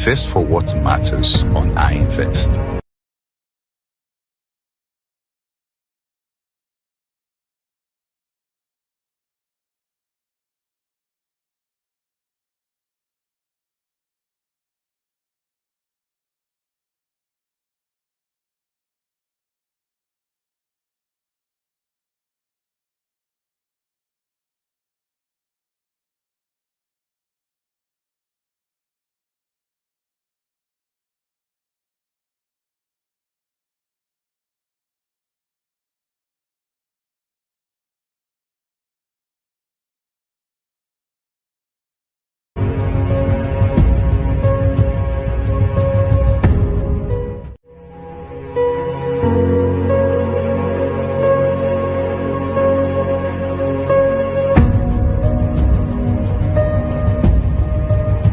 Invest for what matters on iInvest.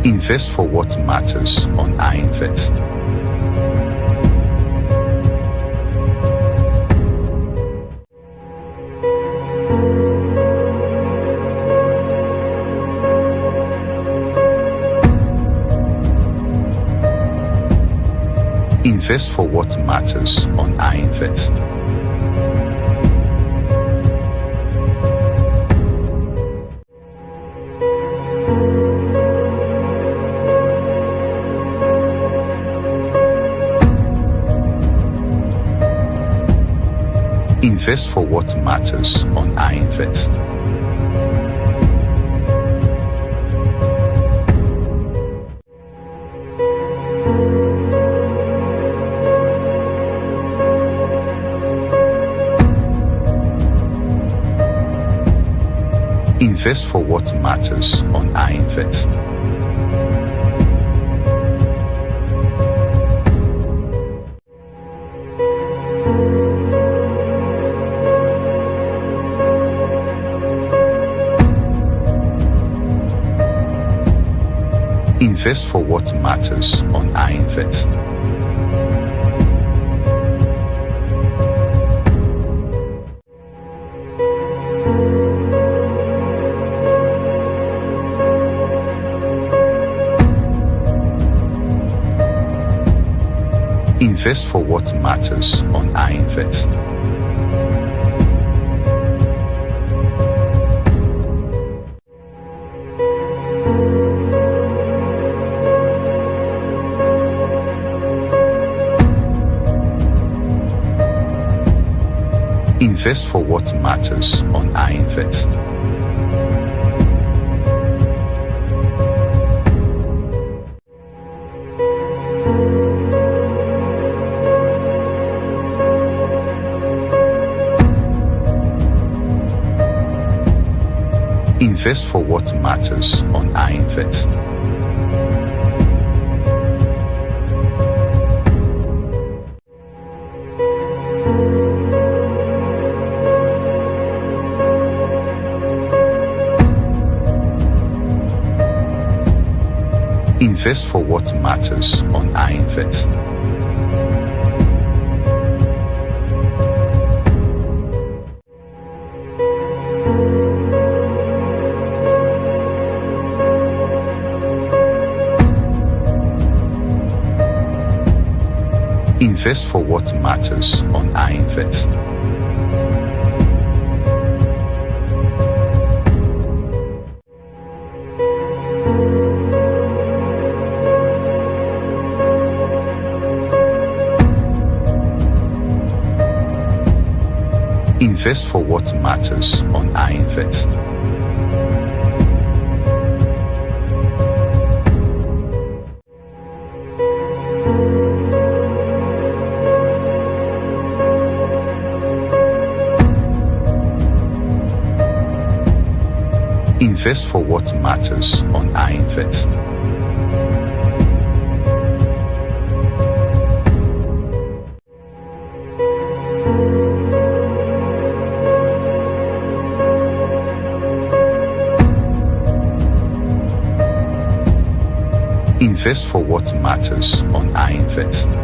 Invest for what matters on iInvest. Invest for what matters on iInvest. Invest for what matters on iInvest. Invest for what matters on iInvest. Invest for what matters on iInvest. Invest for what matters on iInvest. Invest for what matters on iInvest. Invest for what matters on iInvest. Invest for what matters on iInvest. Invest for what matters on iInvest. Invest for what matters on iInvest. Invest for what matters on iInvest. Invest for what matters on iInvest.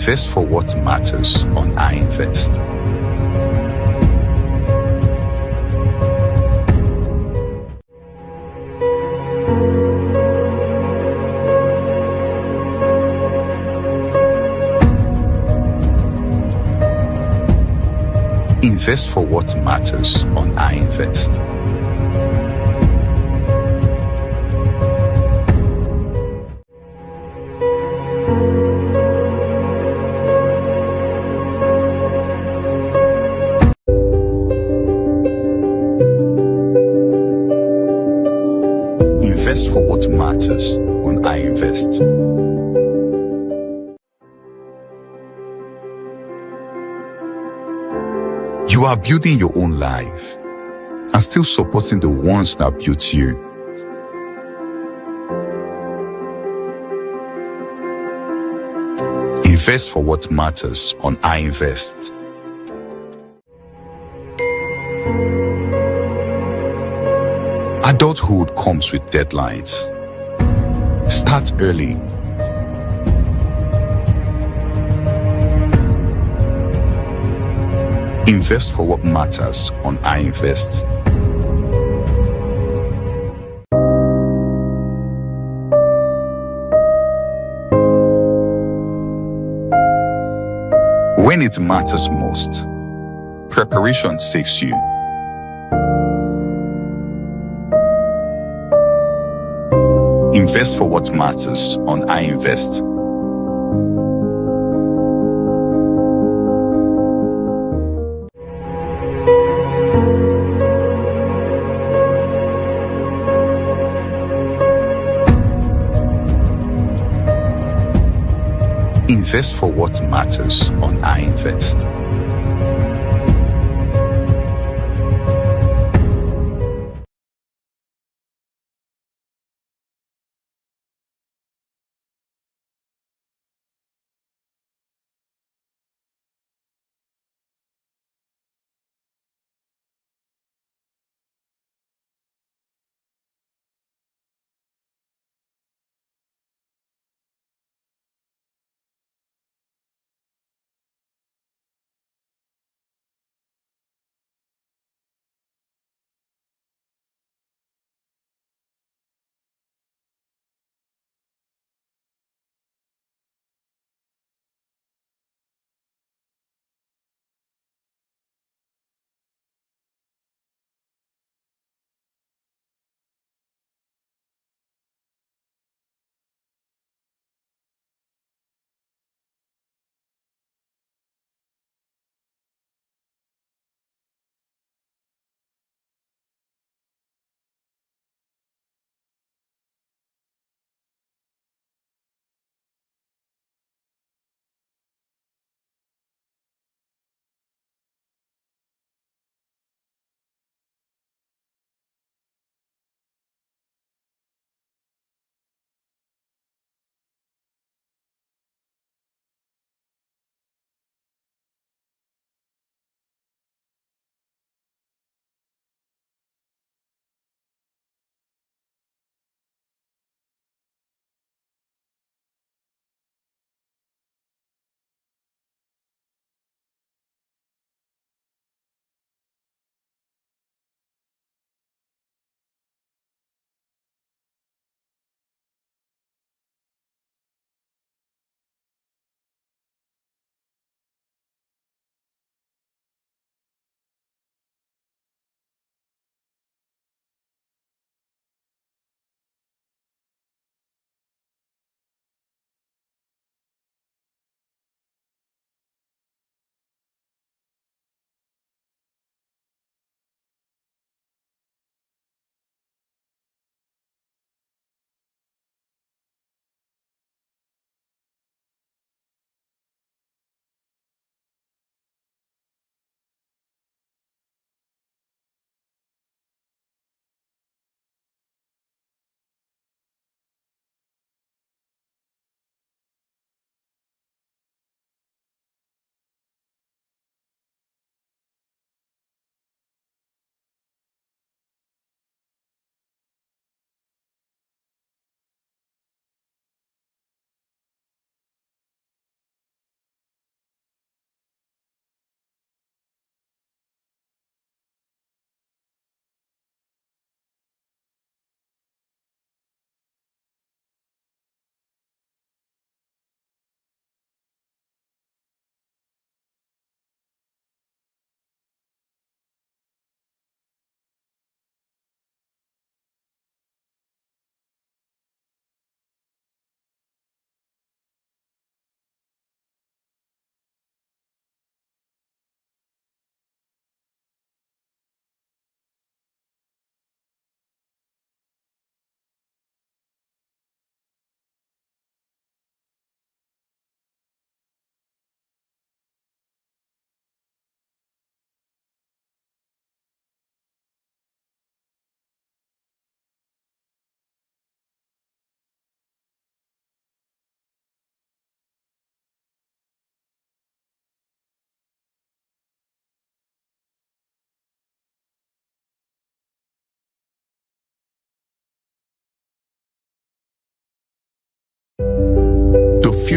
Invest for what matters on iInvest. Invest for what matters on iInvest. Invest for what matters on iInvest. You are building your own life and still supporting the ones that built you. Invest for what matters on iInvest. Adulthood comes with deadlines. Start early. Invest for what matters on iInvest. When it matters most, preparation saves you. Invest for what matters on iInvest. Invest for what matters on iInvest.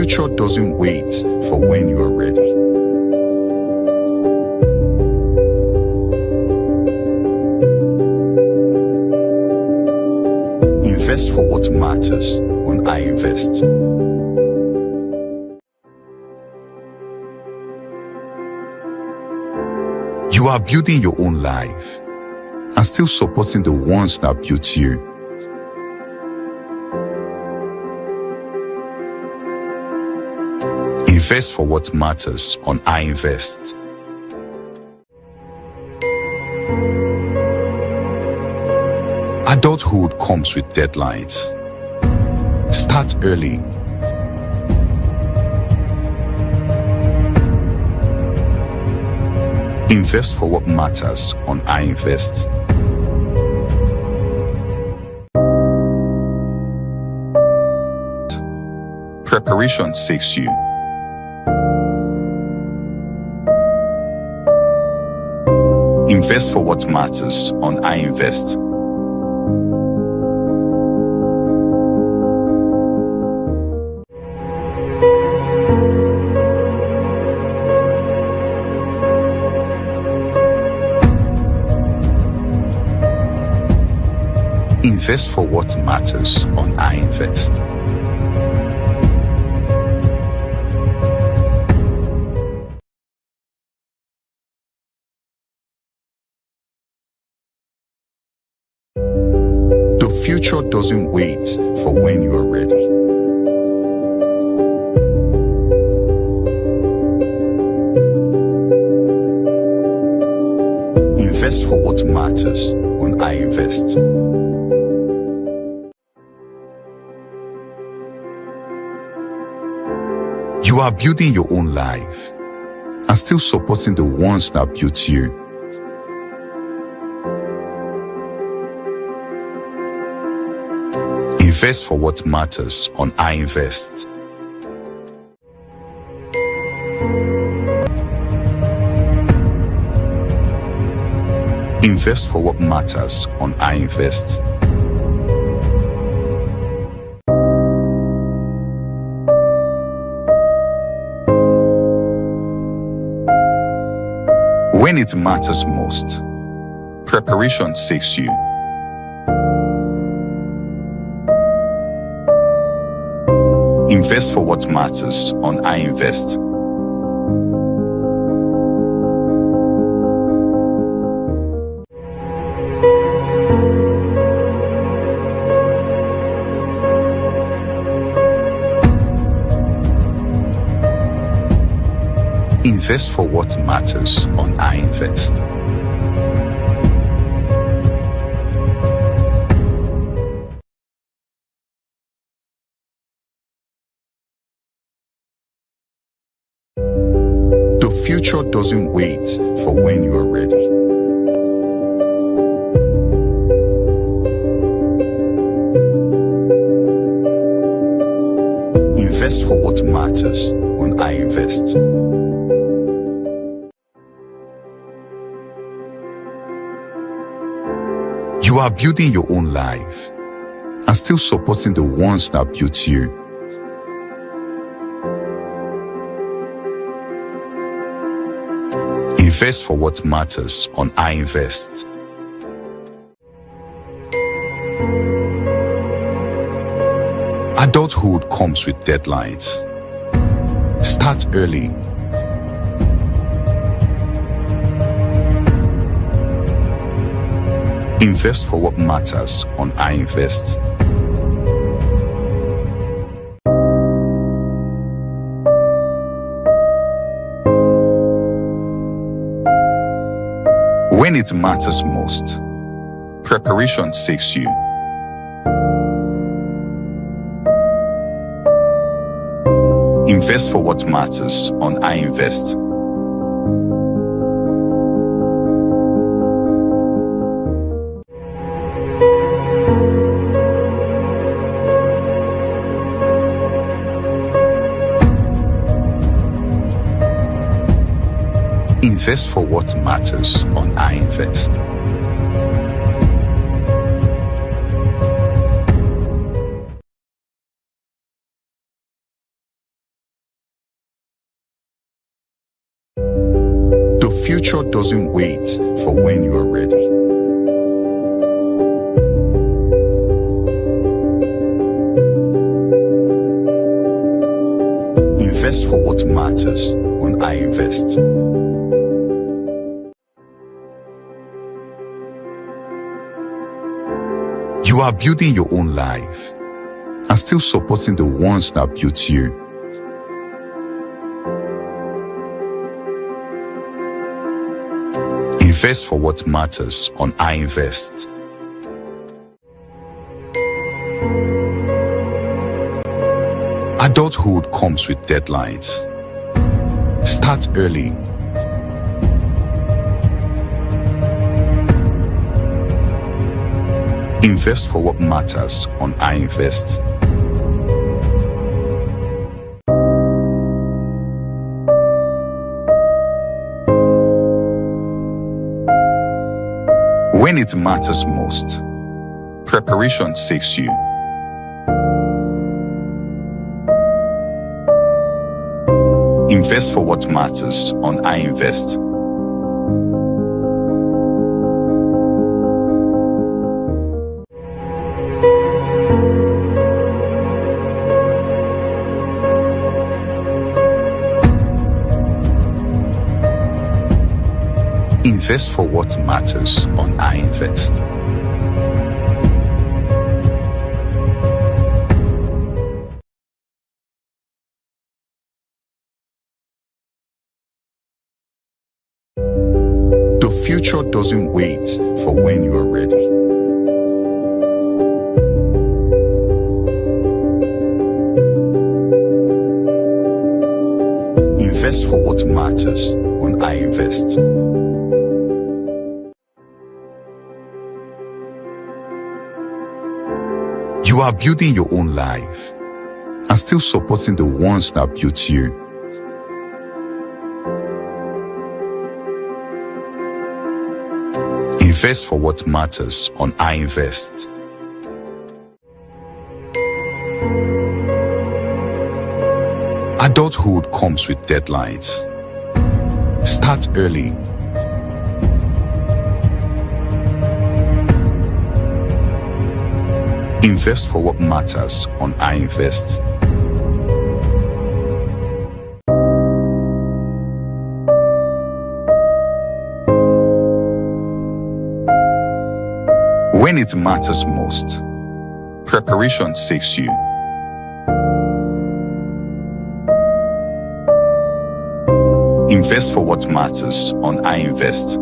future doesn't wait for when you are ready. Invest for what matters on I Invest. You are building your own life and still supporting the ones that built you. Invest for what matters on I Invest. Adulthood comes with deadlines. Start early. Invest for what matters on I Invest. Preparation saves you. Invest for what matters on I Invest. Invest for what matters on I Invest. The future doesn't wait for when you are ready. Invest for what matters on I Invest. You are building your own life and still supporting the ones that built you. Invest for what matters on I Invest. Invest for what matters on I Invest. When it matters most, preparation saves you. Invest for what matters on I Invest. Invest for what matters on I Invest. The future doesn't wait for when you are ready. Invest for what matters on I Invest. You are building your own life and still supporting the ones that built you. Invest for what matters on I Invest. Adulthood comes with deadlines. Start early. Invest for what matters on I Invest. When it matters most, preparation saves you. Invest for what matters on I Invest. Invest for what matters on I Invest. future doesn't wait for when you are ready. Invest for what matters when I invest. You are building your own life and still supporting the ones that built you. Invest for what matters on I Invest. Adulthood comes with deadlines. Start early. Invest for what matters on I Invest. When it matters most, preparation saves you. Invest for what matters on I Invest. Invest for what matters on I Invest. The future doesn't wait for when you are ready. Invest for what matters when I Invest. You are building your own life and still supporting the ones that built you. Invest for what matters on I Invest. Adulthood comes with deadlines. Start early. Invest for what matters on I Invest. When it matters most, preparation saves you. Invest for what matters on I Invest.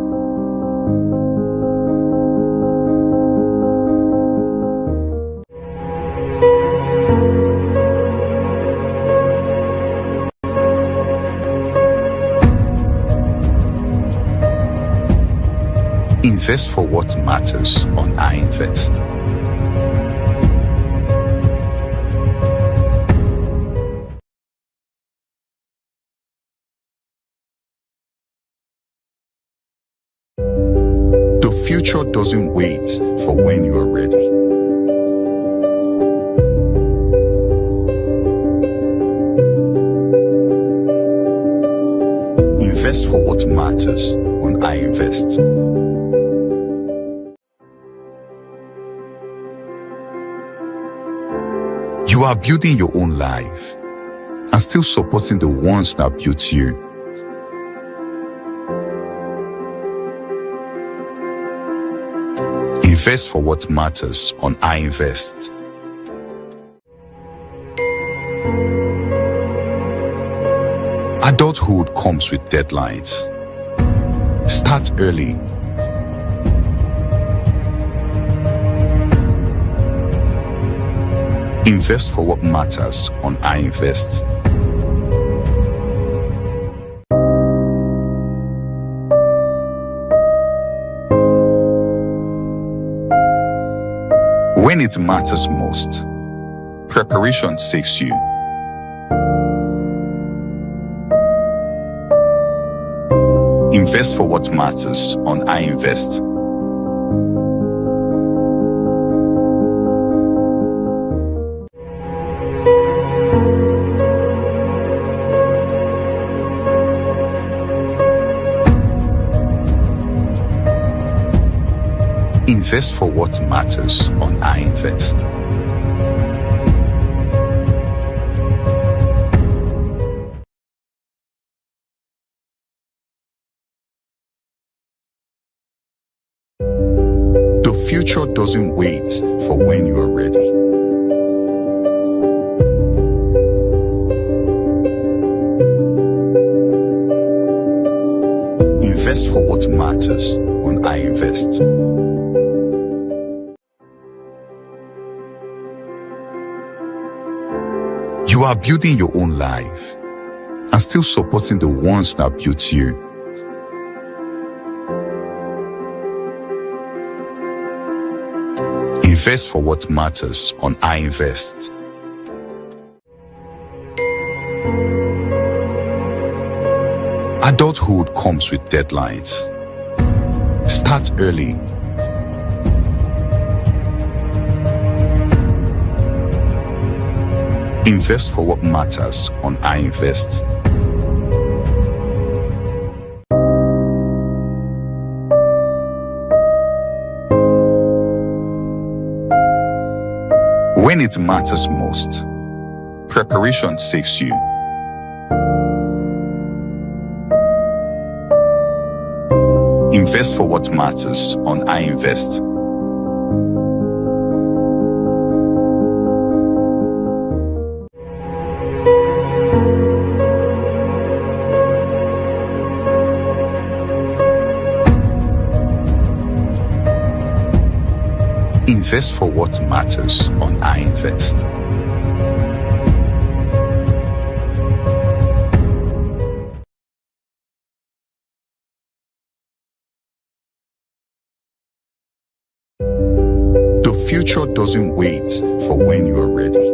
Invest for what matters on I Invest. The future doesn't wait for when you are ready. Invest for what matters when I Invest. You are building your own life and still supporting the ones that built you. Invest for what matters on I Invest. Adulthood comes with deadlines. Start early. Invest for what matters on I Invest. When it matters most, preparation saves you. Invest for what matters on I Invest. Invest for what matters on I Invest. The future doesn't wait for when you are ready. Invest for what matters on I Invest. You are building your own life and still supporting the ones that built you. Invest for what matters on I Invest. Adulthood comes with deadlines. Start early. Invest for what matters on I Invest. When it matters most, preparation saves you. Invest for what matters on I Invest. Invest for what matters on I Invest. The future doesn't wait for when you are ready.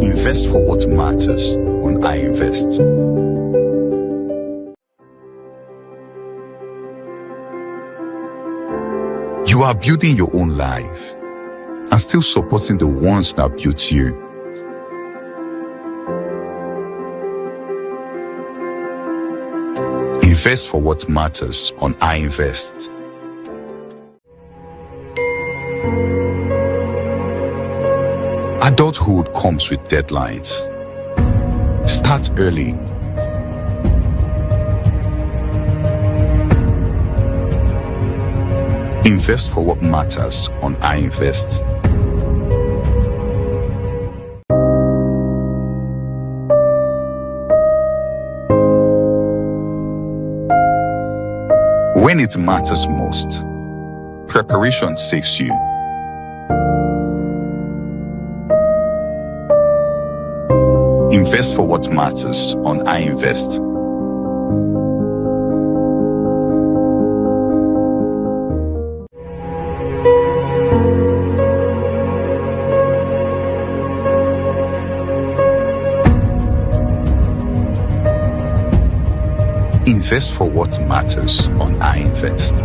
Invest for what matters on I Invest. You are building your own life and still supporting the ones that built you. Invest for what matters on I Invest. Adulthood comes with deadlines. Start early. Invest for what matters on I Invest. When it matters most, preparation saves you. Invest for what matters on I Invest. Invest for what matters on I Invest.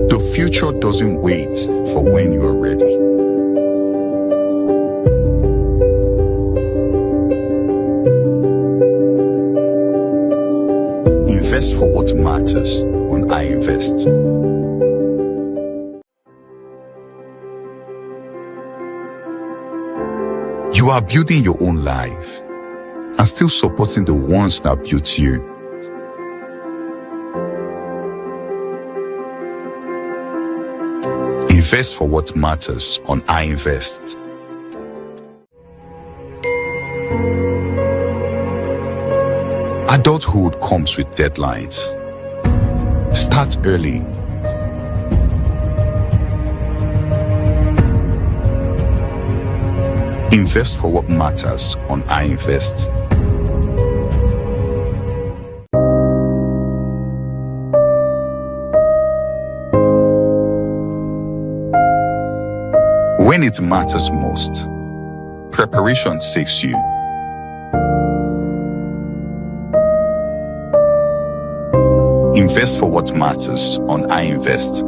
The future doesn't wait for when you are ready. Invest for what matters on I Invest. You are building your own life and still supporting the ones that built you. Invest for what matters on I Invest. Adulthood comes with deadlines. Start early. Invest for what matters on I Invest. When it matters most, preparation saves you. Invest for what matters on I Invest.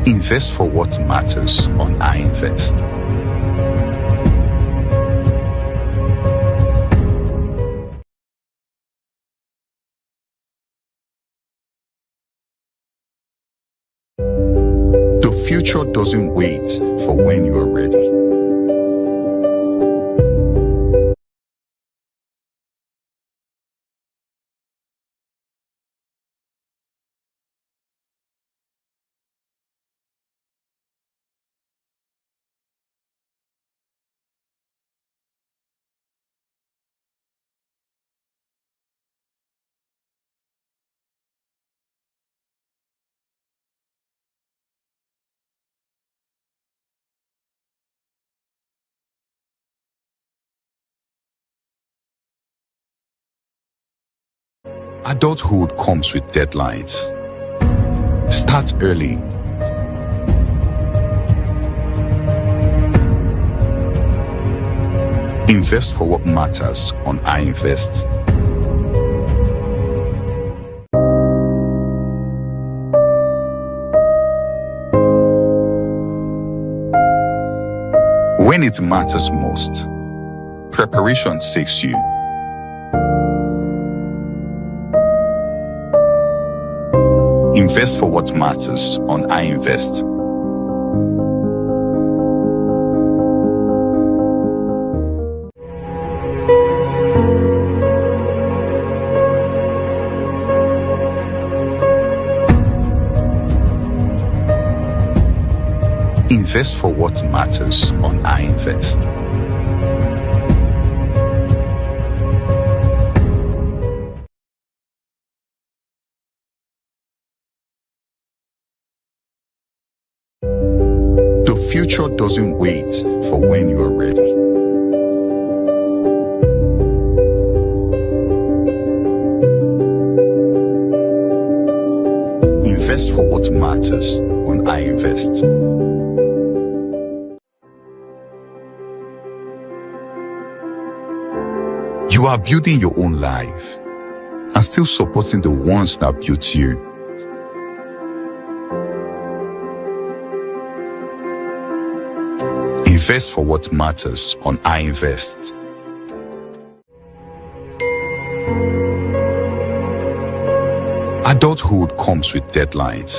Invest for what matters on I Invest. The future doesn't wait for when you are ready. Adulthood comes with deadlines. Start early. Invest for what matters on I Invest. When it matters most, preparation saves you. Invest for what matters on I Invest. Invest for what matters on I Invest. The future doesn't wait for when you are ready. Invest for what matters on I Invest. You are building your own life and still supporting the ones that built you. Invest for what matters on I Invest. Adulthood comes with deadlines.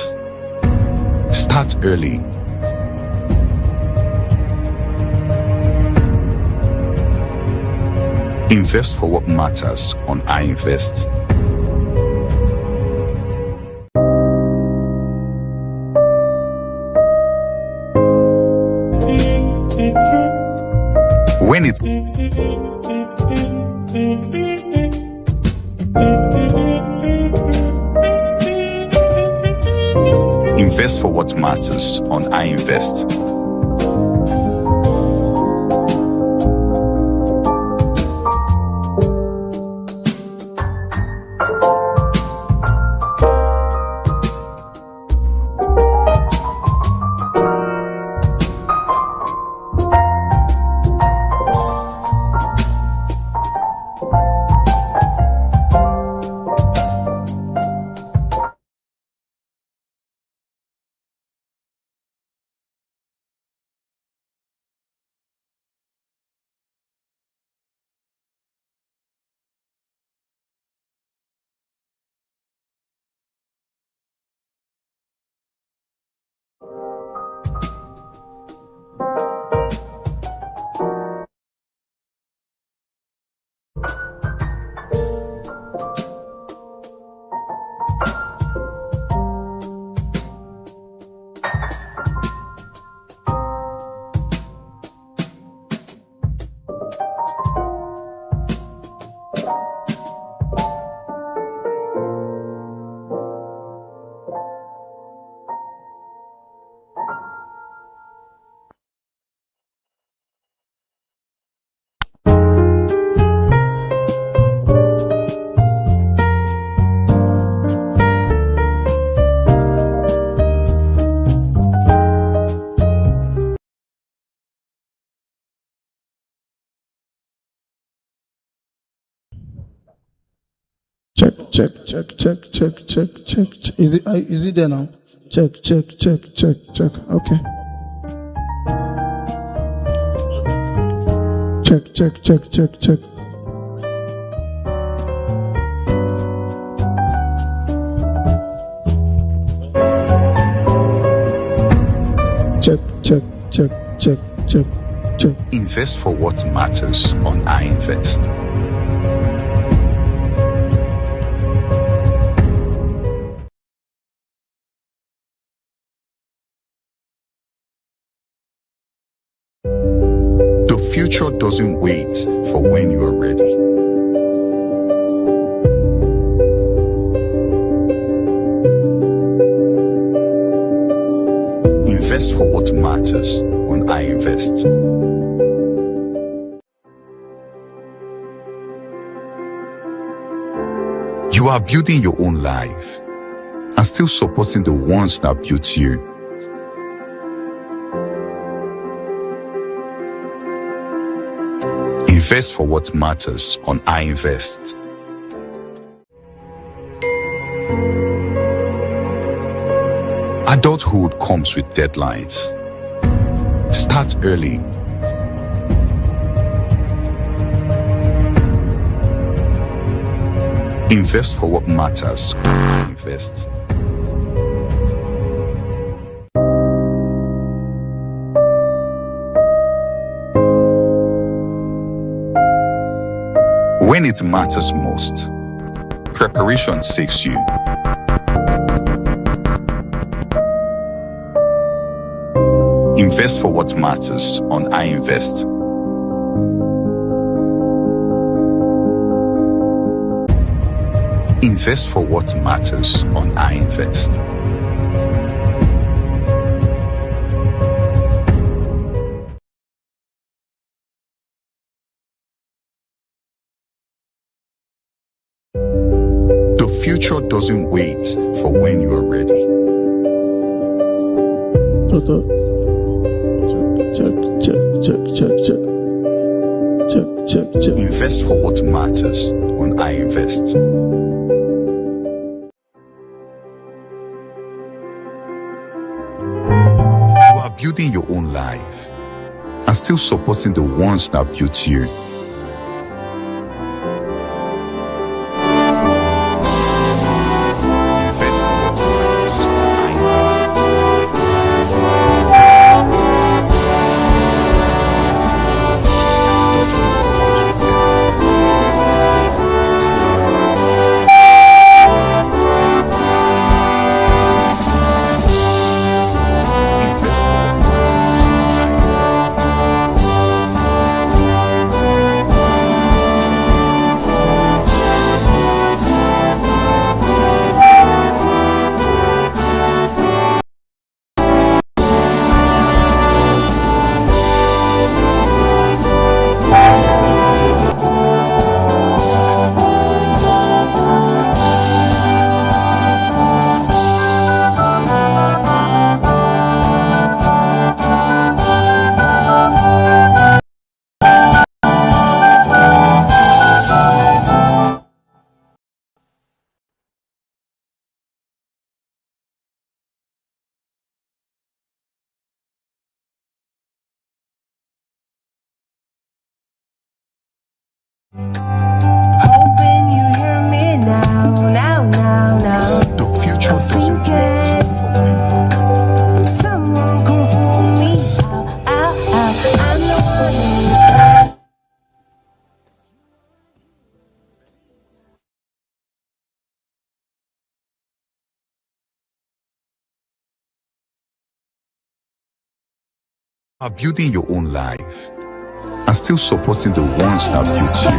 Start early. Invest for what matters on I Invest. When it invest for what matters on I Invest. check. Is it there now? Check. Okay. Check. Check. Invest for what matters on iInvest. The future doesn't wait for when you are ready. Invest for what matters on iInvest. You are building your own life and still supporting the ones that built you. Invest for what matters on iInvest. Adulthood comes with deadlines. Start early. Invest for what matters on iInvest. When it matters most, preparation saves you. Invest for what matters on iInvest. Invest for what matters on iInvest. The future doesn't wait for when you are ready. Check. Invest for what matters on iInvest. You are building your own life and still supporting the ones that built you. Hoping you hear me now. The future I'm sinking. Someone come pull me out. I'm the one. are building your own life and still supporting the ones that built you.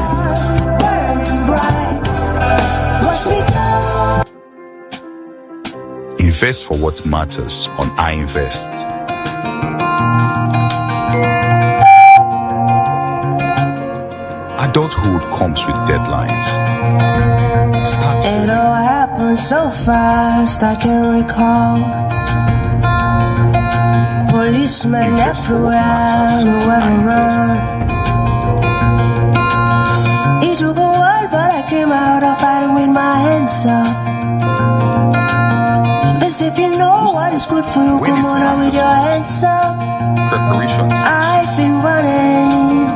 Invest for what matters on iInvest. Adulthood comes with deadlines. It all happened so fast, I can recall. Policemen everywhere, nowhere to run. He took a while, but I I came out of fighting with my hands up. This if you know what is good for you, come on out with your hands up. Preparations. I've been running,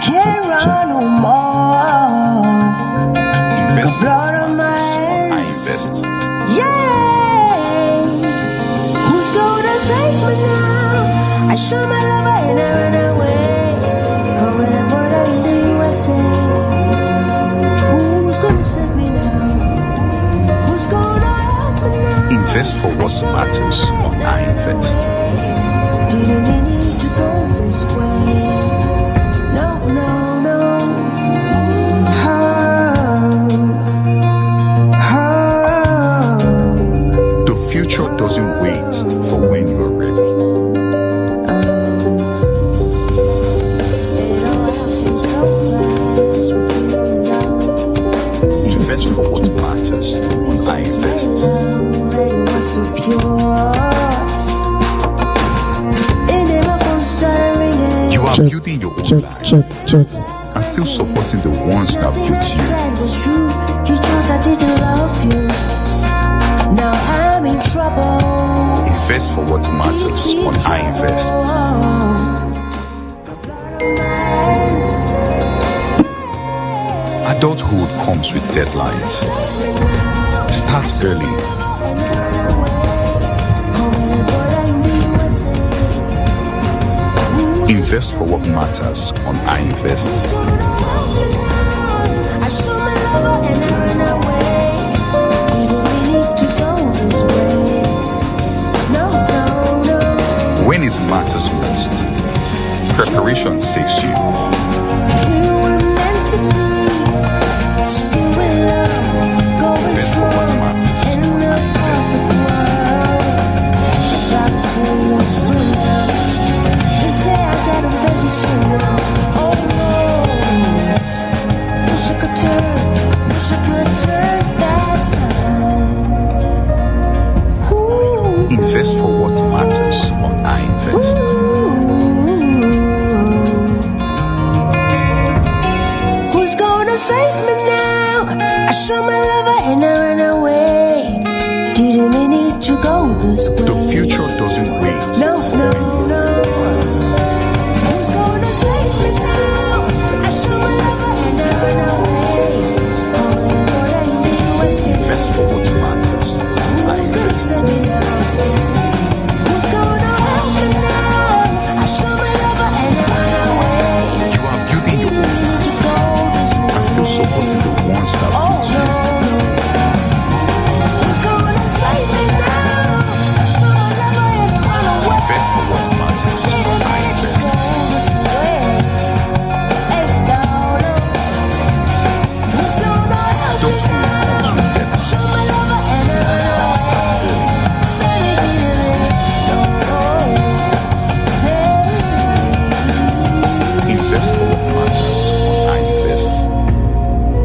can't run no more. Got blood on my hands. Yeah. Who's gonna save me now? I show my lover and I run away. Oh, when I'm born in the USA. Who's gonna save me now? Who's gonna help me now? Invest for what matters on I Invest. Didn't you need to go this way? No, no, no. The future doesn't wait for when you are ready. Invest for what matters on I Invest. So pure. You are building your own life and still supporting the ones that built you. Because I didn't love you. Now I'm in trouble. Invest for what matters on I Invest. Adulthood comes with deadlines. Start early. Invest for what matters on I Invest. I show my lover and I run away. Even we need to go this way. No, no, no. When it matters most, preparation saves you. We were meant to be. Still in love, going Invest for what strong matters in on the I Invest. perfect world. Yes, I'm saying sooner. They say I got a vegetarian. Oh no. Wish I could turn that time. Ooh. Invest for what matters on I Invest. Who's gonna save me now? I show my lover and I run away. Didn't we need to go this way? The future doesn't wait. No, no, no. Who's gonna save me now? I show my lover and I run away. Oh, Lord, I need USA. Invest for what matters on I Who's gonna Invest. save me now? Who's gonna help me now? I show my lover and I run away. You are building your own life To go this way. and still supporting the ones that Oh built no, you. no. Who's gonna save me now? I show my lover and I run away. Invest for what matters on I Invest. Invest for what matters on I Invest.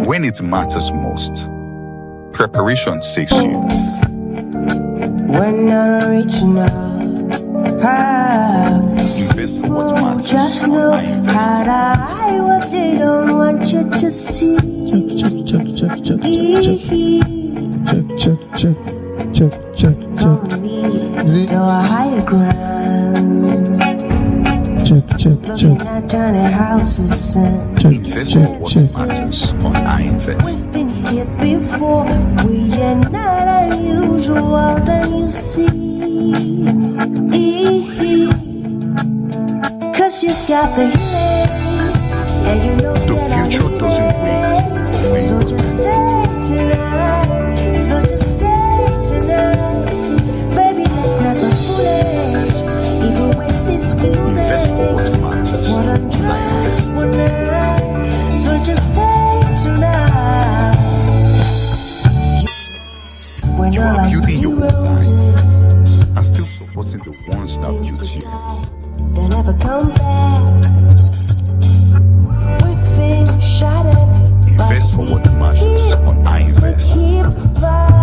When it matters most, preparation saves you. When I'm reaching out, Invest for what matters just on know I Invest. how to hide what they don't want you to see. Go lead to a higher ground. Looking at tiny houses and Invest for what matters on I Invest. we've been here before. We are not unusual than you see. Cause you got the healing, and you know The that I future need doesn't it. wait for when So you are just ready. stay tonight. So just stay tonight. Baby, let's not be foolish. Even when this Invest for what music matters what on I'm I just Invest. one night. So just stay tonight. When You all are I building need your own life roses, and still supporting the ones that things built you. they never come back. We've been shattered. Invest for what matters on I Invest. Keep fighting.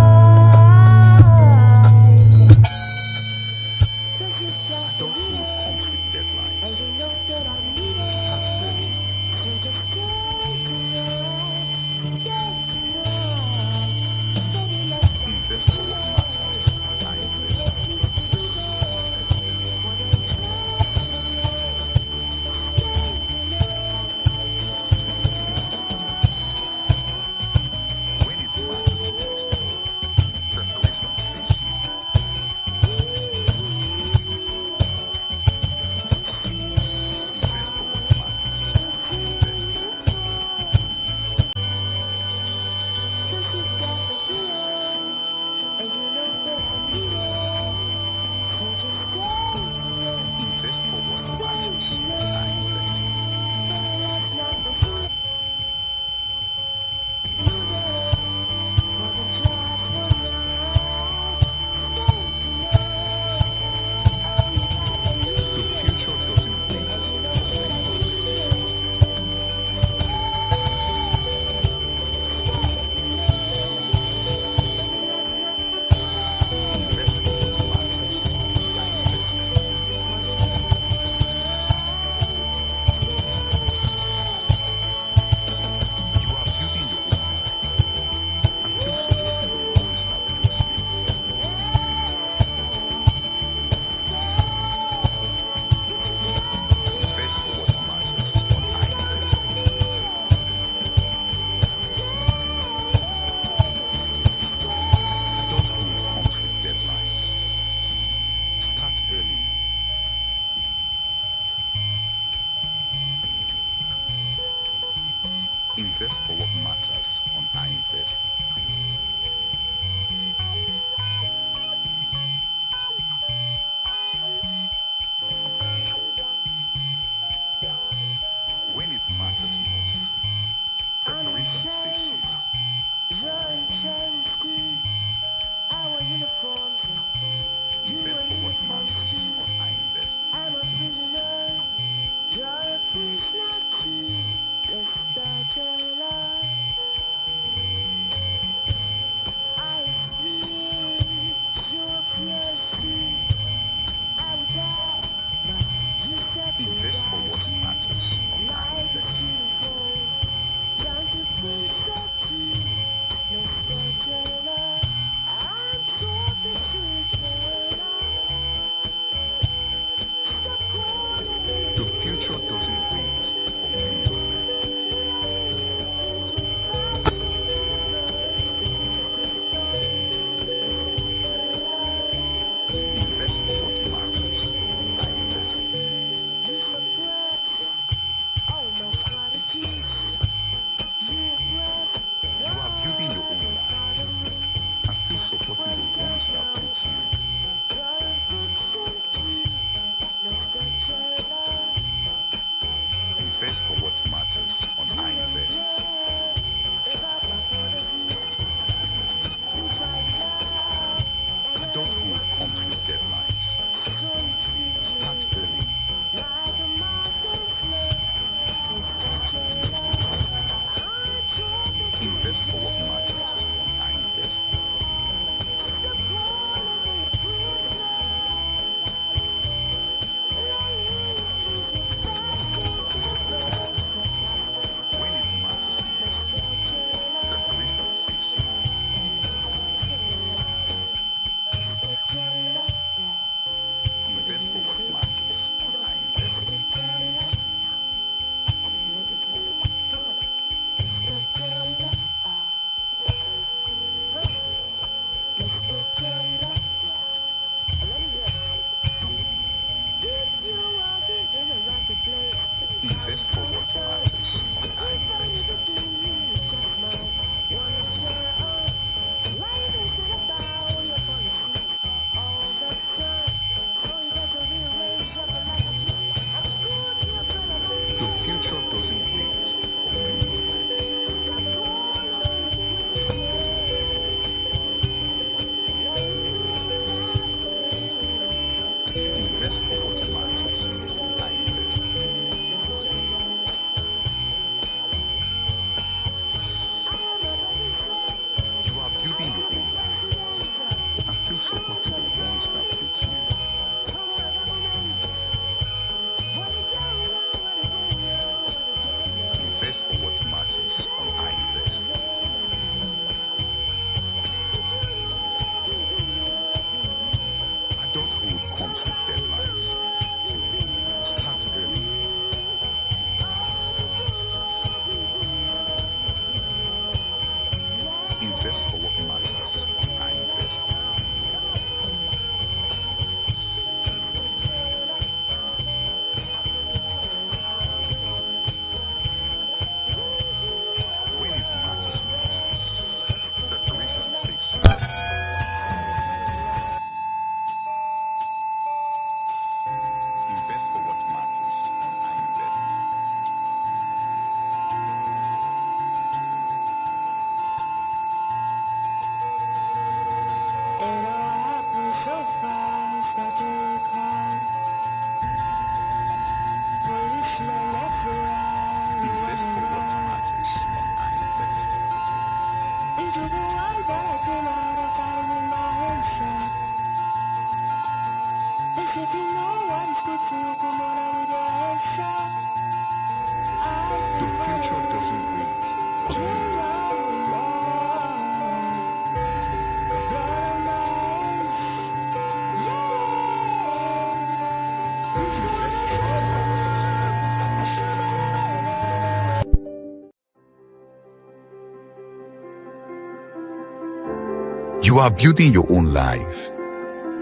You are building your own life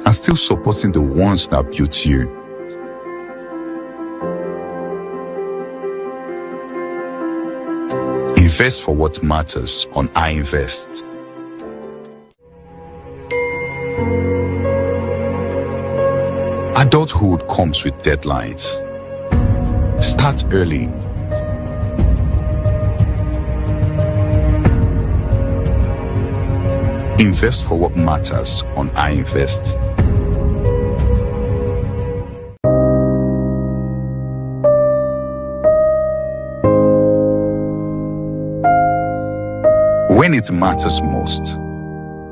and still supporting the ones that built you. Invest for what matters on I Invest. Adulthood comes with deadlines. Start early. Invest for what matters on I Invest. When it matters most,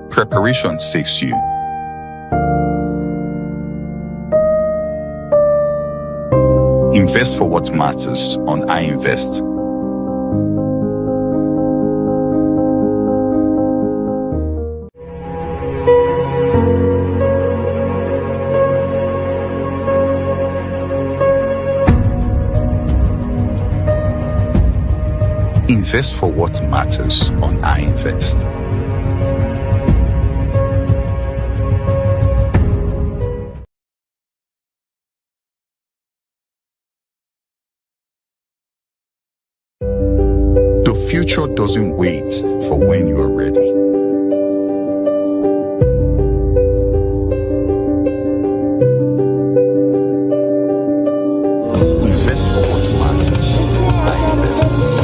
preparation saves you. Invest for what matters on I Invest. Invest for what matters on I Invest. The future doesn't wait for when you are ready. Invest for what matters on I Invest.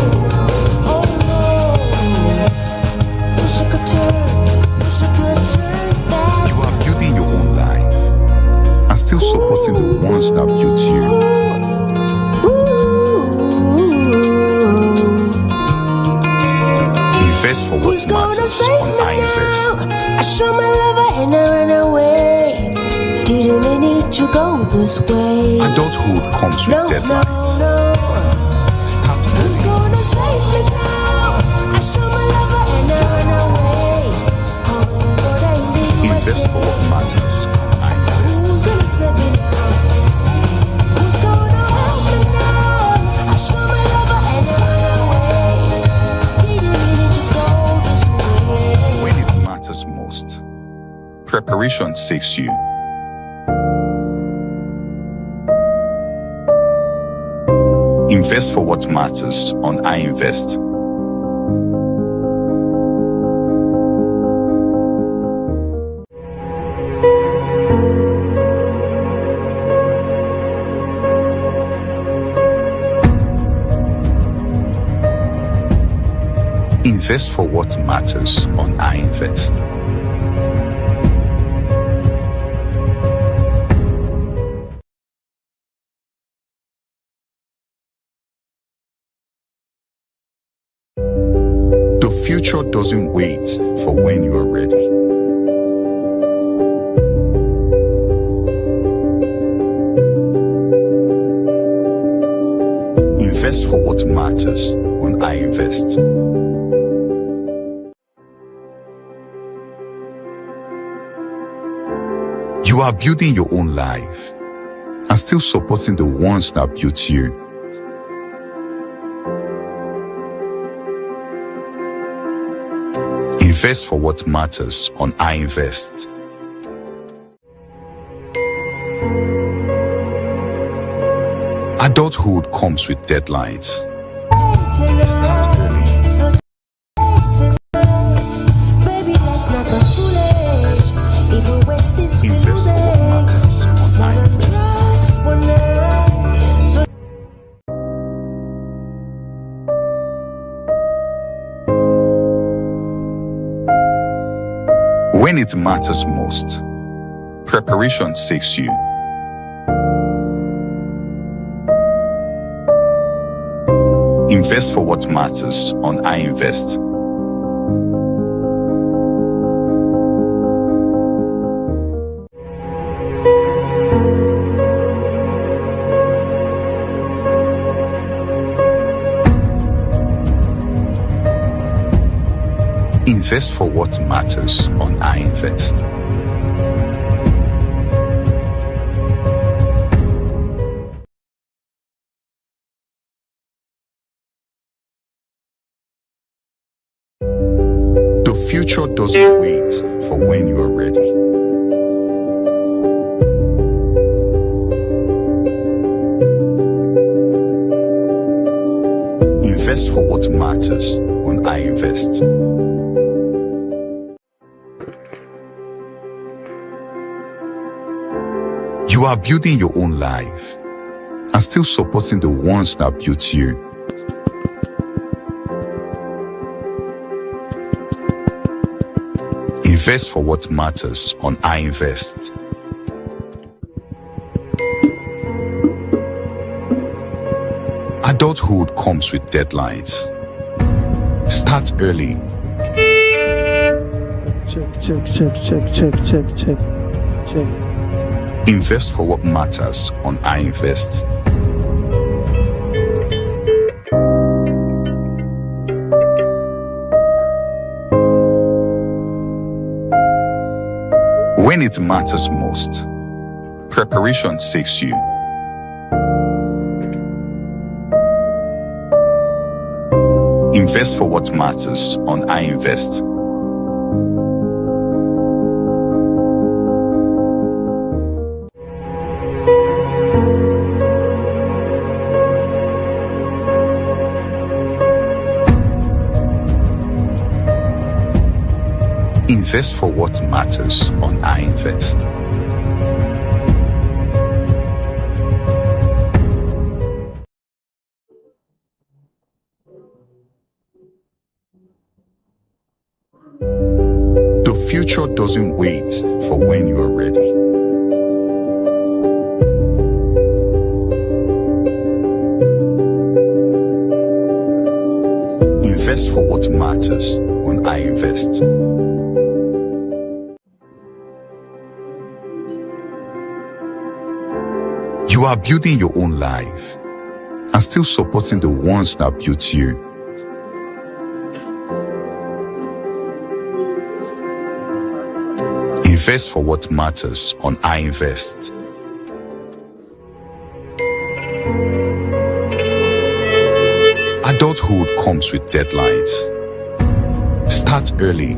You are building your own life and still supporting the ones that built you. Invest for what matters on I Invest. I show my lover and I ran away. Didn't I need to go this way? Adulthood comes with deadlines. Start Who's early. gonna save me now? I show my lover and I ran away. But I leave Invest for what matters on I Invest. Who's gonna save me now? Who's gonna help me now? I show my lover and I ran away. Didn't need to go this way. When it matters most, preparation saves you. Invest for what matters on I Invest. Invest for what matters on I Invest. The future doesn't wait for when you are ready. Invest for what matters on I Invest. You are building your own life and still supporting the ones that built you. Invest for what matters on I Invest. Adulthood comes with deadlines. Start early. So baby, let's not be foolish. Even when this Invest for what matters on I Invest. just one night. So When it matters most, preparation saves you. Invest for what matters on I Invest. Invest for what matters on I Invest. The future doesn't wait for when you are ready. Invest for what matters on I Invest. You are building your own life and still supporting the ones that built you. Invest for what matters on I Invest. Adulthood comes with deadlines. Start early. Check. Invest for what matters on I Invest. When it matters most, preparation saves you. Invest for what matters on I Invest. Invest for what matters on I Invest. The future doesn't wait for when you are ready. Invest for what matters on I Invest. You are building your own life and still supporting the ones that built you. Invest for what matters on I Invest. Adulthood comes with deadlines. Start early.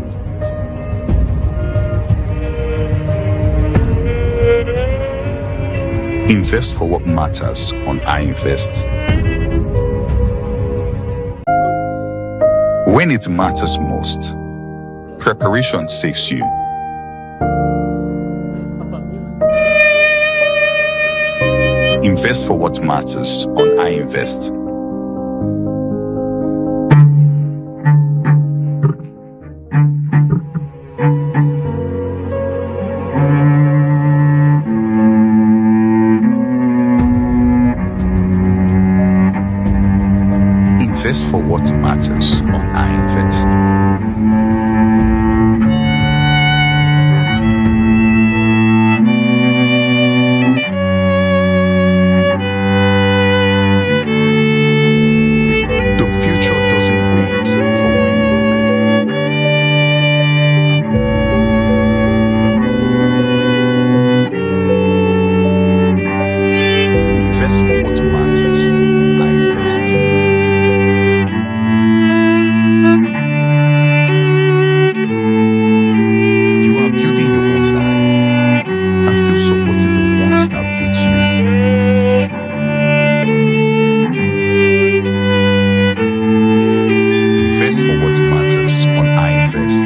Invest for what matters on I Invest. When it matters most, preparation saves you. Invest for what matters on I Invest. Invest for what matters on I Invest. The future doesn't wait for when you are ready. Invest for what matters on I Invest.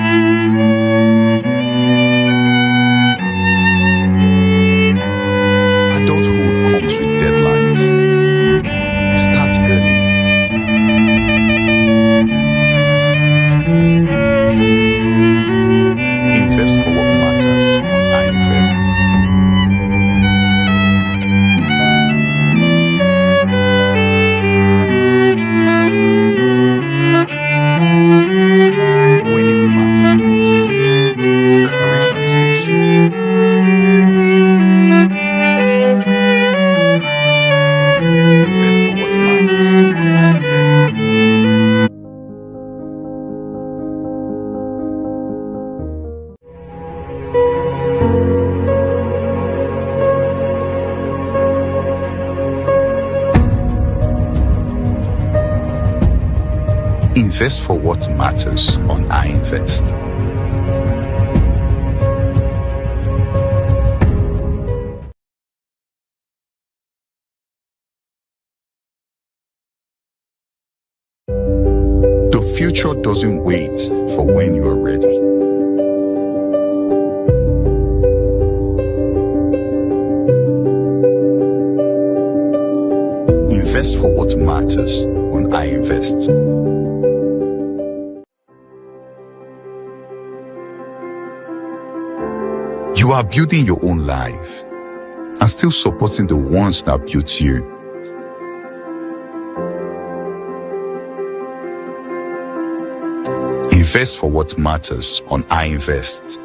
Invest for what matters on I Invest. future doesn't wait for when you are ready. Invest for what matters when I invest. You are building your own life and still supporting the ones that built you. Invest for what matters on I Invest.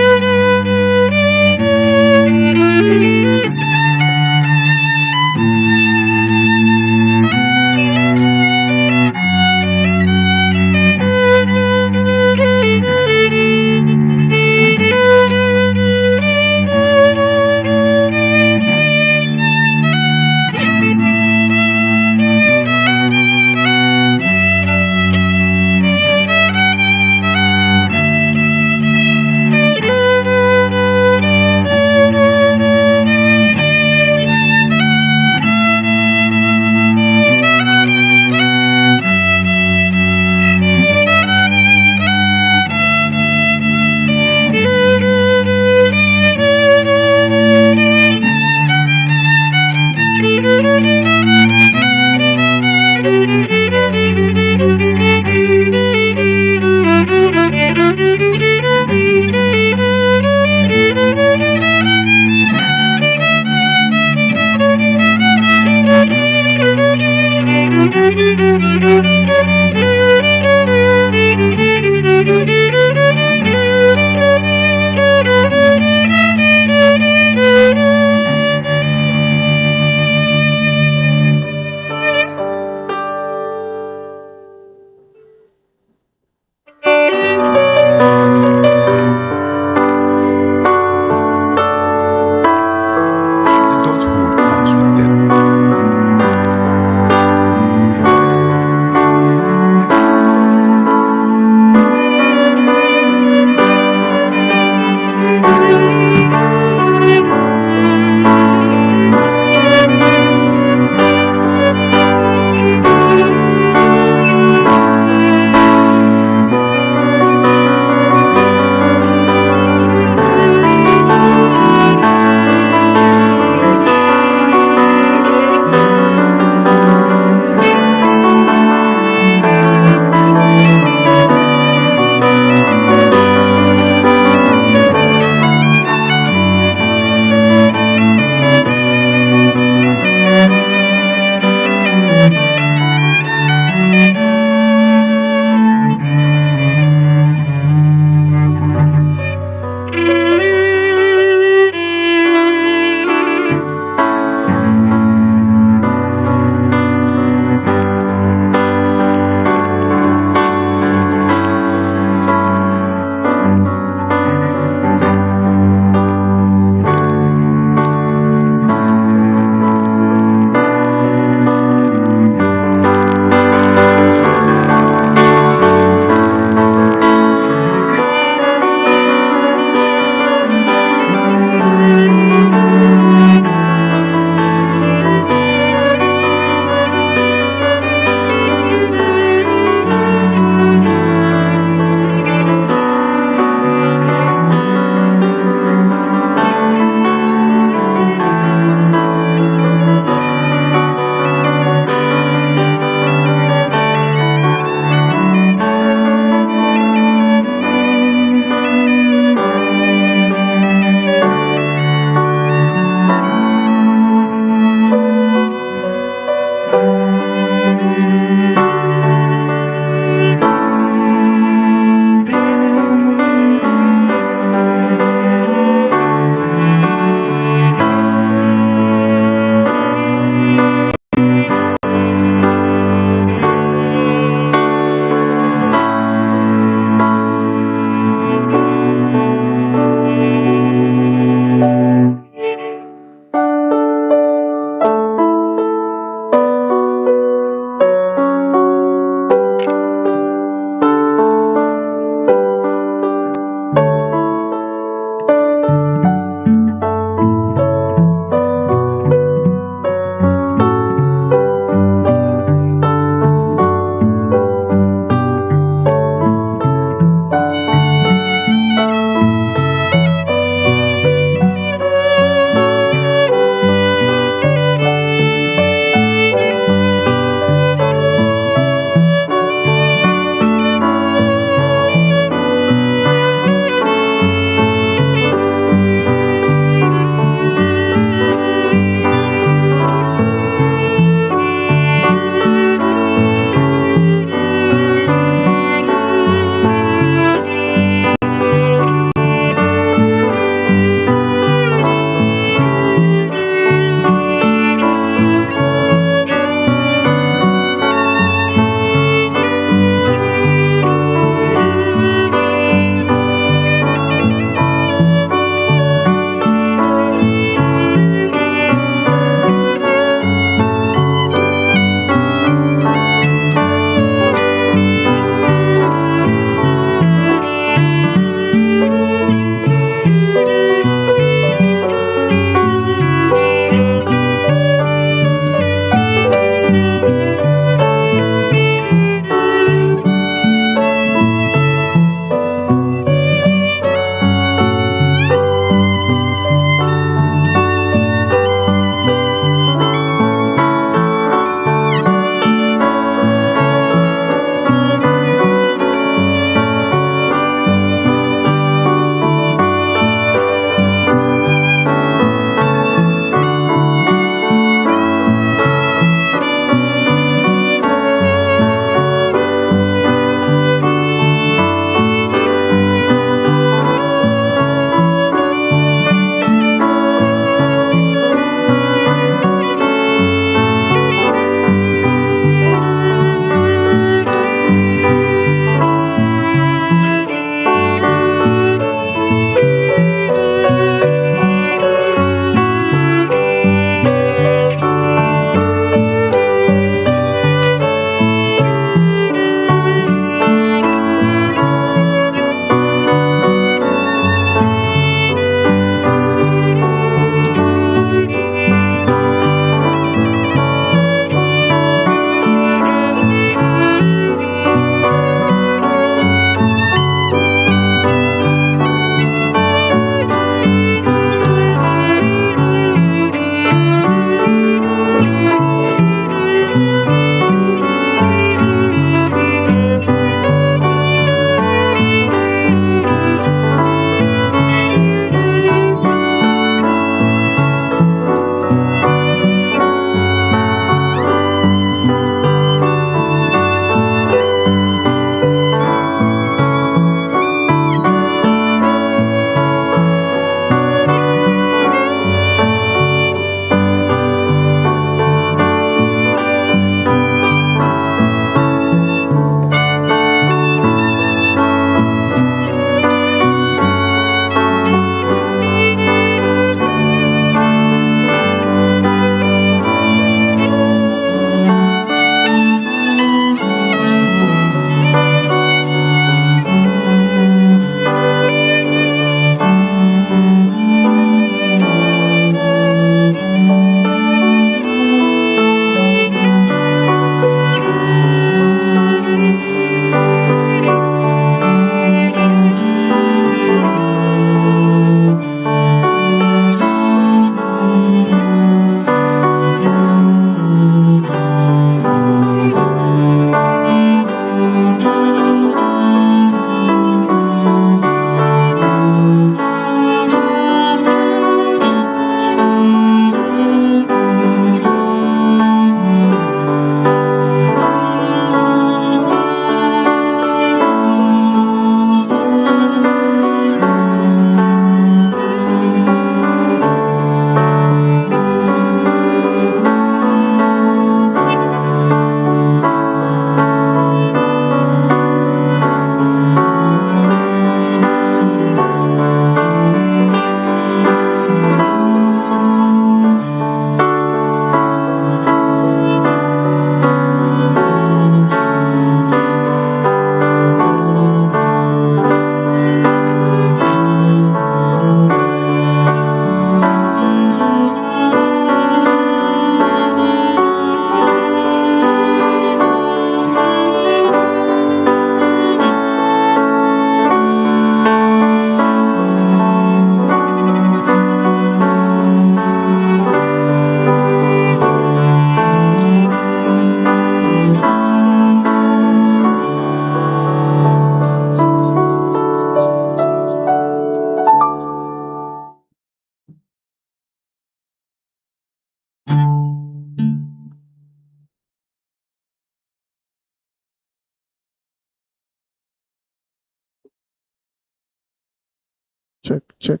check, check.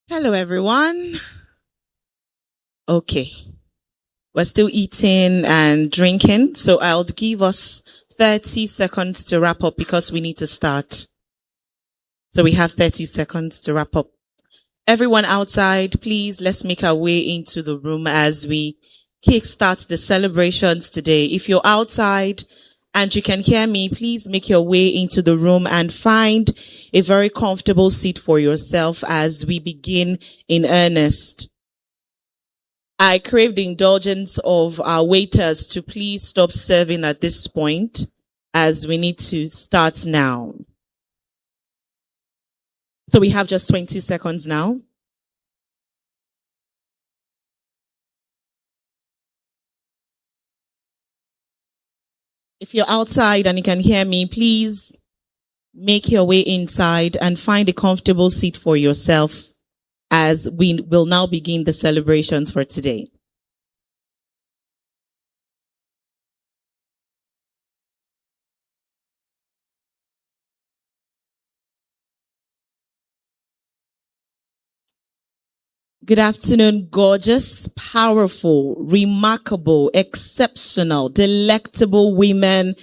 Hello, everyone. Okay. We're still eating and drinking, so I'll give us 30 seconds to wrap up because we need to start. So we have 30 seconds to wrap up. Everyone outside, please, let's make our way into the room as we kickstart the celebrations today. If you're outside and you can hear me, please make your way into the room and find a very comfortable seat for yourself as we begin in earnest. I crave the indulgence of our waiters to please stop serving at this point as we need to start now. So we have just 20 seconds now. If you're outside and you can hear me, please make your way inside and find a comfortable seat for yourself as we will now begin the celebrations for today. Good afternoon, gorgeous, powerful, remarkable, exceptional, delectable women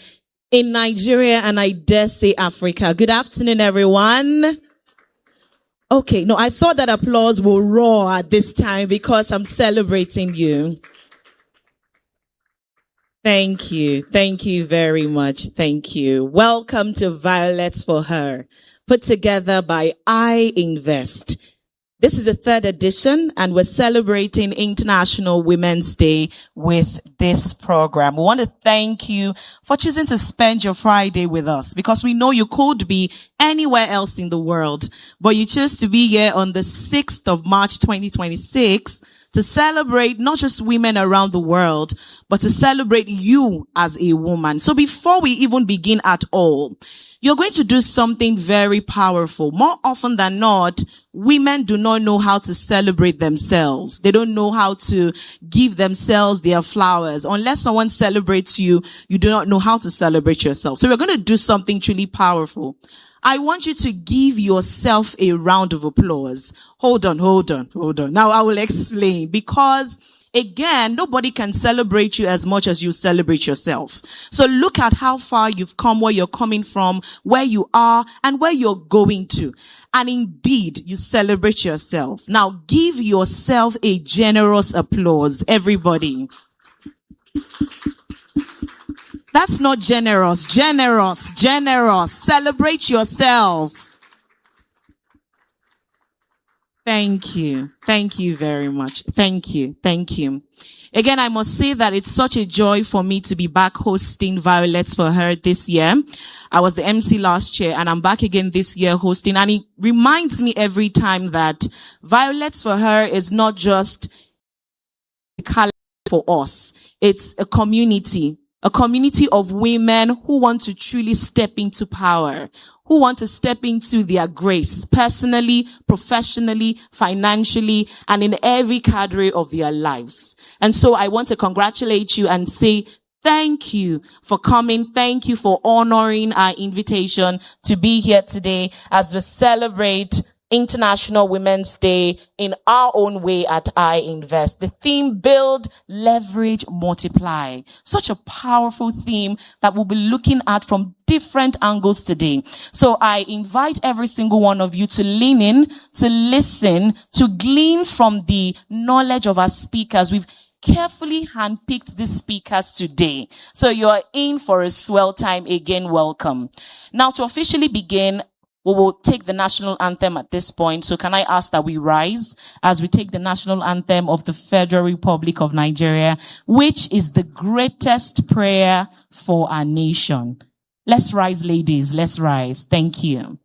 in Nigeria and I dare say Africa. Good afternoon, everyone. Okay, no, I thought that applause will roar at this time because I'm celebrating you. Thank you. Thank you very much. Thank you. Welcome to Violets for Her, put together by I Invest. This is the third edition and we're celebrating International Women's Day with this program. We want to thank you for choosing to spend your Friday with us because we know you could be anywhere else in the world, but you choose to be here on the 6th of March 2026 to celebrate not just women around the world, but to celebrate you as a woman. So before we even begin at all, you're going to do something very powerful. More often than not, women do not know how to celebrate themselves. They don't know how to give themselves their flowers. Unless someone celebrates you, you do not know how to celebrate yourself. So we're going to do something truly powerful. I want you to give yourself a round of applause. Hold on. Now I will explain because again, nobody can celebrate you as much as you celebrate yourself. So look at how far you've come, where you're coming from, where you are, and where you're going to. And indeed, you celebrate yourself. Now give yourself a generous applause, everybody. That's not generous. Celebrate yourself. Thank you. Thank you very much. Thank you. Again, I must say that it's such a joy for me to be back hosting Violets for Her this year. I was the MC last year and I'm back again this year hosting. And it reminds me every time that Violets for Her is not just a color for us. It's a community of women who want to truly step into power, who want to step into their grace, personally, professionally, financially, and in every cadre of their lives. And so I want to congratulate you and say thank you for coming. Thank you for honoring our invitation to be here today as we celebrate International Women's Day in our own way at I Invest. The theme, build, leverage, multiply. Such a powerful theme that we'll be looking at from different angles today. So I invite every single one of you to lean in, to listen, to glean from the knowledge of our speakers. We've carefully handpicked these speakers today. So you're in for a swell time. Again, welcome. Now to officially begin, we will take the national anthem at this point. So can I ask that we rise as we take the national anthem of the Federal Republic of Nigeria, which is the greatest prayer for our nation. Let's rise, ladies. Let's rise. Thank you.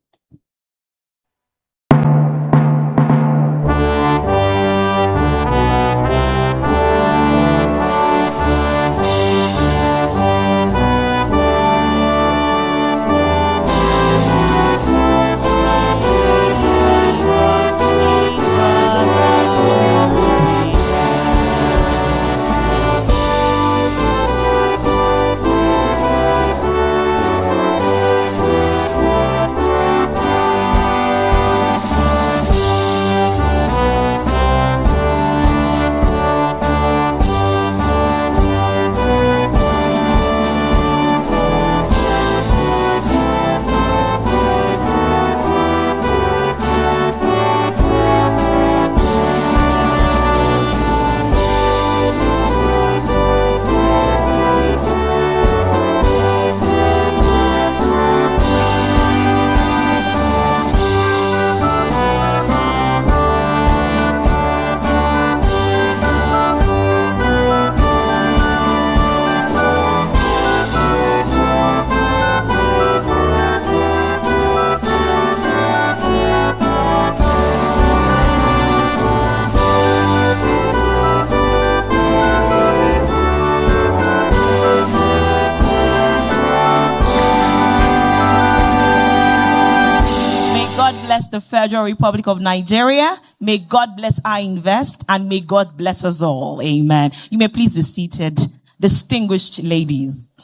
the Federal Republic of Nigeria. May God bless I Invest, and may God bless us all. Amen. You may please be seated. Distinguished ladies.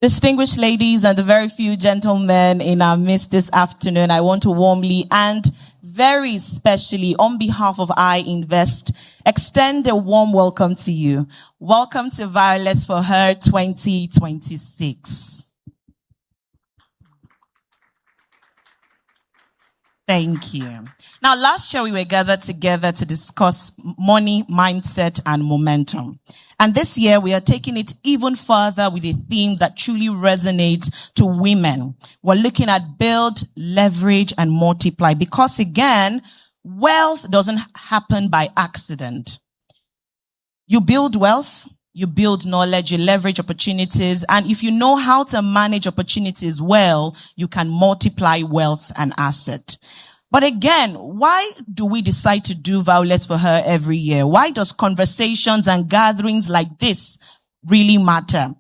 Distinguished ladies and the very few gentlemen in our midst this afternoon, I want to warmly and very specially on behalf of I Invest extend a warm welcome to you. Welcome to Violets for Her 2026. Thank you. Now, last year we were gathered together to discuss money, mindset, and momentum. And this year we are taking it even further with a theme that truly resonates to women. We're looking at build, leverage, and multiply, because again, wealth doesn't happen by accident. You build wealth, you build knowledge, you leverage opportunities, and if you know how to manage opportunities well, you can multiply wealth and asset. But again, why do we decide to do Violets for Her every year? Why does conversations and gatherings like this really matter?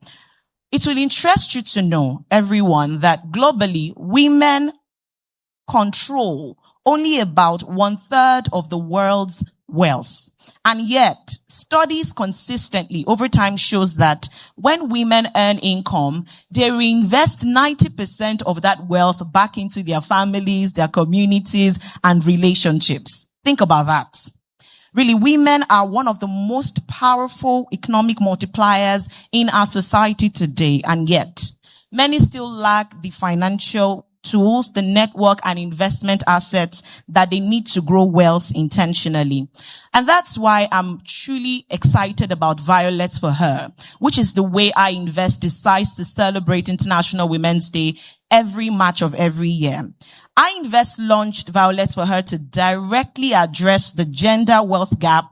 It will interest you to know, everyone, that globally, women control only about 1/3 of the world's wealth. And yet, studies consistently over time shows that when women earn income, they reinvest 90% of that wealth back into their families, their communities, and relationships. Think about that. Really, women are one of the most powerful economic multipliers in our society today, and yet, many still lack the financial tools, the network and investment assets that they need to grow wealth intentionally. And that's why I'm truly excited about Violets for Her, which is the way I Invest decides to celebrate International Women's Day every March of every year. I Invest launched Violets for Her to directly address the gender wealth gap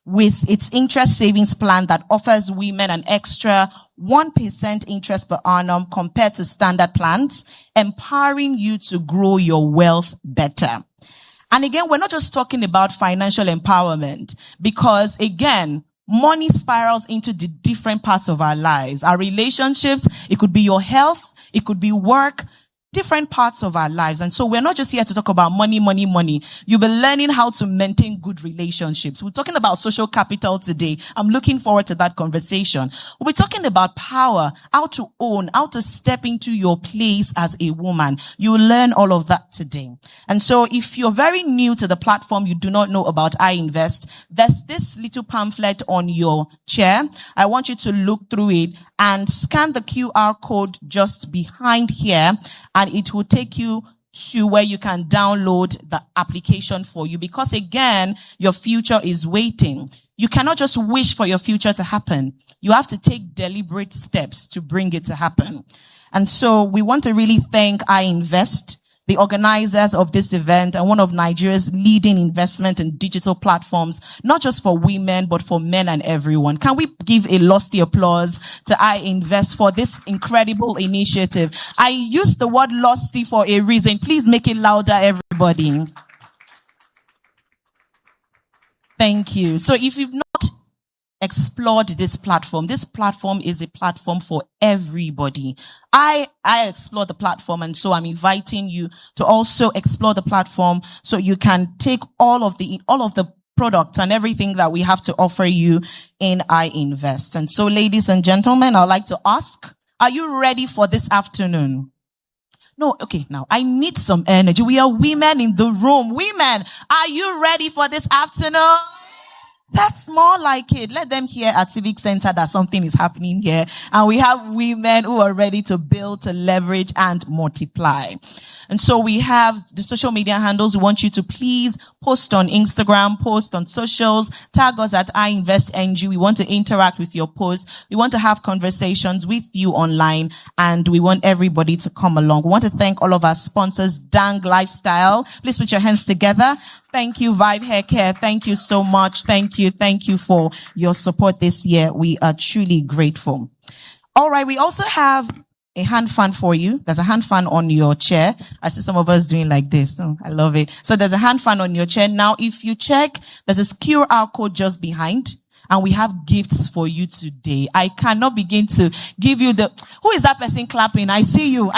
with its interest savings plan that offers women an extra 1% interest per annum compared to standard plans, empowering you to grow your wealth better. And again, we're not just talking about financial empowerment, because again, money spirals into the different parts of our lives, our relationships. It could be your health. It could be work. Different parts of our lives. And so we're not just here to talk about money, money, money. You'll be learning how to maintain good relationships. We're talking about social capital today. I'm looking forward to that conversation. We're talking about power, how to own, how to step into your place as a woman. You will learn all of that today. And so if you're very new to the platform, you do not know about I Invest, there's this little pamphlet on your chair. I want you to look through it and scan the QR code just behind here, and it will take you to where you can download the application for you, because again, your future is waiting. You cannot just wish for your future to happen. You have to take deliberate steps to bring it to happen. And so we want to really thank I Invest, the organizers of this event, and one of Nigeria's leading investment and digital platforms, not just for women, but for men and everyone. Can we give a lusty applause to I Invest for this incredible initiative? I use the word lusty for a reason. Please make it louder, everybody. Thank you. So if you've not explored this platform is a platform for everybody. I explore the platform, and so I'm inviting you to also explore the platform so you can take all of the products and everything that we have to offer you in I Invest. And so, ladies and gentlemen, I'd like to ask, are you ready for this afternoon? No, okay, now I need some energy. We are women in the room. Women, are you ready for this afternoon? That's more like it. Let them hear at Civic Center that something is happening here. And we have women who are ready to build, to leverage, and multiply. And so we have the social media handles. We want you to please post on Instagram, post on socials, tag us at iInvestNG. We want to interact with your posts. We want to have conversations with you online, and we want everybody to come along. We want to thank all of our sponsors, Dang Lifestyle. Please put your hands together. Thank you, Vive Hair Care. Thank you so much. Thank you. Thank you for your support this year. We are truly grateful. All right. We also have a hand fan for you. There's a hand fan on your chair. I see some of us doing like this. Oh, I love it. So there's a hand fan on your chair. Now, if you check, there's a QR code just behind. and we have gifts for you today. I cannot begin to give you who is that person clapping? I see you.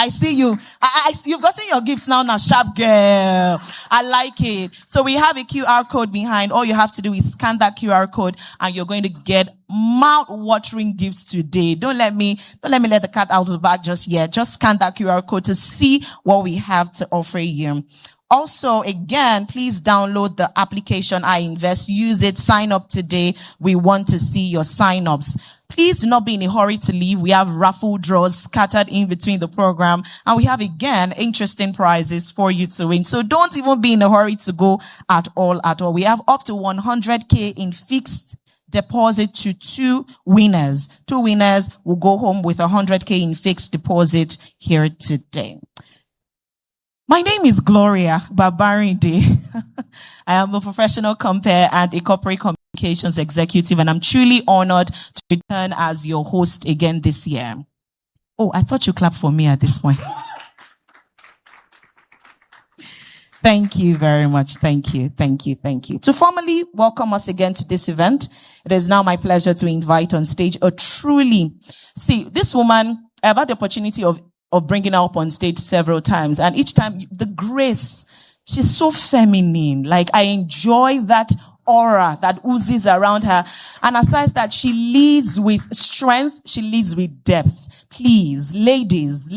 You've gotten your gifts now, sharp girl. I like it. So we have a QR code behind. All you have to do is scan that QR code and you're going to get mouth-watering gifts today. Don't let me let the cat out of the bag just yet. Just scan that QR code to see what we have to offer you. Also, again, please download the application I Invest. Use it. Sign up today. We want to see your sign-ups. Please do not be in a hurry to leave. We have raffle draws scattered in between the program. And we have, again, interesting prizes for you to win. So don't even be in a hurry to go at all. We have up to 100K in fixed deposit to 2 winners. 2 winners will go home with 100K in fixed deposit here today. My name is Gloria Babarinde. I am a professional compere and a corporate communications executive, and I'm truly honored to return as your host again this year. Oh, I thought you clapped for me at this point. Thank you very much. Thank you. To formally welcome us again to this event, it is now my pleasure to invite on stage this woman, I've had the opportunity of bringing her up on stage several times, and each time the grace, she's so feminine. Like, I enjoy that aura that oozes around her. And aside that, she leads with strength, she leads with depth. Please, ladies,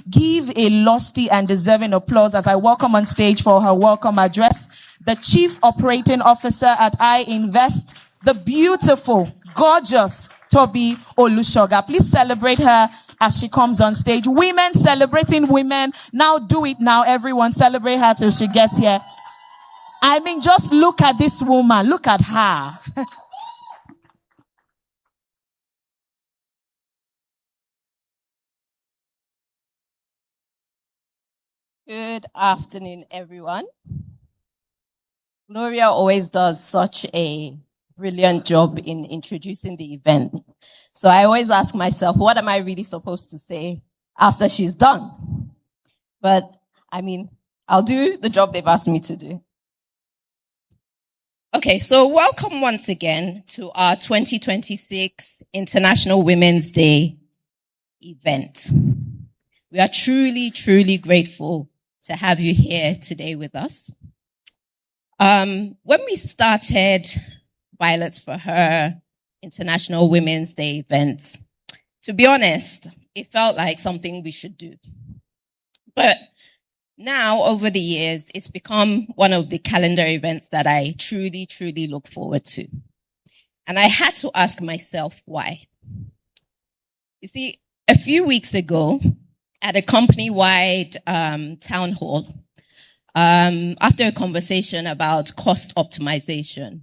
give a lusty and deserving applause as I welcome on stage for her welcome address, the Chief Operating Officer at I Invest, the beautiful, gorgeous Toby Olushoga. Please celebrate her as she comes on stage. Women celebrating women. Now do it now, everyone. Celebrate her till she gets here. I mean, just look at this woman. Look at her. Good afternoon, everyone. Gloria always does such a brilliant job in introducing the event. So I always ask myself, what am I really supposed to say after she's done? But I mean, I'll do the job they've asked me to do. Okay, so welcome once again to our 2026 International Women's Day event. We are truly, truly grateful to have you here today with us. When we started Violets for Her International Women's Day event, to be honest, it felt like something we should do. But now, over the years, it's become one of the calendar events that I truly, truly look forward to. And I had to ask myself why. You see, a few weeks ago, at a company-wide town hall, after a conversation about cost optimization,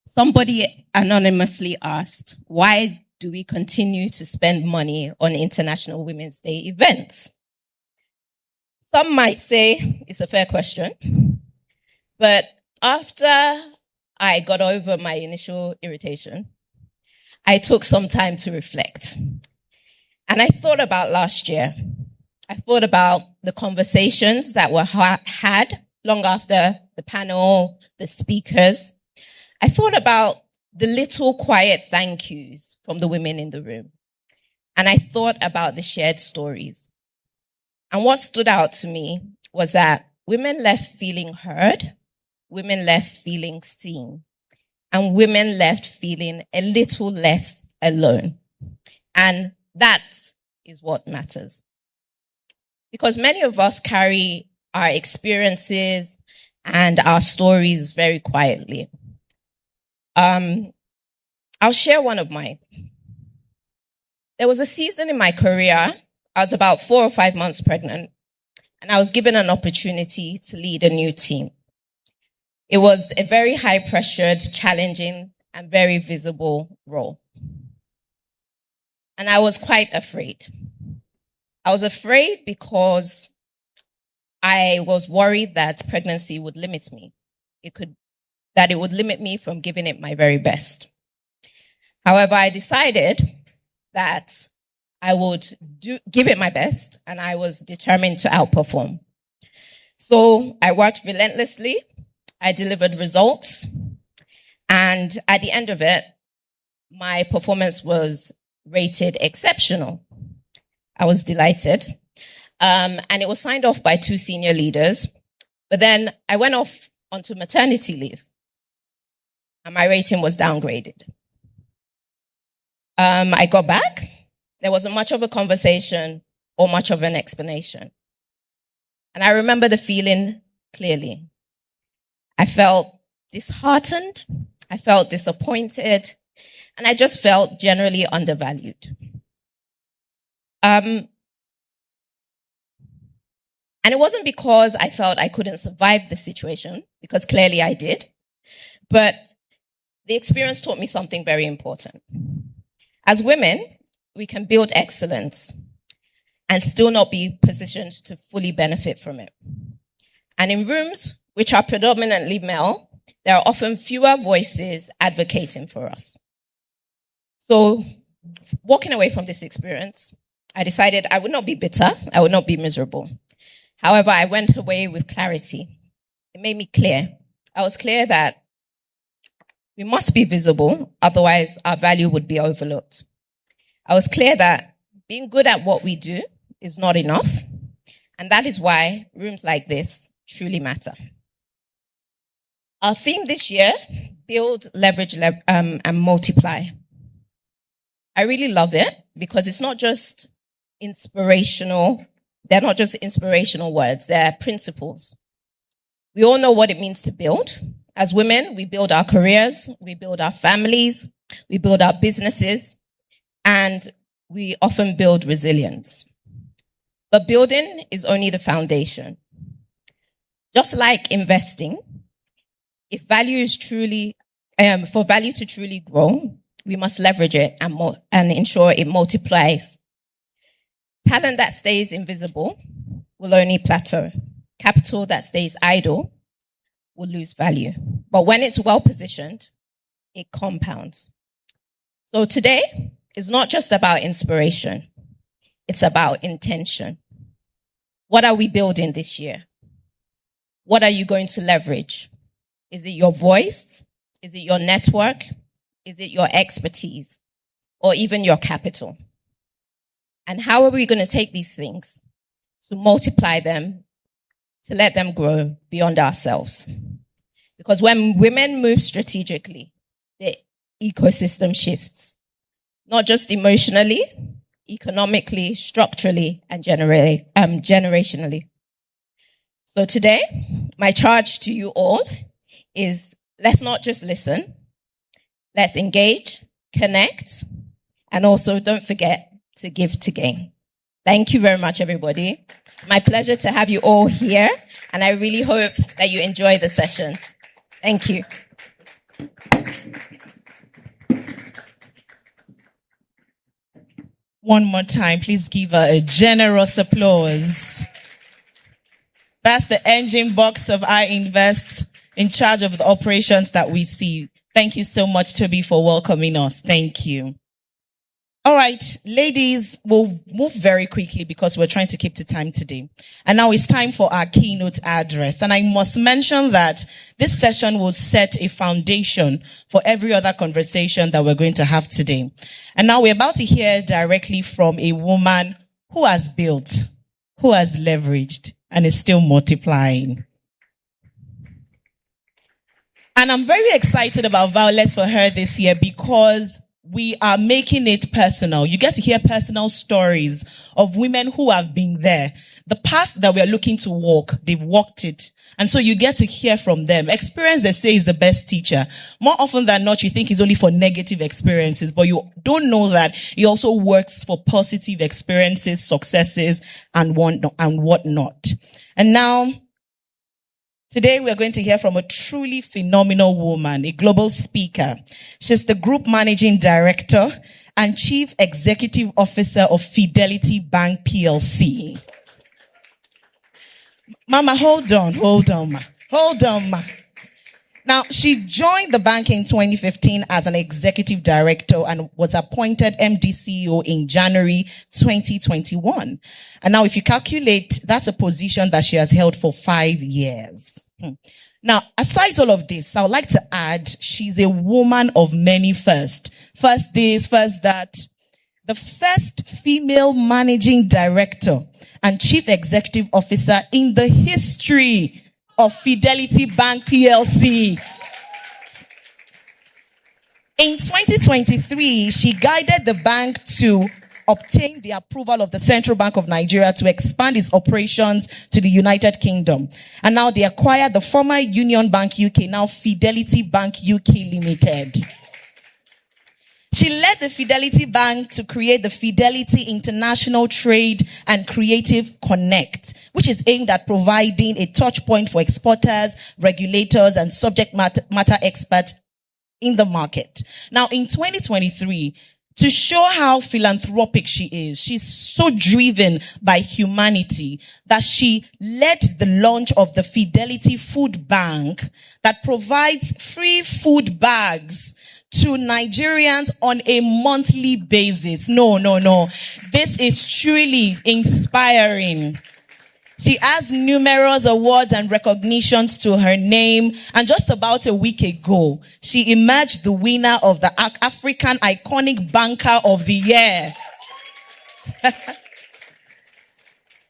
somebody anonymously asked, why do we continue to spend money on International Women's Day events? Some might say it's a fair question, but after I got over my initial irritation, I took some time to reflect. And I thought about last year. I thought about the conversations that were had long after the panel, the speakers. I thought about the little quiet thank yous from the women in the room. And I thought about the shared stories. And what stood out to me was that women left feeling heard, women left feeling seen, and women left feeling a little less alone. And that is what matters. Because many of us carry our experiences and our stories very quietly. I'll share one of mine. There was a season in my career, I was about 4 or 5 months pregnant, and I was given an opportunity to lead a new team. It was a very high-pressured, challenging, and very visible role. And I was quite afraid. I was afraid because I was worried that pregnancy would limit me. That it would limit me from giving it my very best. However, I decided that I would give it my best, and I was determined to outperform. So I worked relentlessly. I delivered results. And at the end of it, my performance was rated exceptional. I was delighted. And it was signed off by 2 senior leaders. But then I went off onto maternity leave and my rating was downgraded. I got back. There wasn't much of a conversation or much of an explanation. And I remember the feeling clearly. I felt disheartened. I felt disappointed. And I just felt generally undervalued. And it wasn't because I felt I couldn't survive the situation, because clearly I did. But the experience taught me something very important. As women, we can build excellence and still not be positioned to fully benefit from it. And in rooms which are predominantly male, there are often fewer voices advocating for us. So, walking away from this experience, I decided I would not be bitter, I would not be miserable. However, I went away with clarity. It made me clear. I was clear that we must be visible, otherwise our value would be overlooked. I was clear that being good at what we do is not enough, and that is why rooms like this truly matter. Our theme this year, build, leverage, and multiply. I really love it because it's not just inspirational. They're not just inspirational words, they're principles. We all know what it means to build. As women, we build our careers, we build our families, we build our businesses, and we often build resilience. But building is only the foundation. Just like investing, if value is truly, for value to truly grow, we must leverage it and ensure it multiplies. Talent that stays invisible will only plateau. Capital that stays idle will lose value. But when it's well positioned, it compounds. So today is not just about inspiration. It's about intention. What are we building this year? What are you going to leverage? Is it your voice? Is it your network? Is it your expertise? Or even your capital? And how are we going to take these things to multiply them, to let them grow beyond ourselves? Because when women move strategically, the ecosystem shifts, not just emotionally, economically, structurally, and generationally. So today, my charge to you all is let's not just listen, let's engage, connect, and also don't forget to give to gain. Thank you very much, everybody. It's my pleasure to have you all here, and I really hope that you enjoy the sessions. Thank you. One more time, please give her a generous applause. That's the engine box of I Invest, in charge of the operations that we see. Thank you so much, Toby, for welcoming us. Thank you. All right, ladies, we'll move very quickly because we're trying to keep to time today. And now it's time for our keynote address. And I must mention that this session will set a foundation for every other conversation that we're going to have today. And now we're about to hear directly from a woman who has built, who has leveraged, and is still multiplying. And I'm very excited about Violets for Her this year because we are making it personal. You get to hear personal stories of women who have been there. The path that we are looking to walk, they've walked it. And so you get to hear from them. Experience, they say, is the best teacher. More often than not, you think it's only for negative experiences, but you don't know that it also works for positive experiences, successes, and whatnot. And now, today, we are going to hear from a truly phenomenal woman, a global speaker. She's the Group Managing Director and Chief Executive Officer of Fidelity Bank PLC. Mama, hold on, ma. Now, she joined the bank in 2015 as an executive director and was appointed MD CEO in January 2021. And now, if you calculate, that's a position that she has held for 5 years. Now, aside all of this, I would like to add, she's a woman of many firsts. First this, first that. The first female managing director and chief executive officer in the history of Fidelity Bank PLC. In 2023, she guided the bank to obtain the approval of the Central Bank of Nigeria to expand its operations to the United Kingdom. And now they acquired the former Union Bank UK, now Fidelity Bank UK Limited. She led the Fidelity Bank to create the Fidelity International Trade and Creative Connect, which is aimed at providing a touch point for exporters, regulators, and subject matter experts in the market. Now, in 2023, to show how philanthropic she is, she's so driven by humanity that she led the launch of the Fidelity Food Bank that provides free food bags to Nigerians on a monthly basis. No. This is truly inspiring. She has numerous awards and recognitions to her name. And just about a week ago, she emerged the winner of the African Iconic Banker of the Year.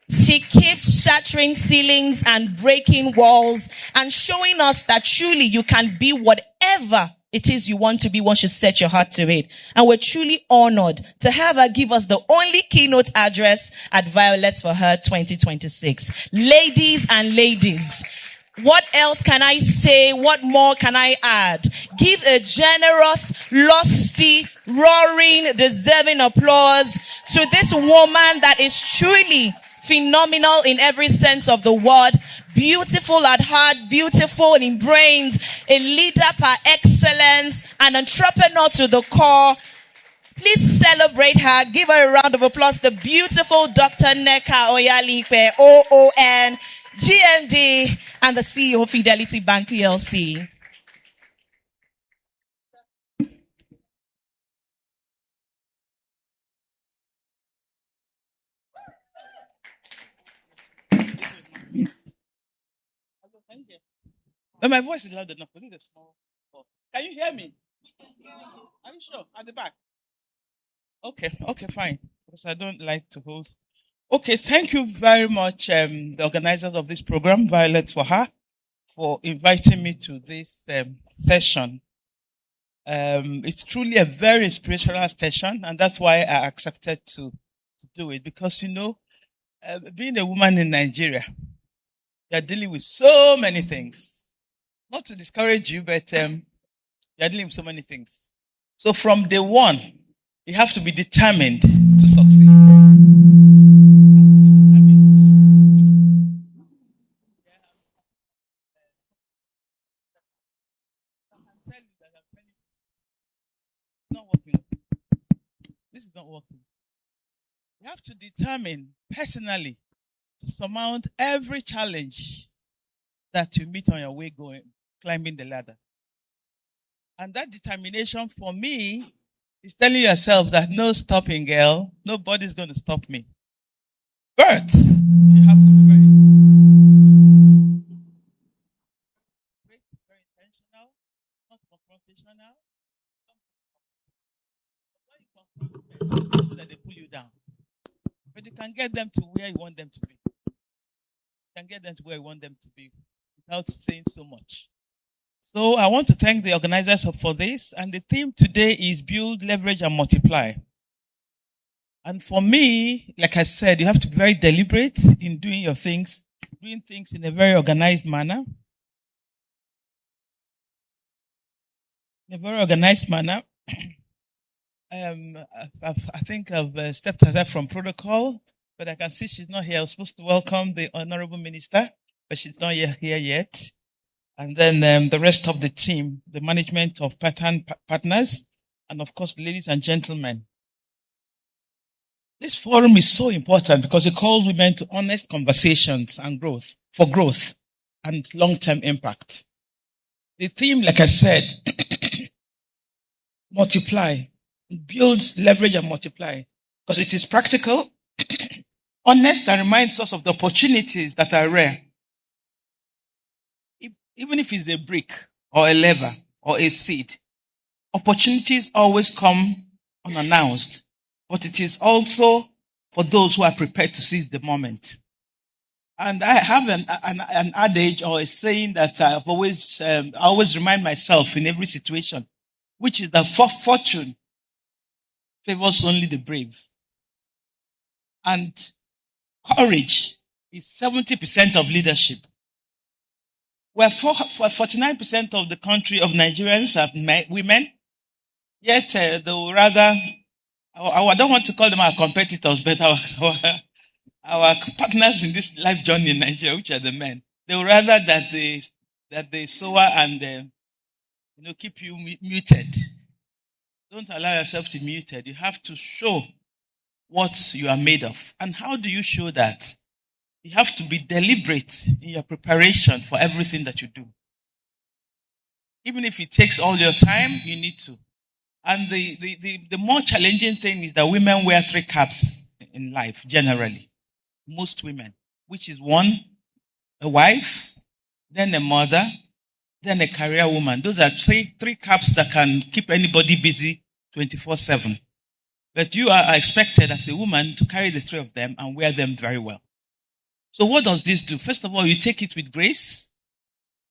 She keeps shattering ceilings and breaking walls and showing us that truly you can be whatever it is you want to be once you set your heart to it. And we're truly honored to have her give us the only keynote address at Violets for Her 2026. Ladies and ladies, what else can I say? What more can I add? Give a generous, lusty, roaring, deserving applause to this woman that is truly phenomenal in every sense of the word, beautiful at heart, beautiful in brains, a leader par excellence, an entrepreneur to the core. Please celebrate her. Give her a round of applause. The beautiful Dr. Neka Oyalipe, OON, GMD, and the CEO of Fidelity Bank PLC. But my voice is loud enough. I need a small. Can you hear me? Are you sure? At the back. Okay, fine. Because I don't like to hold. Okay, thank you very much, the organizers of this program, Violet for Her, for inviting me to this session. It's truly a very inspirational session, and that's why I accepted to do it. Because, being a woman in Nigeria, you're dealing with so many things. Not to discourage you, but you're dealing with so many things. So from day one, you have to be determined to succeed. This is not working. You have to determine personally to surmount every challenge that you meet on your way climbing the ladder. And that determination for me is telling yourself that no stopping, girl. Nobody's going to stop me. But you have to be very intentional, not confrontational. When you confront them, they pull you down. But you can get them to where you want them to be. You can get them to where you want them to be without saying so much. So I want to thank the organizers for this. And the theme today is build, leverage, and multiply. And for me, like I said, you have to be very deliberate in doing things in a very organized manner. I think I've stepped aside from protocol, but I can see she's not here. I was supposed to welcome the Honorable Minister, but she's not here yet. And then the rest of the team, the management of Pattern Partners, and of course, ladies and gentlemen. This forum is so important because it calls women to honest conversations and growth and long-term impact. The theme, like I said, multiply, build, leverage, and multiply, because it is practical, honest, and reminds us of the opportunities that are rare. even if it's a brick or a lever or a seed, opportunities always come unannounced, but it is also for those who are prepared to seize the moment. And I have an adage or a saying that I always remind myself in every situation, which is that fortune favors only the brave. And courage is 70% of leadership. Where 49% of the country of Nigerians are women, yet they will rather, I don't want to call them our competitors, but our partners in this life journey in Nigeria, which are the men, they would rather that they soar and keep you muted. Don't allow yourself to be muted. You have to show what you are made of. And how do you show that? You have to be deliberate in your preparation for everything that you do. Even if it takes all your time, you need to. And the more challenging thing is that women wear 3 caps in life, generally. Most women, which is 1, a wife, then a mother, then a career woman. Those are three caps that can keep anybody busy 24/7. But you are expected as a woman to carry the 3 of them and wear them very well. So what does this do? First of all, you take it with grace.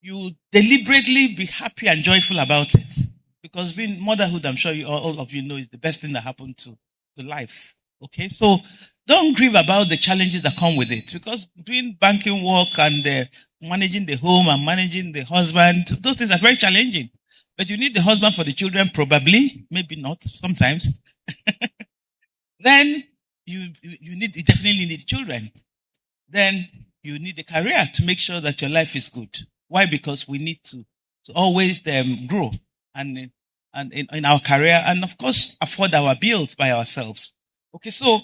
You deliberately be happy and joyful about it. Because being motherhood, I'm sure all of you know, is the best thing that happened to life. Okay, so don't grieve about the challenges that come with it. Because doing banking work and managing the home and managing the husband, those things are very challenging. But you need the husband for the children, probably, maybe not, sometimes. Then you definitely need children. Then you need a career to make sure that your life is good. Why? Because we need to always grow and in our career, and of course afford our bills by ourselves. Okay, so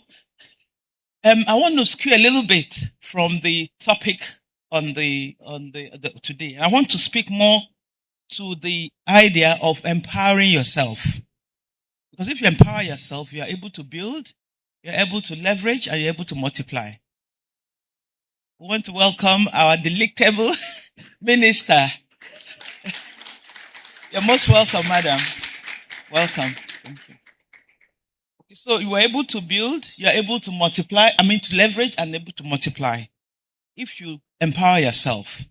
I want to skew a little bit from the topic on the today. I want to speak more to the idea of empowering yourself. Because if you empower yourself, you are able to build, you're able to leverage, and you're able to multiply. We want to welcome our delectable minister. You're most welcome, madam. Welcome. Thank you. Okay, so you are able to build, you're able to multiply, to leverage and able to multiply if you empower yourself.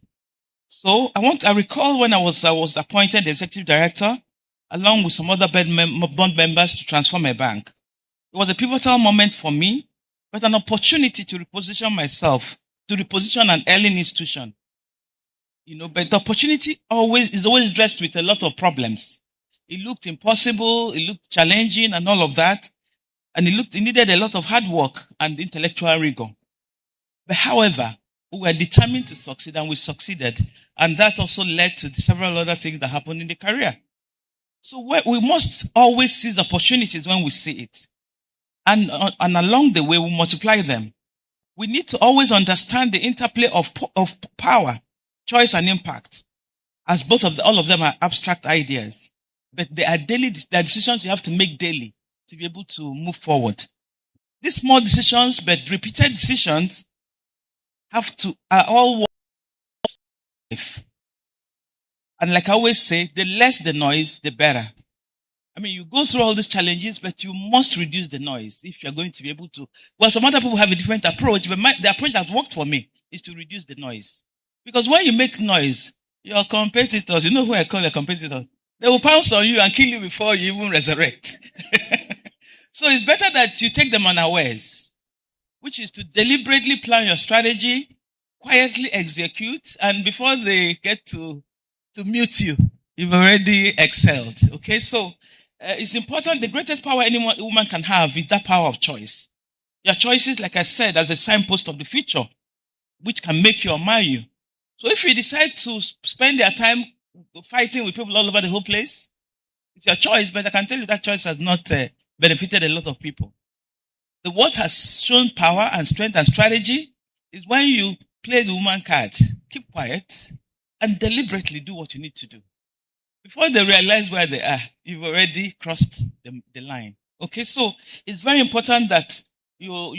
So I recall when I was appointed executive director along with some other board members to transform a bank. It was a pivotal moment for me, but an opportunity to reposition myself, to reposition an ailing institution. But the opportunity is always dressed with a lot of problems. It looked impossible, it looked challenging and all of that. And it needed a lot of hard work and intellectual rigor. But however, we were determined to succeed and we succeeded. And that also led to several other things that happened in the career. So we must always seize opportunities when we see it. And along the way, we multiply them. We need to always understand the interplay of power, choice, and impact, as all of them are abstract ideas. But they are decisions you have to make daily to be able to move forward. These small decisions, but repeated decisions, are all life. And like I always say, the less the noise, the better. You go through all these challenges, but you must reduce the noise if you're going to be able to. Well, some other people have a different approach, but the approach that worked for me is to reduce the noise. Because when you make noise, your competitors, you know who I call a competitor, they will pounce on you and kill you before you even resurrect. So it's better that you take them unawares, which is to deliberately plan your strategy, quietly execute, and before they get to mute you, you've already excelled. Okay, so it's important. The greatest power any woman can have is that power of choice. Your choices, like I said, as a signpost of the future, which can make you or mar you. So if you decide to spend your time fighting with people all over the whole place, it's your choice, but I can tell you that choice has not benefited a lot of people. What has shown power and strength and strategy is when you play the woman card, keep quiet, and deliberately do what you need to do. Before they realize where they are, you've already crossed the line. Okay, so it's very important that you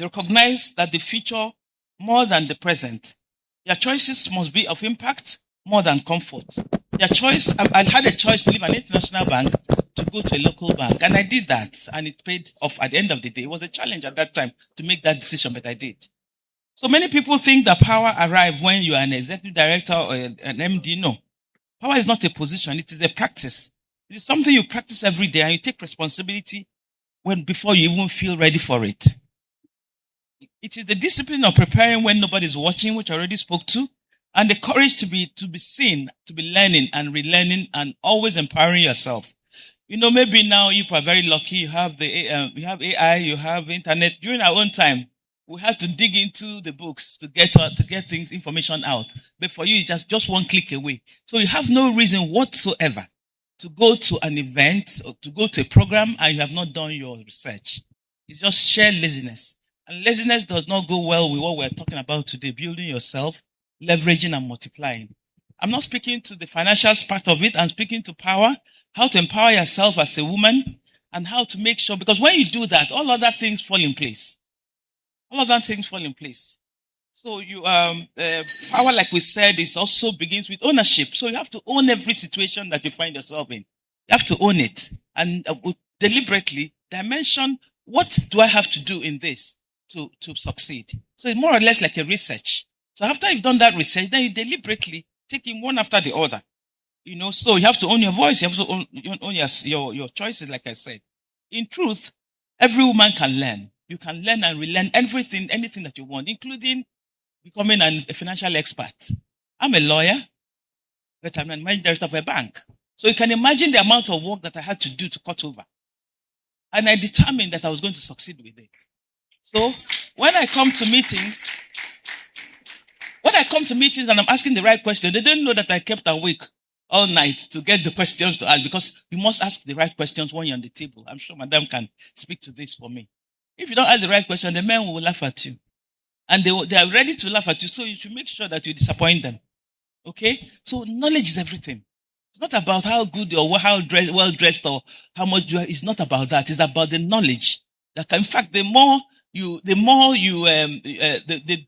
recognize that the future, more than the present, Your choices must be of impact more than comfort. Your choice, I had a choice to leave an international bank to go to a local bank, and I did that, and it paid off at the end of the day. It was a challenge at that time to make that decision, but I did. So many people think that power arrives when you are an executive director or an MD. No. Power is not a position, it is a practice. It is something you practice every day, and you take responsibility before you even feel ready for it. It is the discipline of preparing when nobody's watching, which I already spoke to, and the courage to be seen, to be learning and relearning and always empowering yourself. Maybe now you are very lucky. You have you have AI, you have internet. During our own time, we had to dig into the books to get information out. But for you, it's just one click away. So you have no reason whatsoever to go to an event or to go to a program and you have not done your research. It's just sheer laziness. And laziness does not go well with what we're talking about today, building yourself, leveraging and multiplying. I'm not speaking to the financial part of it. I'm speaking to power, how to empower yourself as a woman, and how to make sure, because when you do that, all other things fall in place. All other things fall in place. So power, like we said, is also begins with ownership. So you have to own every situation that you find yourself in. You have to own it and deliberately dimension, what do I have to do in this to succeed? So it's more or less like a research. So after you've done that research, then you deliberately take in one after the other. So you have to own your voice. You have to own your choices, like I said. In truth, every woman can learn. You can learn and relearn anything that you want, including becoming a financial expert. I'm a lawyer, but I'm a managing director of a bank. So you can imagine the amount of work that I had to do to cut over. And I determined that I was going to succeed with it. So when I come to meetings and I'm asking the right question, they don't know that I kept awake all night to get the questions to ask, because you must ask the right questions when you're on the table. I'm sure Madam can speak to this for me. If you don't ask the right question, the men will laugh at you. And they are ready to laugh at you, so you should make sure that you disappoint them. Okay? So knowledge is everything. It's not about how good or how well dressed or how much you are. It's not about that. It's about the knowledge. In fact, the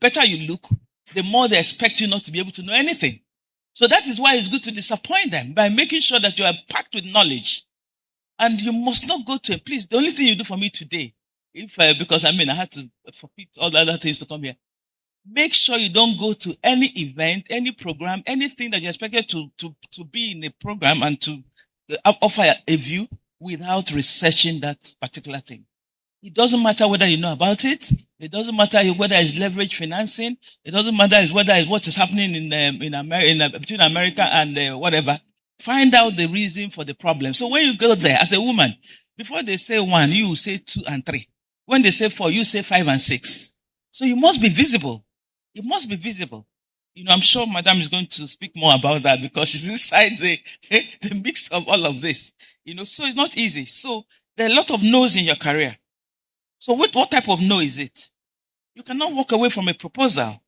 better you look, the more they expect you not to be able to know anything. So that is why it's good to disappoint them by making sure that you are packed with knowledge. And you must not go to a place. The only thing you do for me today, because I had to forfeit all the other things to come here. Make sure you don't go to any event, any program, anything that you're expected to be in a program and to offer a view without researching that particular thing. It doesn't matter whether you know about it. It doesn't matter whether it's leverage financing. It doesn't matter whether it's what is happening between America and whatever. Find out the reason for the problem. So when you go there as a woman, before they say 1, you will say 2 and 3. When they say 4, you say 5 and 6. So you must be visible. It must be visible. I'm sure Madam is going to speak more about that because she's inside the mix of all of this. So it's not easy. So there are a lot of no's in your career. So what type of no is it? You cannot walk away from a proposal,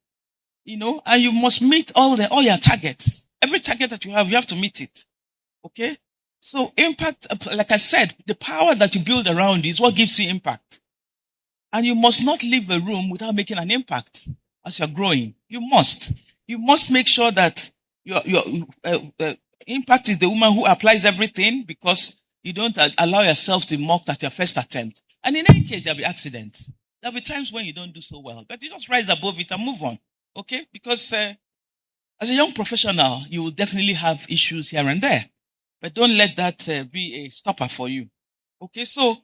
and you must meet all your targets. Every target that you have to meet it. Okay? So impact, like I said, the power that you build around is what gives you impact. And you must not leave a room without making an impact as you're growing. You must make sure that your impact is the woman who applies everything, because you don't allow yourself to be mocked at your first attempt. And in any case, there'll be accidents. There'll be times when you don't do so well, but you just rise above it and move on. Okay? Because as a young professional, you will definitely have issues here and there, but don't let that be a stopper for you. Okay? So,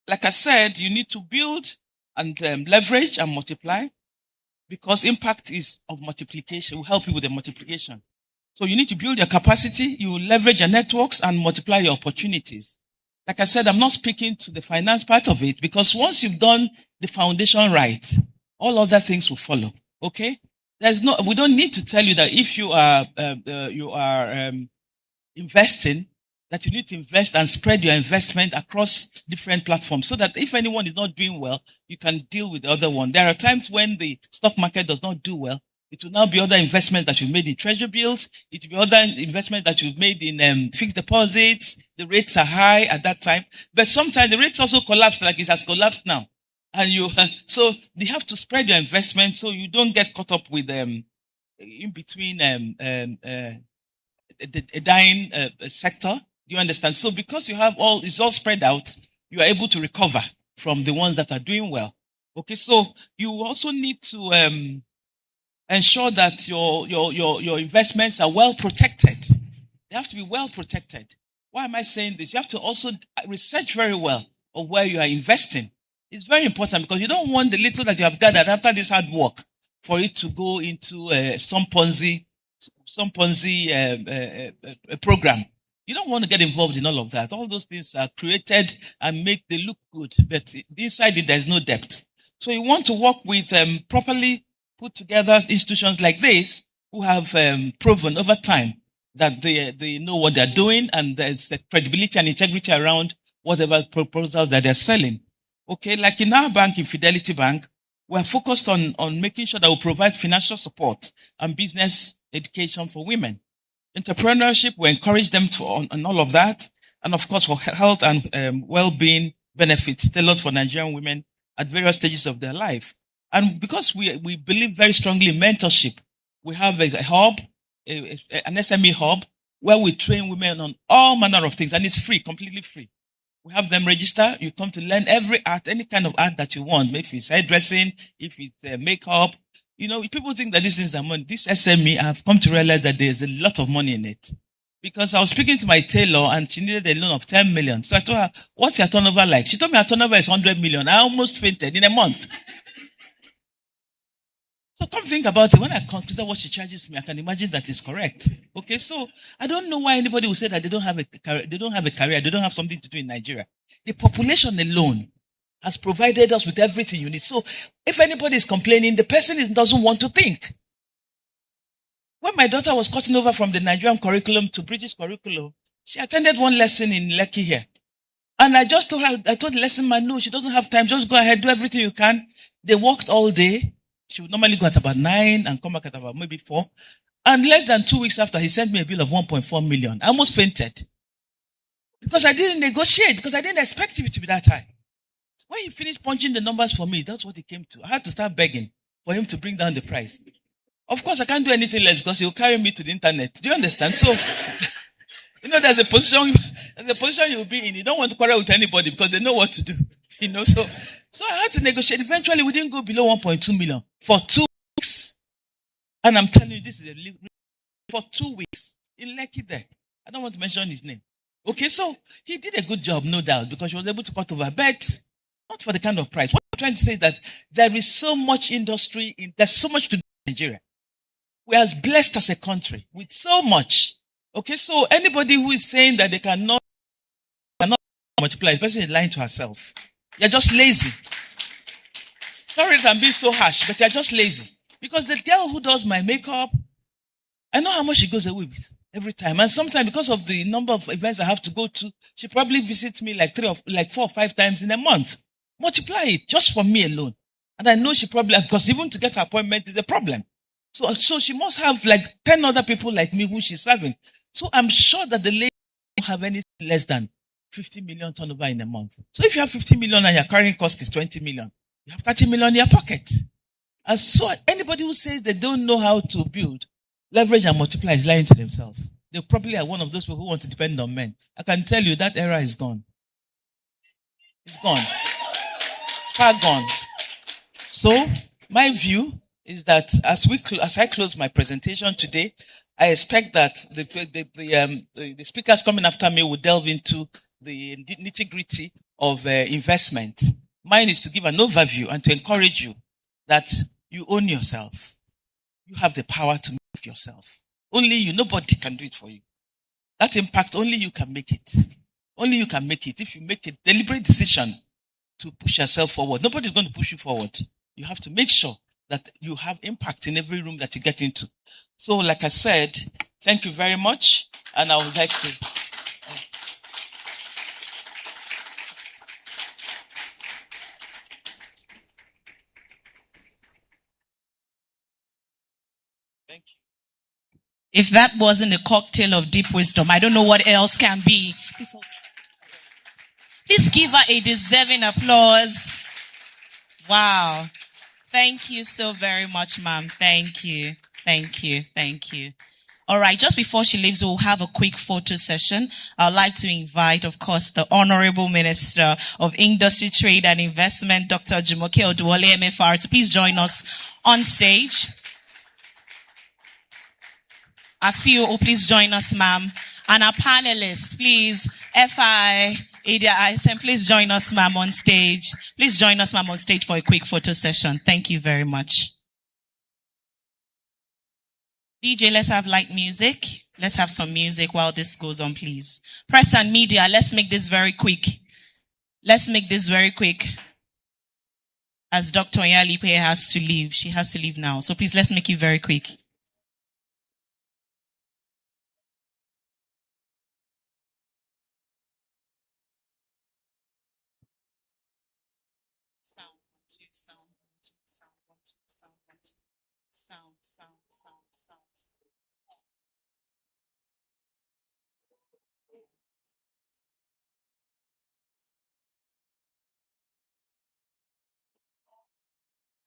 like I said, you need to build and leverage and multiply, because impact is of multiplication. Will help you with the multiplication. So you need to build your capacity, you will leverage your networks and multiply your opportunities. Like I said, I'm not speaking to the finance part of it, because once you've done the foundation right, all other things will follow. Okay? We don't need to tell you that if you are investing, that you need to invest and spread your investment across different platforms, so that if anyone is not doing well, you can deal with the other one. There are times when the stock market does not do well. It will now be other investments that you've made in treasury bills. It will be other investments that you've made in fixed deposits. The rates are high at that time. But sometimes the rates also collapse, like it has collapsed now. And so you have to spread your investment so you don't get caught up with in between a dying sector. Do you understand? So because you have it's all spread out, you are able to recover from the ones that are doing well. Okay, so you also need to ensure that your investments are well protected. They have to be well protected. Why am I saying this? You have to also research very well of where you are investing. It's very important because you don't want the little that you have gathered after this hard work for it to go into some Ponzi program. You don't want to get involved in all of that. All those things are created and they look good, but inside it there's no depth. So you want to work with properly put together institutions like this who have proven over time that they know what they're doing and there's the credibility and integrity around whatever proposal that they're selling. Okay, like in our bank, in Fidelity Bank, we're focused on making sure that we provide financial support and business education for women. Entrepreneurship, we encourage them on all of that. And of course, for health and well-being benefits tailored for Nigerian women at various stages of their life. And because we believe very strongly in mentorship, we have a hub, an SME hub, where we train women on all manner of things, and it's free, completely free. We have them register. You come to learn every art, any kind of art that you want. If it's hairdressing, if it's makeup. You know, people think that this is the money. This SME, I've come to realize that there's a lot of money in it. Because I was speaking to my tailor and she needed a loan of 10 million. So I told her, what's your turnover like? She told me her turnover is 100 million. I almost fainted in a month. So come think about it. When I consider what she charges me, I can imagine that is correct. Okay, so I don't know why anybody would say that they don't have a career, they don't have something to do in Nigeria. The population alone has provided us with everything you need. So if anybody is complaining, the person doesn't want to think. When my daughter was cutting over from the Nigerian curriculum to British curriculum, she attended one lesson in Lekki here. And I just told her, I told the lesson man, no, she doesn't have time. Just go ahead, do everything you can. They worked all day. She would normally go at about 9 and come back at about maybe 4. And less than 2 weeks after, he sent me a bill of 1.4 million. I almost fainted. Because I didn't negotiate, because I didn't expect it to be that high. When he finished punching the numbers for me, that's what it came to. I had to start begging for him to bring down the price. Of course, I can't do anything less because he'll carry me to the internet. Do you understand? So, you know, there's a position you'll be in. You don't want to quarrel with anybody because they know what to do. You know, so I had to negotiate. Eventually, we didn't go below 1.2 million for 2 weeks. And I'm telling you, this is for 2 weeks in Lekki there. I don't want to mention his name. Okay, so he did a good job, no doubt, because she was able to cut over, but not for the kind of price. What I'm trying to say is that there is so much industry, there's so much to do in Nigeria. We are blessed as a country with so much. Okay, so anybody who is saying that they cannot multiply, the person is lying to herself. You're just lazy. Sorry that I'm being so harsh, but you're just lazy. Because the girl who does my makeup, I know how much she goes away with every time. And sometimes because of the number of events I have to go to, she probably visits me like 4 or 5 times in a month. Multiply it just for me alone. And I know she probably, because even to get her appointment is a problem. So she must have like 10 other people like me who she's serving. So I'm sure that the lady won't have anything less than 50 million turnover in a month. So if you have 50 million and your carrying cost is 20 million, you have 30 million in your pocket. And so anybody who says they don't know how to build, leverage and multiply is lying to themselves. They probably are one of those people who want to depend on men. I can tell you that era is gone. It's gone. It's far gone. So my view is that as I close my presentation today, I expect that the speakers coming after me will delve into the nitty-gritty of investment. Mine is to give an overview and to encourage you that you own yourself. You have the power to make yourself. Only you. Nobody can do it for you. That impact, only you can make it. Only you can make it. If you make a deliberate decision to push yourself forward, nobody's going to push you forward. You have to make sure that you have impact in every room that you get into. So, like I said, thank you very much. And I would like to... Thank you. If that wasn't a cocktail of deep wisdom, I don't know what else can be. Please give her a deserving applause. Wow. Thank you so very much, ma'am. Thank you. Thank you. Thank you. All right. Just before she leaves, we'll have a quick photo session. I'd like to invite, of course, the Honorable Minister of Industry, Trade and Investment, Dr. Jumoke Oduwole MFR, to please join us on stage. Our CEO, please join us, ma'am. And our panelists, please, FI, Adia ISM, please join us, ma'am, on stage. Please join us, ma'am, on stage for a quick photo session. Thank you very much. DJ, let's have light music. Let's have some music while this goes on, please. Press and media, let's make this very quick. Let's make this very quick. As Dr. Oyalipe has to leave. She has to leave now. So please, let's make it very quick.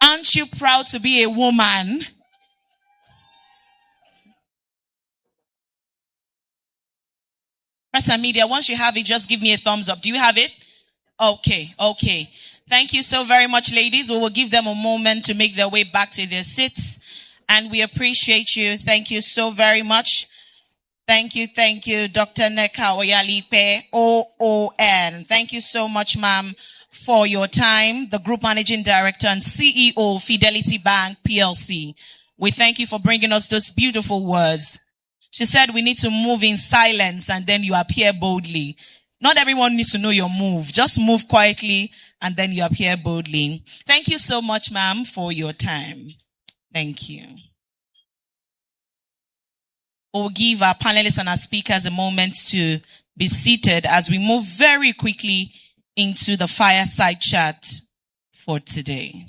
Aren't you proud to be a woman? Press and media, once you have it, just give me a thumbs up. Do you have it? Okay, okay. Thank you so very much, ladies. We will give them a moment to make their way back to their seats. And we appreciate you. Thank you so very much. Thank you, Dr. Neka Oyalipe, OON. Thank you so much, ma'am, for your time. The Group Managing Director and CEO, Fidelity Bank, PLC. We thank you for bringing us those beautiful words. She said we need to move in silence and then you appear boldly. Not everyone needs to know your move. Just move quietly and then you appear boldly. Thank you so much, ma'am, for your time. Thank you. We'll give our panelists and our speakers a moment to be seated as we move very quickly into the fireside chat for today.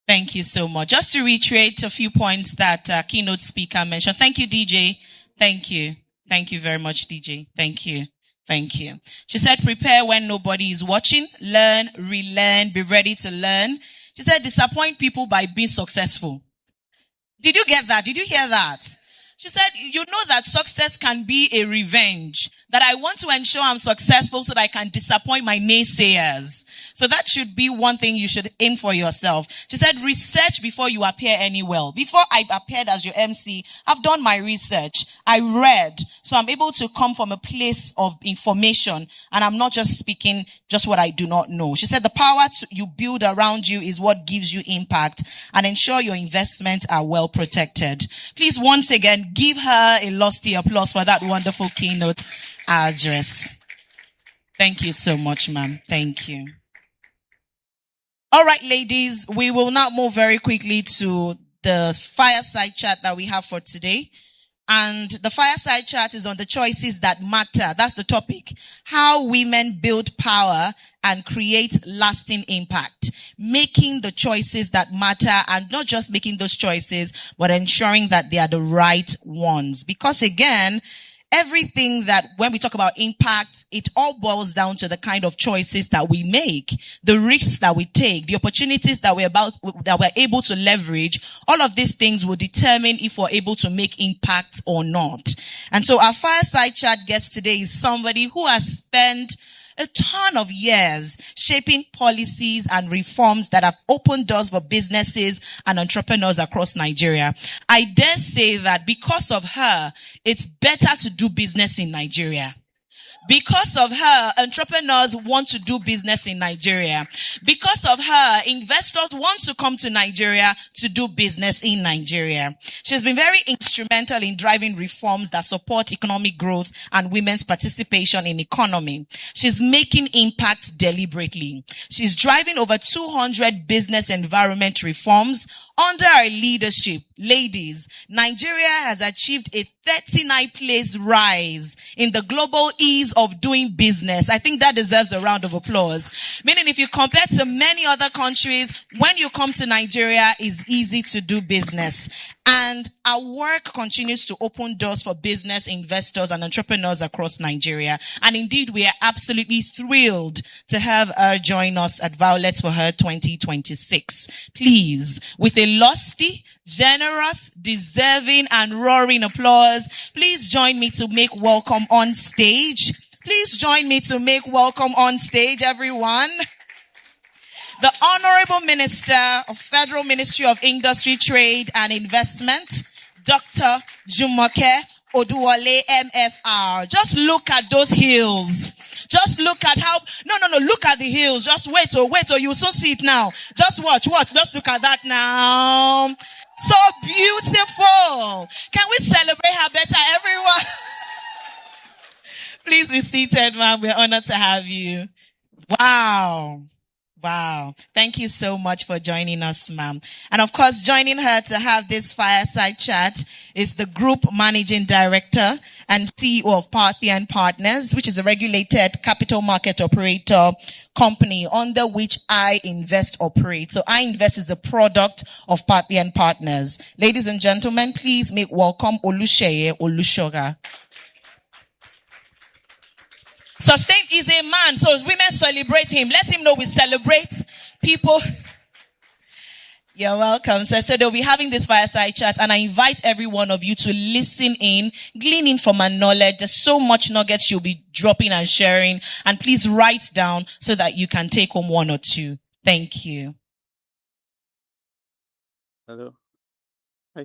Thank you so much. Just to reiterate a few points that keynote speaker mentioned. Thank you, DJ. Thank you. Thank you very much, DJ. Thank you. Thank you. She said, prepare when nobody is watching. Learn, relearn, be ready to learn. She said, disappoint people by being successful. Did you get that? Did you hear that? She said, you know that success can be a revenge. That I want to ensure I'm successful so that I can disappoint my naysayers. So that should be one thing you should aim for yourself. She said, research before you appear anywhere. Before I appeared as your MC, I've done my research. I read. So I'm able to come from a place of information. And I'm not just speaking just what I do not know. She said, the power you build around you is what gives you impact. And ensure your investments are well protected. Please, once again, give her a lusty applause for that wonderful keynote address. Thank you so much, ma'am. Thank you. All right, ladies, we will now move very quickly to the fireside chat that we have for today. And the fireside chat is on the choices that matter. That's the topic. How women build power and create lasting impact. Making the choices that matter and not just making those choices, but ensuring that they are the right ones. Because again, everything that when we talk about impact, it all boils down to the kind of choices that we make, the risks that we take, the opportunities that we're able to leverage. All of these things will determine if we're able to make impact or not. And so our fireside chat guest today is somebody who has spent a ton of years shaping policies and reforms that have opened doors for businesses and entrepreneurs across Nigeria. I dare say that because of her, it's better to do business in Nigeria. Because of her, entrepreneurs want to do business in Nigeria. Because of her, investors want to come to Nigeria to do business in Nigeria. She's been very instrumental in driving reforms that support economic growth and women's participation in economy. She's making impact deliberately. She's driving over 200 business environment reforms under her leadership. Ladies, Nigeria has achieved a 39 place rise in the global ease of doing business. I think that deserves a round of applause. Meaning if you compare to many other countries, when you come to Nigeria, it's easy to do business. And our work continues to open doors for business investors and entrepreneurs across Nigeria. And indeed, we are absolutely thrilled to have her join us at Violets for Her 2026. Please, with a lusty, generous, deserving, and roaring applause, please join me to make welcome on stage. Please join me to make welcome on stage, everyone. The Honorable Minister of Federal Ministry of Industry, Trade and Investment, Dr. Jumoke Oduwole, MFR. Just look at those heels. Just look at how, no, look at the heels. Just wait, you'll soon see it now. Just watch, just look at that now. So beautiful. Can we celebrate her better, everyone? Please be seated, ma'am. We're honored to have you. Wow. Thank you so much for joining us, ma'am. And of course, joining her to have this fireside chat is the Group Managing Director and CEO of Parthian Partners, which is a regulated capital market operator company under which I Invest operates. So I Invest is a product of Parthian Partners. Ladies and gentlemen, please make welcome Olusheye Olushoga. Sustain is a man, so women celebrate him. Let him know we celebrate people. You're welcome, sir. So they'll be having this fireside chat, and I invite every one of you to listen in, gleaning from her knowledge. There's so much nuggets she'll be dropping and sharing, and please write down so that you can take home one or two. Thank you. Hello. Hi.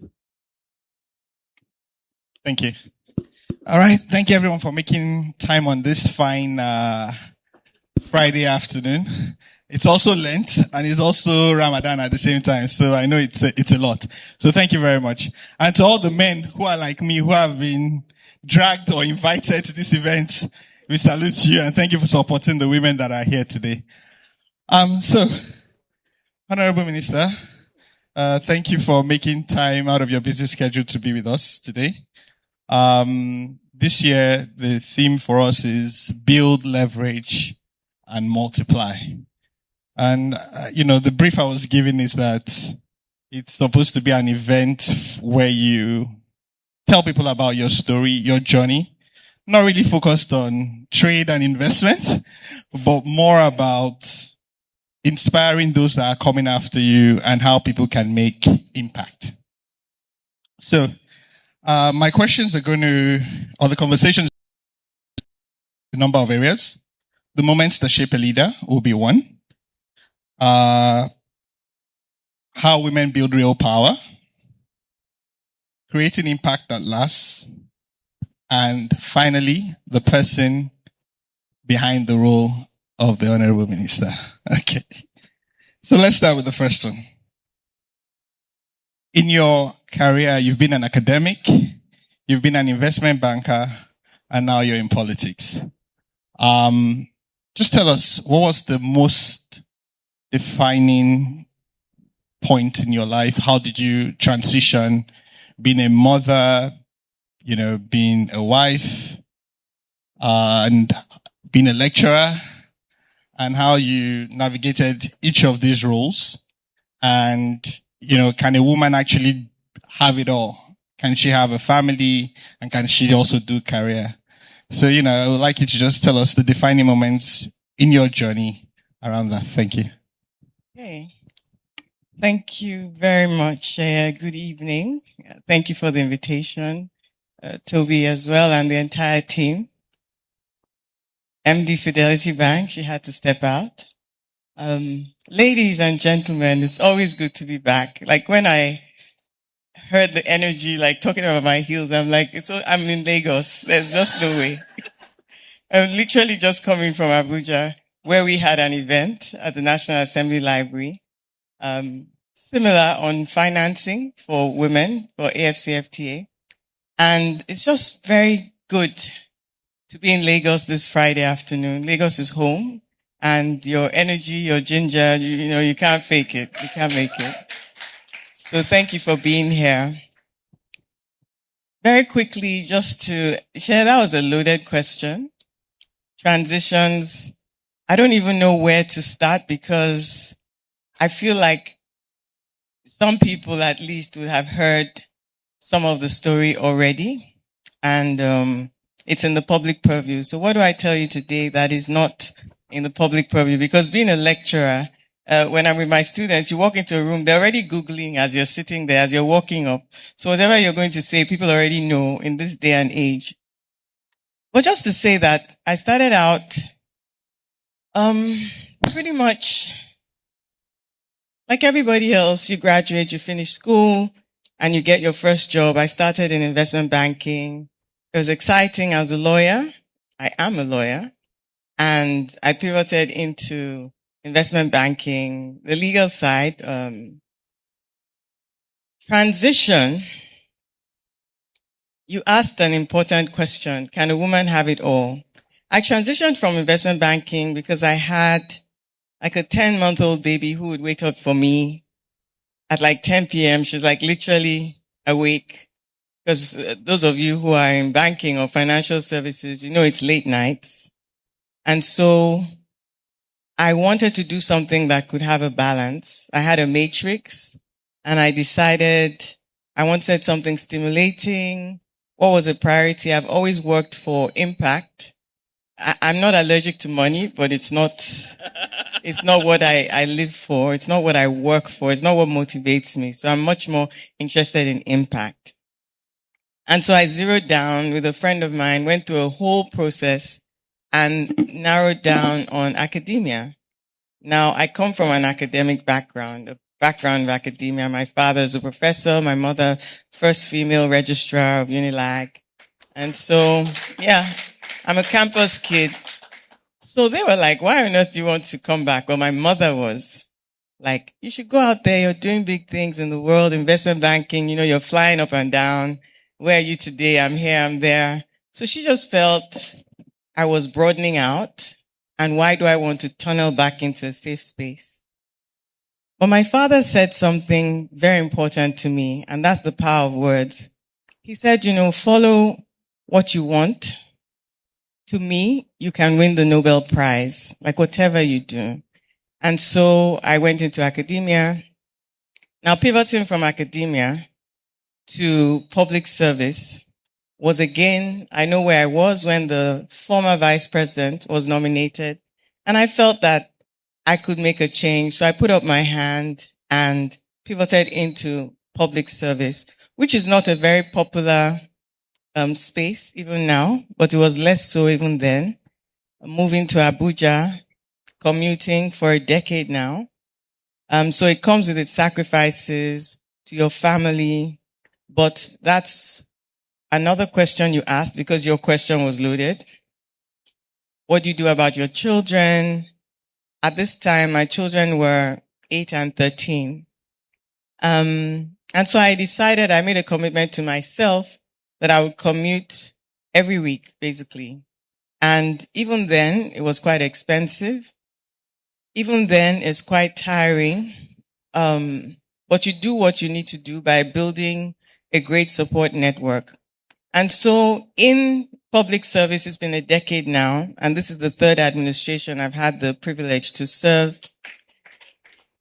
Thank you. All right. Thank you, everyone, for making time on this fine Friday afternoon. It's also Lent, and it's also Ramadan at the same time. So I know it's a lot. So thank you very much. And to all the men who are like me, who have been dragged or invited to this event, we salute you, and thank you for supporting the women that are here today. So, Honorable Minister, thank you for making time out of your busy schedule to be with us today. This year, the theme for us is build, leverage, and multiply. And, the brief I was given is that it's supposed to be an event where you tell people about your story, your journey, not really focused on trade and investment, but more about inspiring those that are coming after you and how people can make impact. So, my questions are the conversations, a number of areas. The moments that shape a leader will be one. How women build real power. Creating impact that lasts. And finally, the person behind the role of the Honorable Minister. Okay. So let's start with the first one. In your career, you've been an academic, you've been an investment banker, and now you're in politics. Just tell us, what was the most defining point in your life? How did you transition being a mother, being a wife, and being a lecturer, and how you navigated each of these roles? And can a woman actually have it all? Can she have a family? And can she also do career? So, I would like you to just tell us the defining moments in your journey around that. Thank you. Okay. Thank you very much. Good evening. Thank you for the invitation, Toby as well, and the entire team. MD Fidelity Bank, she had to step out. Ladies and gentlemen, it's always good to be back. Like when I heard the energy, like talking about my heels, I'm like, I'm in Lagos. There's just no way. I'm literally just coming from Abuja, where we had an event at the National Assembly Library, similar on financing for women, for AFCFTA. And it's just very good to be in Lagos this Friday afternoon. Lagos is home. And your energy, your ginger, you can't fake it. You can't make it. So thank you for being here. Very quickly, just to share, that was a loaded question. Transitions. I don't even know where to start because I feel like some people at least would have heard some of the story already, and it's in the public purview. So what do I tell you today that is not in the public purview? Because being a lecturer, when I'm with my students, you walk into a room, they're already Googling as you're sitting there, as you're walking up. So whatever you're going to say, people already know in this day and age. But just to say that I started out, pretty much like everybody else. You graduate, you finish school, and you get your first job. I started in investment banking. It was exciting. I was a lawyer. I am a lawyer. And I pivoted into investment banking, the legal side. Transition. You asked an important question. Can a woman have it all? I transitioned from investment banking because I had like a 10-month-old baby who would wake up for me at like 10 p.m. She's like literally awake. Because those of you who are in banking or financial services, you know it's late nights. And so I wanted to do something that could have a balance. I had a matrix and I decided I wanted something stimulating. What was a priority? I've always worked for impact. I'm not allergic to money, but it's not what I live for. It's not what I work for. It's not what motivates me. So I'm much more interested in impact. And so I zeroed down with a friend of mine, went through a whole process and narrowed down on academia. Now, I come from an academic background, a background of academia. My father is a professor, my mother, first female registrar of Unilag. And so, yeah, I'm a campus kid. So they were like, why on earth do you want to come back? Well, my mother was like, you should go out there. You're doing big things in the world, investment banking. You know, you're flying up and down. Where are you today? I'm here, I'm there. So she just felt I was broadening out. And why do I want to tunnel back into a safe space? But my father said something very important to me, and that's the power of words. He said, you know, follow what you want. To me, you can win the Nobel Prize, like whatever you do. And so I went into academia. Now, pivoting from academia to public service was again, I know where I was when the former vice president was nominated, and I felt that I could make a change. So I put up my hand and pivoted into public service, which is not a very popular space even now, but it was less so even then. Moving to Abuja, commuting for a decade now. So it comes with its sacrifices to your family, but that's another question you asked because your question was loaded. What do you do about your children? At this time, my children were 8 and 13. And so I decided, I made a commitment to myself that I would commute every week, basically. And even then, it was quite expensive. Even then, it's quite tiring. But you do what you need to do by building a great support network. And so in public service, it's been a decade now, and this is the third administration I've had the privilege to serve.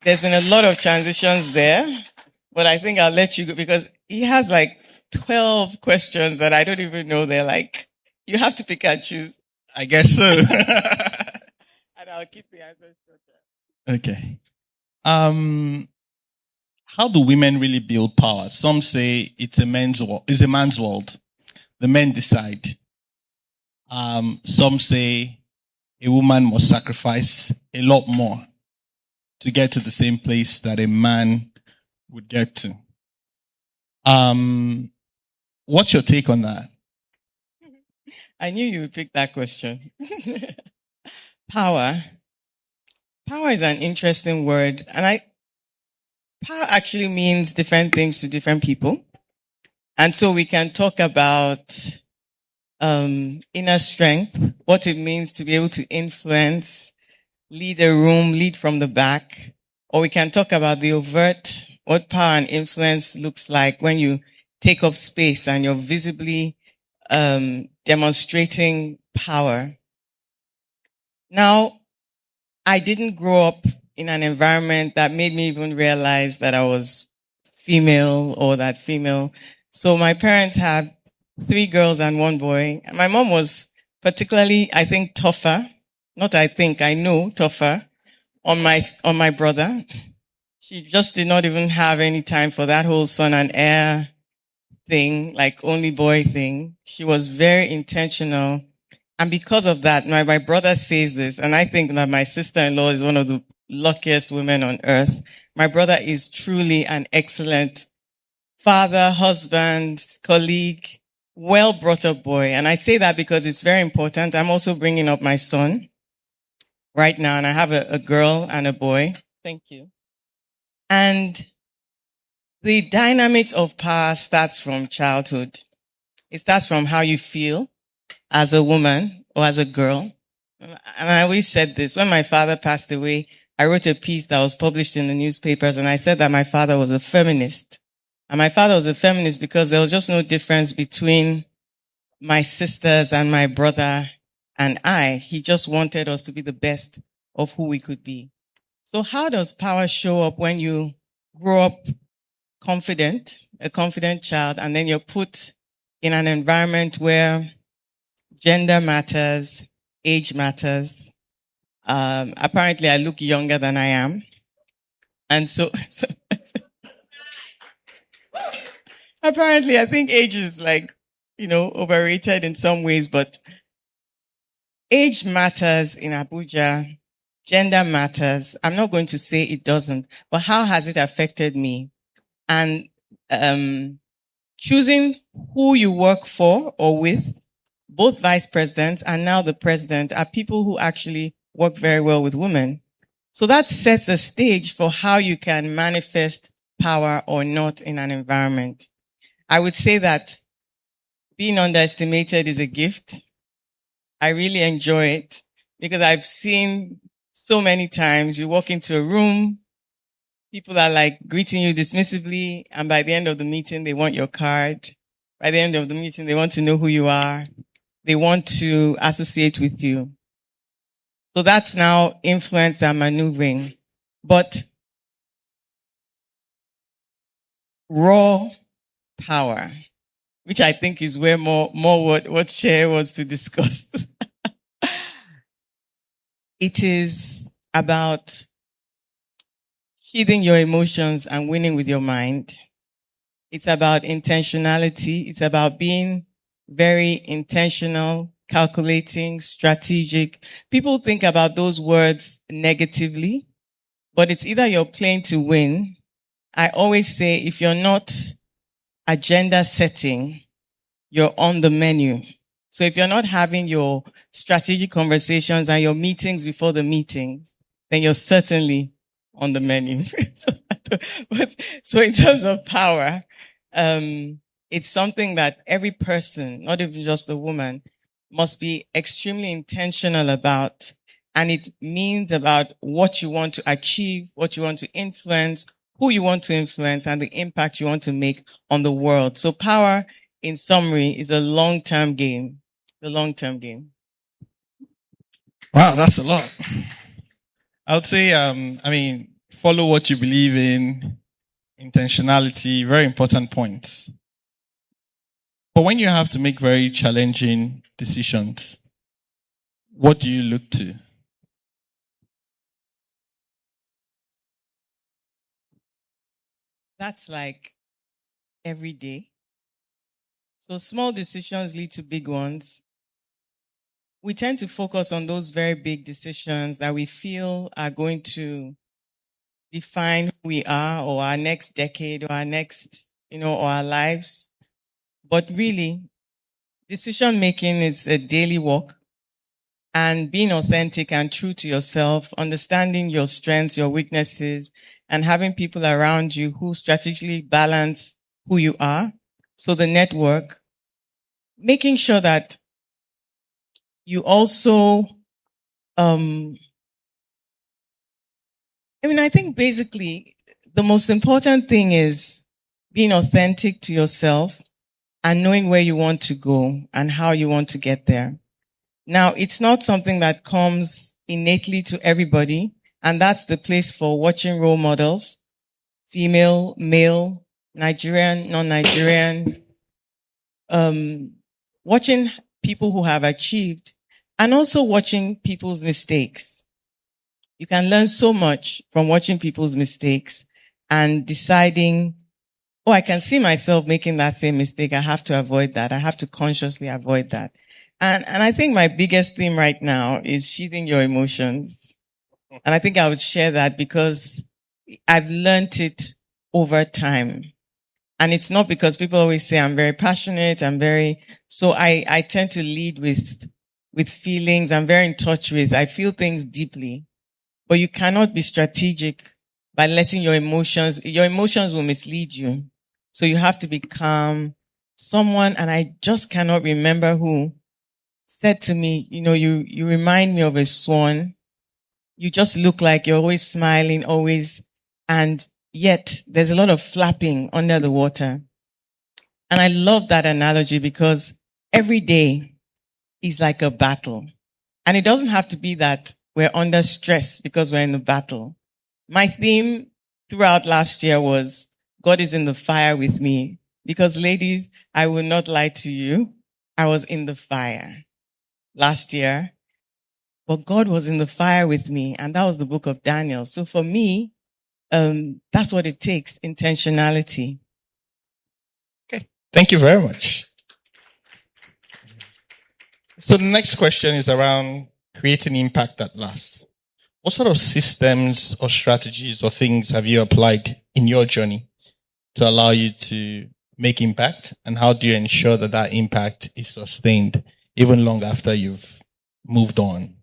There's been a lot of transitions there, but I think I'll let you go because he has like 12 questions that I don't even know. They're like, you have to pick and choose. I guess so. And I'll keep the answers shorter. Okay. How do women really build power? Some say it's a man's world. The men decide. Some say a woman must sacrifice a lot more to get to the same place that a man would get to. What's your take on that? I knew you would pick that question. Power. Power is an interesting word, and power actually means different things to different people. And so we can talk about inner strength, what it means to be able to influence, lead a room, lead from the back. Or we can talk about the overt, what power and influence looks like when you take up space and you're visibly demonstrating power. Now, I didn't grow up in an environment that made me even realize that I was female or that female So my parents had 3 girls and 1 boy. My mom was particularly, I think, tougher. Not I think, I know, tougher on my brother. She just did not even have any time for that whole son and heir thing, like only boy thing. She was very intentional. And because of that, my brother says this, and I think that my sister-in-law is one of the luckiest women on earth. My brother is truly an excellent father, husband, colleague, well brought up boy. And I say that because it's very important. I'm also bringing up my son right now, and I have a girl and a boy. Thank you. And the dynamics of power starts from childhood. It starts from how you feel as a woman or as a girl. And I always said this. When my father passed away, I wrote a piece that was published in the newspapers, and I said that my father was a feminist. And my father was a feminist because there was just no difference between my sisters and my brother and I. He just wanted us to be the best of who we could be. So how does power show up when you grow up confident, a confident child, and then you're put in an environment where gender matters, age matters? Apparently I look younger than I am. And so apparently I think age is overrated in some ways, but age matters in Abuja. Gender matters. I'm not going to say it doesn't, but how has it affected me? And choosing who you work for or with, both vice presidents and now the president, are people who actually work very well with women. So that sets a stage for how you can manifest power or not in an environment. I would say that being underestimated is a gift. I really enjoy it because I've seen so many times you walk into a room, people are like greeting you dismissively, and by the end of the meeting, they want your card. By the end of the meeting, they want to know who you are. They want to associate with you. So that's now influence and maneuvering. But raw power, which I think is where more what Chair wants to discuss. It is about sheathing your emotions and winning with your mind. It's about intentionality. It's about being very intentional, calculating, strategic. People think about those words negatively, but it's either you're playing to win. I always say if you're not agenda setting, you're on the menu. So if you're not having your strategic conversations and your meetings before the meetings, then you're certainly on the menu. So in terms of power, it's something that every person, not even just a woman, must be extremely intentional about. And it means about what you want to achieve, what you want to influence, who you want to influence, and the impact you want to make on the world. So power, in summary, is a long-term game. The long-term game. Wow, that's a lot. I would say, follow what you believe in, intentionality, very important points. But when you have to make very challenging decisions, what do you look to? That's like every day. So small decisions lead to big ones. We tend to focus on those very big decisions that we feel are going to define who we are or our next decade or our next, or our lives. But really, decision making is a daily walk, and being authentic and true to yourself, understanding your strengths, your weaknesses, and having people around you who strategically balance who you are. So the network, making sure that you also, I think basically the most important thing is being authentic to yourself and knowing where you want to go and how you want to get there. Now, it's not something that comes innately to everybody, and that's the place for watching role models, female, male, Nigerian, non-Nigerian, watching people who have achieved and also watching people's mistakes. You can learn so much from watching people's mistakes and deciding, oh, I can see myself making that same mistake. I have to avoid that. I have to consciously avoid that. And I think my biggest theme right now is sheathing your emotions. And I think I would share that because I've learned it over time. And it's not because people always say I'm very passionate. So I tend to lead with feelings. I'm very in touch with, I feel things deeply, but you cannot be strategic by letting your emotions will mislead you. So you have to be calm. Someone, and I just cannot remember who, said to me, you remind me of a swan. You just look like you're always smiling, always, and yet there's a lot of flapping under the water. And I love that analogy because every day is like a battle. And it doesn't have to be that we're under stress because we're in a battle. My theme throughout last year was God is in the fire with me. Because ladies, I will not lie to you. I was in the fire last year, but God was in the fire with me. And that was the book of Daniel. So for me, that's what it takes, intentionality. Okay. Thank you very much. So the next question is around creating impact that lasts. What sort of systems or strategies or things have you applied in your journey to allow you to make impact? And how do you ensure that that impact is sustained even long after you've moved on?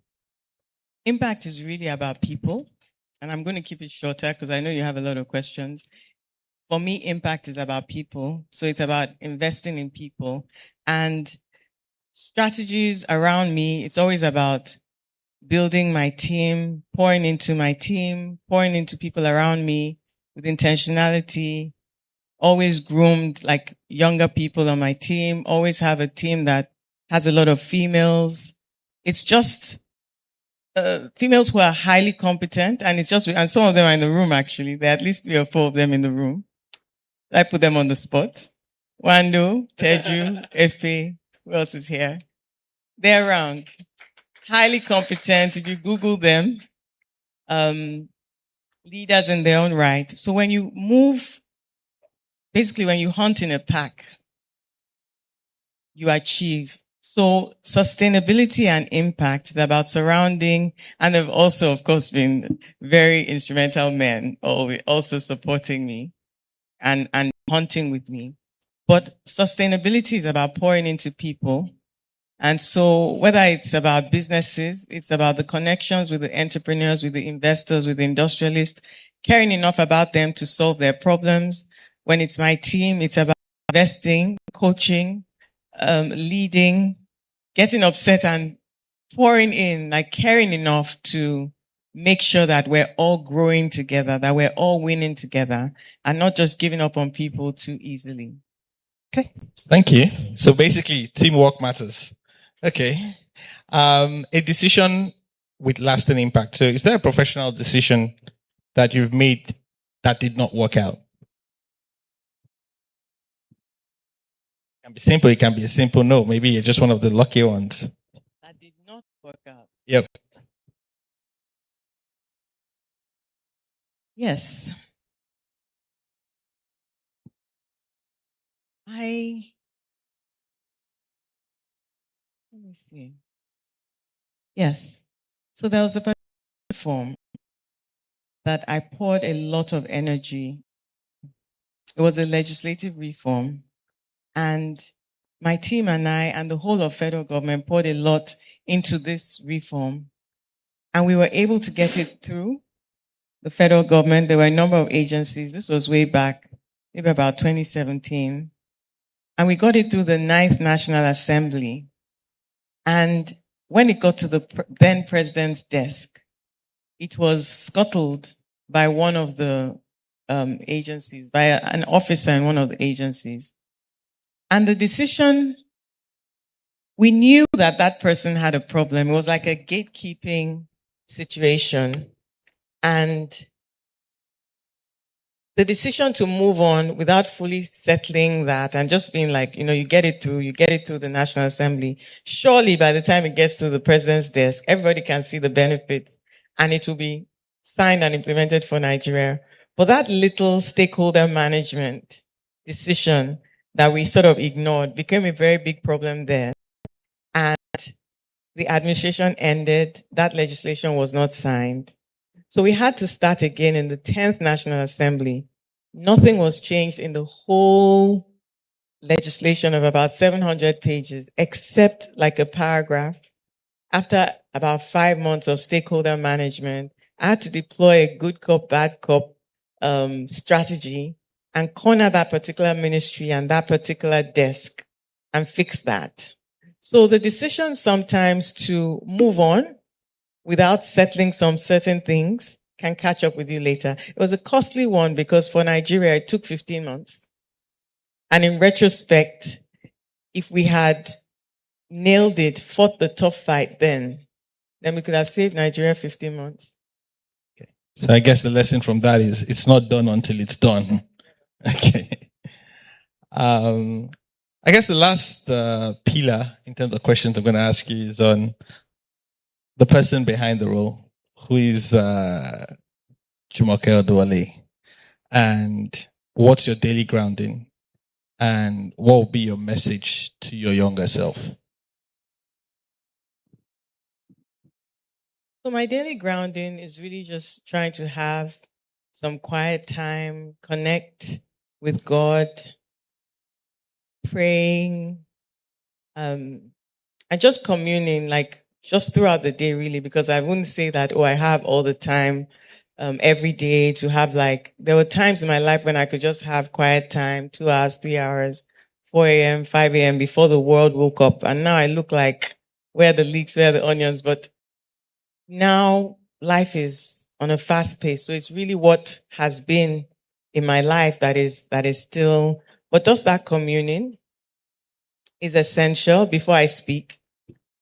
Impact is really about people. And I'm going to keep it shorter because I know you have a lot of questions. For me, impact is about people. So it's about investing in people and strategies around me. It's always about building my team, pouring into people around me with intentionality, always groomed like younger people on my team, always have a team that has a lot of females. It's just females who are highly competent, and and some of them are in the room actually. There are at least 3 or 4 of them in the room. I put them on the spot. Wando, Teju, Efe, who else is here? They're around. Highly competent. If you Google them, leaders in their own right. So when you move, basically when you hunt in a pack, you achieve. So sustainability and impact is about surrounding, and they've also, of course, been very instrumental men, also supporting me and hunting with me. But sustainability is about pouring into people. And so whether it's about businesses, it's about the connections with the entrepreneurs, with the investors, with the industrialists, caring enough about them to solve their problems. When it's my team, it's about investing, coaching, leading, getting upset and pouring in, like caring enough to make sure that we're all growing together, that we're all winning together, and not just giving up on people too easily. Okay, thank you. So basically, teamwork matters. Okay. A decision with lasting impact. So is there a professional decision that you've made that did not work out? It can be simple. It can be a simple no. Maybe you're just one of the lucky ones. That did not work out. Yep. Yes. Let me see. Yes. So there was a platform that I poured a lot of energy. It was a legislative reform, and my team and I and the whole of federal government poured a lot into this reform, and we were able to get it through the federal government. There were a number of agencies. This was way back, maybe about 2017. And we got it through the 9th National Assembly. And when it got to the then president's desk, it was scuttled by one of the agencies, by an officer in one of the agencies. And the decision, we knew that that person had a problem. It was like a gatekeeping situation. And the decision to move on without fully settling that and just being like, you get it through the National Assembly. Surely by the time it gets to the president's desk, everybody can see the benefits and it will be signed and implemented for Nigeria. But that little stakeholder management decision that we sort of ignored became a very big problem there. And the administration ended. That legislation was not signed. So we had to start again in the 10th National Assembly. Nothing was changed in the whole legislation of about 700 pages, except like a paragraph. After about 5 months of stakeholder management, I had to deploy a good cop, bad cop strategy and corner that particular ministry and that particular desk and fix that. So the decision sometimes to move on without settling some certain things can catch up with you later. It was a costly one because for Nigeria, it took 15 months. And in retrospect, if we had nailed it, fought the tough fight then we could have saved Nigeria 15 months. Okay. So I guess the lesson from that is it's not done until it's done. Okay. I guess the last pillar in terms of questions I'm going to ask you is on the person behind the role, who is Jumoke Oduwale, and what's your daily grounding, and what will be your message to your younger self? So my daily grounding is really just trying to have some quiet time, connect with God, praying, and just communing, like just throughout the day, really, because I wouldn't say that, I have all the time every day to have there were times in my life when I could just have quiet time, 2 hours, 3 hours, 4 a.m., 5 a.m. before the world woke up. And now I look like, where are the leeks, where are the onions? But now life is on a fast pace. So it's really what has been in my life that is still, but just that communing is essential before I speak.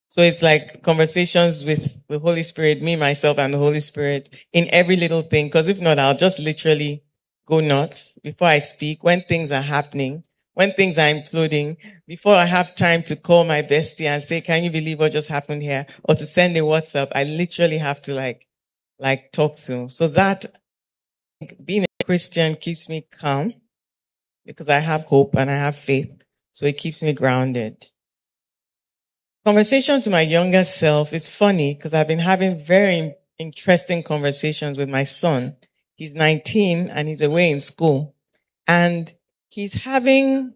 So it's like conversations with the Holy Spirit, me, myself, and the Holy Spirit in every little thing. Because if not, I'll just literally go nuts before I speak, when things are happening, when things are imploding, before I have time to call my bestie and say, can you believe what just happened here? Or to send a WhatsApp, I literally have to like talk to. So that being a Christian keeps me calm because I have hope and I have faith. So it keeps me grounded. Conversation to my younger self is funny because I've been having very interesting conversations with my son. He's 19 and he's away in school. And he's having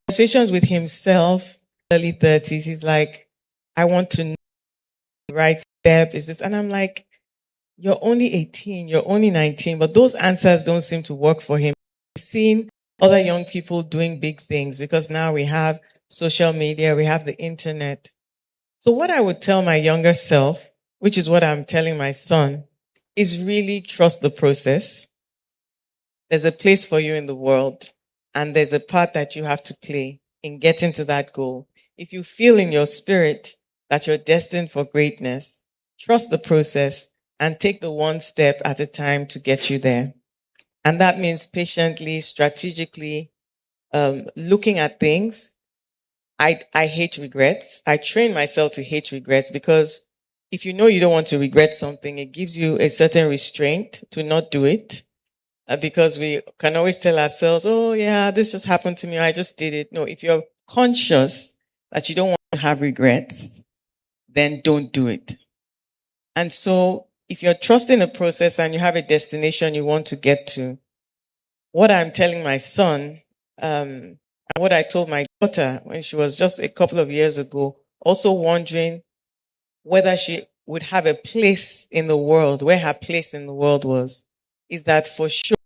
conversations with himself, early 30s. He's like, I want to know the right step. Is this? And I'm like, you're only 18, you're only 19, but those answers don't seem to work for him. He's seen other young people doing big things because now we have social media, we have the internet. So what I would tell my younger self, which is what I'm telling my son, is really trust the process. There's a place for you in the world, and there's a part that you have to play in getting to that goal. If you feel in your spirit that you're destined for greatness, trust the process and take the one step at a time to get you there. And that means patiently, strategically, looking at things. I hate regrets. I train myself to hate regrets because if you know you don't want to regret something, it gives you a certain restraint to not do it. Because we can always tell ourselves, oh yeah, this just happened to me. I just did it. No, if you're conscious that you don't want to have regrets, then don't do it. And so if you're trusting the process and you have a destination you want to get to, what I'm telling my son, and what I told my daughter when she was just a couple of years ago, also wondering whether she would have a place in the world, where her place in the world was, is that for sure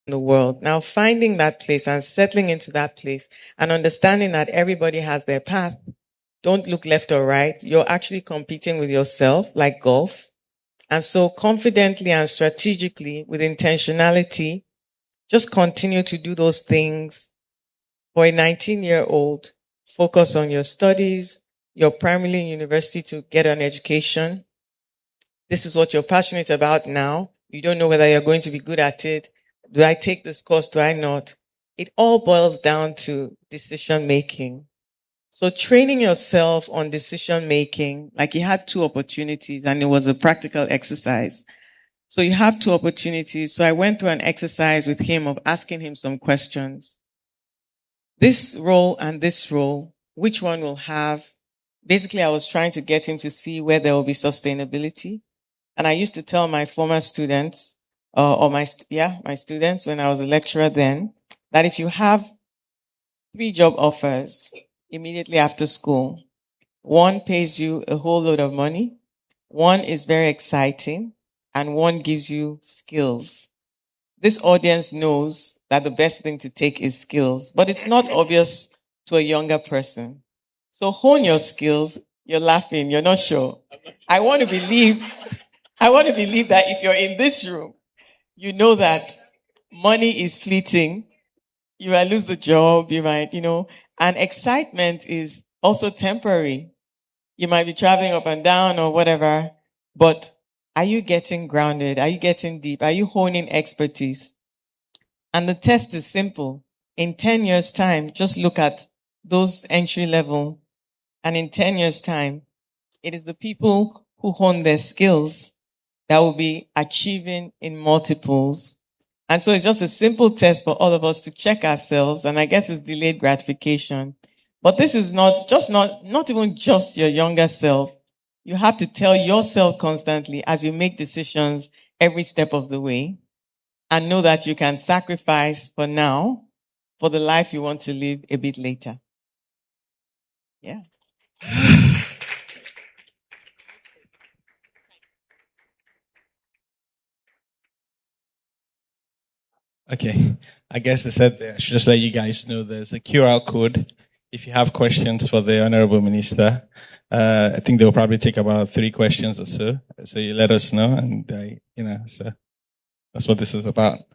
in the world. Now finding that place and settling into that place and understanding that everybody has their path. Don't look left or right. You're actually competing with yourself like golf. And so confidently and strategically with intentionality, just continue to do those things. For a 19-year-old, focus on your studies, your primarily in university to get an education. This is what you're passionate about now. You don't know whether you're going to be good at it. Do I take this course? Do I not? It all boils down to decision making. So training yourself on decision making, like he had 2 opportunities and it was a practical exercise. So you have 2 opportunities. So I went through an exercise with him of asking him some questions. This role and this role, which one will have? Basically, I was trying to get him to see where there will be sustainability. And I used to tell my former students, my students when I was a lecturer then, that if you have 3 job offers immediately after school, 1 pays you a whole load of money, 1 is very exciting, and 1 gives you skills. This audience knows that the best thing to take is skills, but it's not obvious to a younger person. So hone your skills. You're laughing. You're not sure. I want to believe that if you're in this room, you know that money is fleeting. You might lose the job. You might, and excitement is also temporary. You might be traveling up and down or whatever, but are you getting grounded? Are you getting deep? Are you honing expertise? And the test is simple. In 10 years' time, just look at those entry level. And in 10 years' time, it is the people who hone their skills that will be achieving in multiples. And so it's just a simple test for all of us to check ourselves. And I guess it's delayed gratification. But this is not even just your younger self. You have to tell yourself constantly as you make decisions every step of the way and know that you can sacrifice for now for the life you want to live a bit later. Yeah. Okay. I guess they said I should just let you guys know there's a QR code if you have questions for the Honorable Minister. I think they'll probably take about 3 questions or so. So you let us know, and so that's what this was about.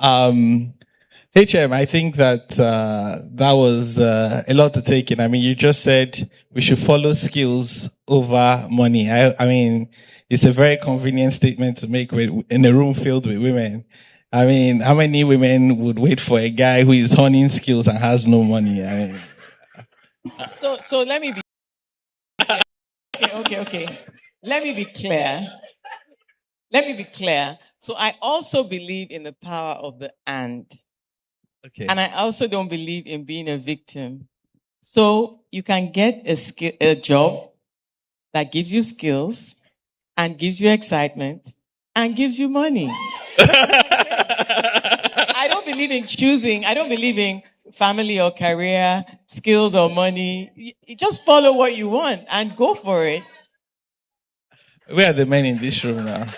HM, I think that that was a lot to take in. I mean, you just said we should follow skills over money. I mean, it's a very convenient statement to make in a room filled with women. I mean, how many women would wait for a guy who is honing skills and has no money? I mean, So let me be okay. Let me be clear. So I also believe in the power of the and. okay. And I also don't believe in being a victim. So you can get a job that gives you skills and gives you excitement and gives you money. I don't believe in choosing. I don't believe in family or career, skills or money. You just follow what you want and go for it. Where are the men in this room now?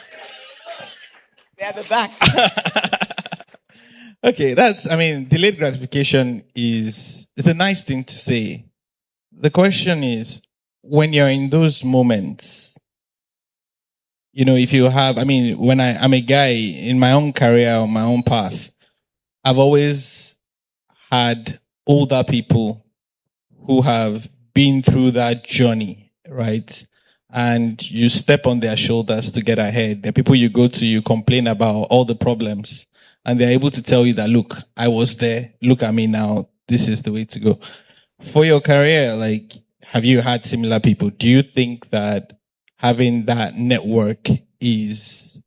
They're at the back. Okay, delayed gratification is a nice thing to say. The question is, when you're in those moments, if you have, when I'm a guy in my own career or my own path, I've always had older people who have been through that journey, right? And you step on their shoulders to get ahead. The people you go to, you complain about all the problems, and they're able to tell you that, look, I was there. Look at me now. This is the way to go. For your career, have you had similar people? Do you think that having that network is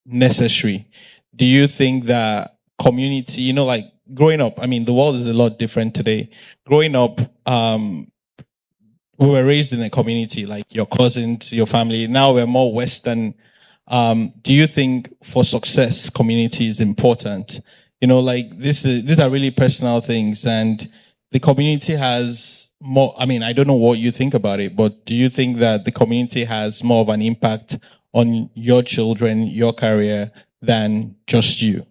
necessary? Do you think that community, growing up, the world is a lot different today. Growing up, we were raised in a community, like your cousins, your family. Now we're more Western. Do you think for success, community is important? These are really personal things, and the community has more. I don't know what you think about it, but do you think that the community has more of an impact on your children, your career, than just you?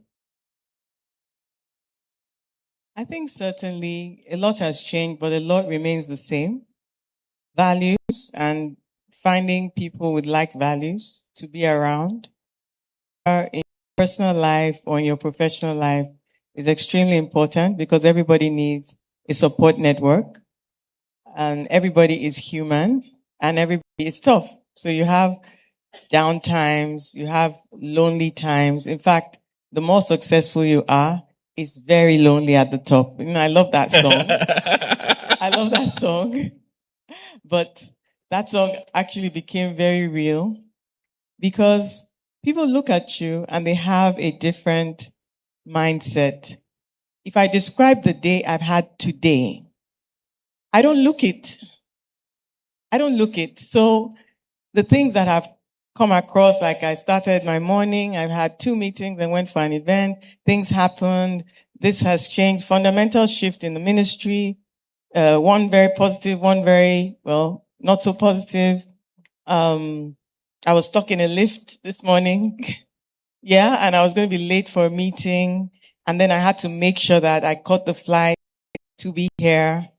I think certainly a lot has changed, but a lot remains the same. Values and finding people with like values to be around in your personal life or in your professional life is extremely important because everybody needs a support network and everybody is human and everybody is tough. So you have down times, you have lonely times. In fact, the more successful you are, it's very lonely at the top. You know, I love that song. I love that song. But that song actually became very real because people look at you and they have a different mindset. If I describe the day I've had today, I don't look it. So the things that I've come across, like I started my morning, I've had 2 meetings and went for an event, things happened, this has changed, fundamental shift in the ministry, one very positive, one very, well, not so positive. I was stuck in a lift this morning. Yeah, and I was going to be late for a meeting. And then I had to make sure that I caught the flight to be here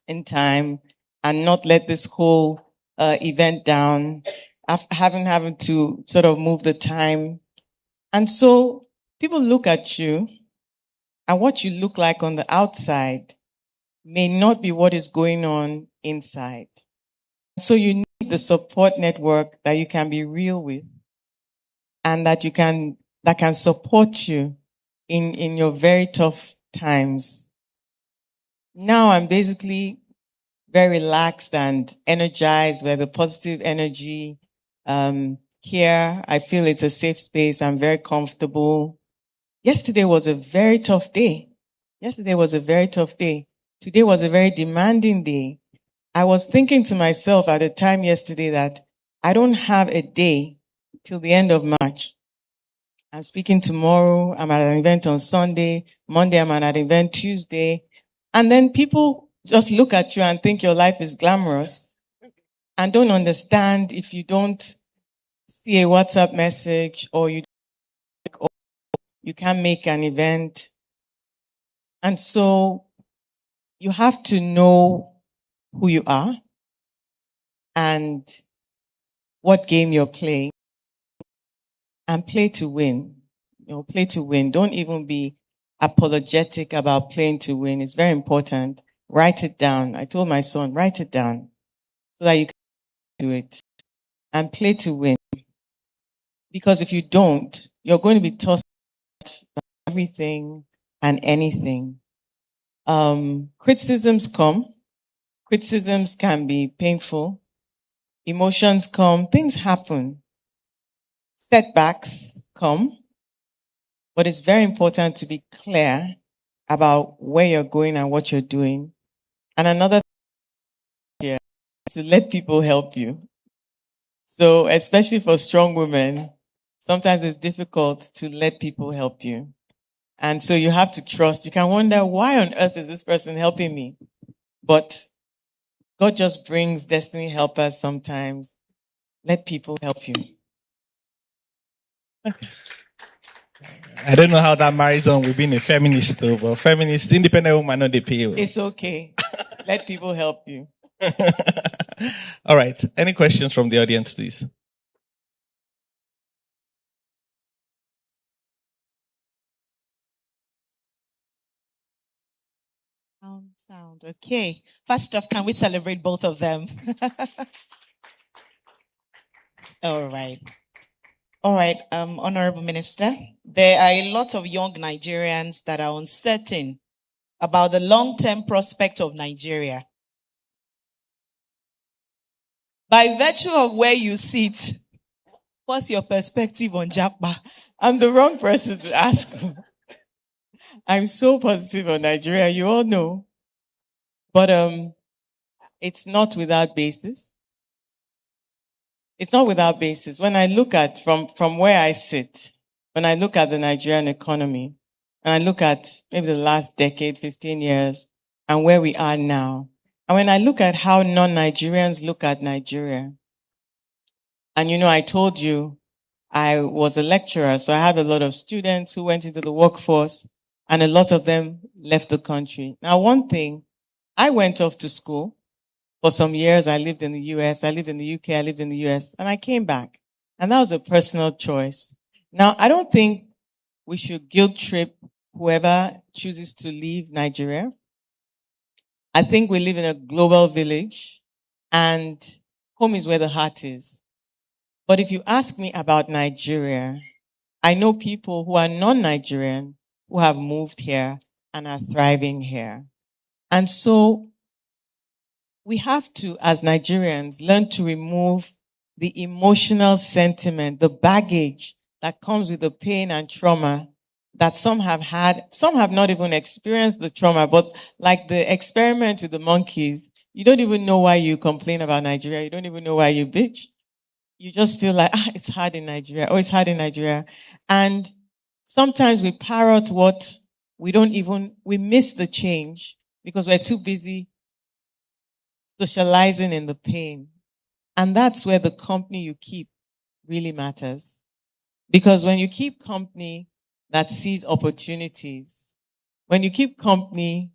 in time and not let this whole event down. Having to sort of move the time. And so people look at you and what you look like on the outside may not be what is going on inside. So you need the support network that you can be real with and that can support you in your very tough times. Now I'm basically very relaxed and energized with the positive energy. Here, I feel it's a safe space. I'm very comfortable. Yesterday was a very tough day. Today was a very demanding day. I was thinking to myself at a time yesterday that I don't have a day till the end of March. I'm speaking tomorrow. I'm at an event on Sunday. Monday, I'm at an event Tuesday. And then people just look at you and think your life is glamorous and don't understand if you don't see a WhatsApp message or you can't make an event. And so you have to know who you are and what game you're playing and play to win. Play to win. Don't even be apologetic about playing to win. It's very important. Write it down. I told my son, write it down so that you can do it and play to win. Because if you don't, you're going to be tossed by everything and anything. Criticisms come. Criticisms can be painful. Emotions come. Things happen. Setbacks come. But it's very important to be clear about where you're going and what you're doing. And another thing here is to let people help you. So especially for strong women, sometimes it's difficult to let people help you. And so you have to trust. You can wonder, why on earth is this person helping me? But God just brings destiny helpers sometimes. Let people help you. I don't know how that marries on with being a feminist, though, but feminist, independent woman, no, they pay well. It's okay. Let people help you. All right. Any questions from the audience, please? Sound. Okay. First off, can we celebrate both of them? All right. Honorable Minister, there are a lot of young Nigerians that are uncertain about the long-term prospect of Nigeria. By virtue of where you sit, what's your perspective on Japa? I'm the wrong person to ask. I'm so positive on Nigeria, you all know. But it's not without basis. It's not without basis. When I look at, from where I sit, when I look at the Nigerian economy, and I look at maybe the last decade, 15 years, and where we are now, and when I look at how non-Nigerians look at Nigeria, and I told you I was a lecturer, so I have a lot of students who went into the workforce, and a lot of them left the country. Now, one thing, I went off to school. For some years, I lived in the US, I lived in the UK, I lived in the US, and I came back. And that was a personal choice. Now, I don't think we should guilt trip whoever chooses to leave Nigeria. I think we live in a global village, and home is where the heart is. But if you ask me about Nigeria, I know people who are non-Nigerian who have moved here and are thriving here. And so we have to, as Nigerians, learn to remove the emotional sentiment, the baggage that comes with the pain and trauma that some have had. Some have not even experienced the trauma, but like the experiment with the monkeys, you don't even know why you complain about Nigeria. You don't even know why you bitch. You just feel like, it's hard in Nigeria. Oh, it's hard in Nigeria. And sometimes we parrot what we miss the change because we're too busy socializing in the pain. And that's where the company you keep really matters. Because when you keep company that sees opportunities, when you keep company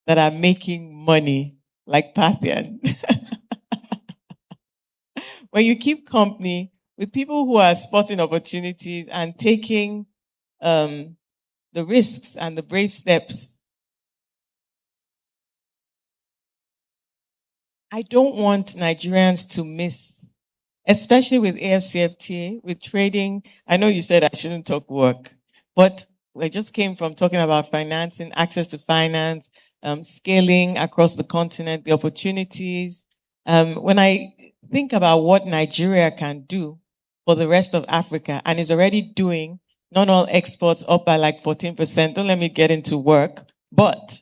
that are making money, like Parthian, when you keep company with people who are spotting opportunities and taking the risks and the brave steps, I don't want Nigerians to miss, especially with AFCFTA, with trading. I know you said I shouldn't talk work, but I just came from talking about financing, access to finance, scaling across the continent, the opportunities. When I think about what Nigeria can do for the rest of Africa and is already doing, not all exports up by like 14%. Don't let me get into work, but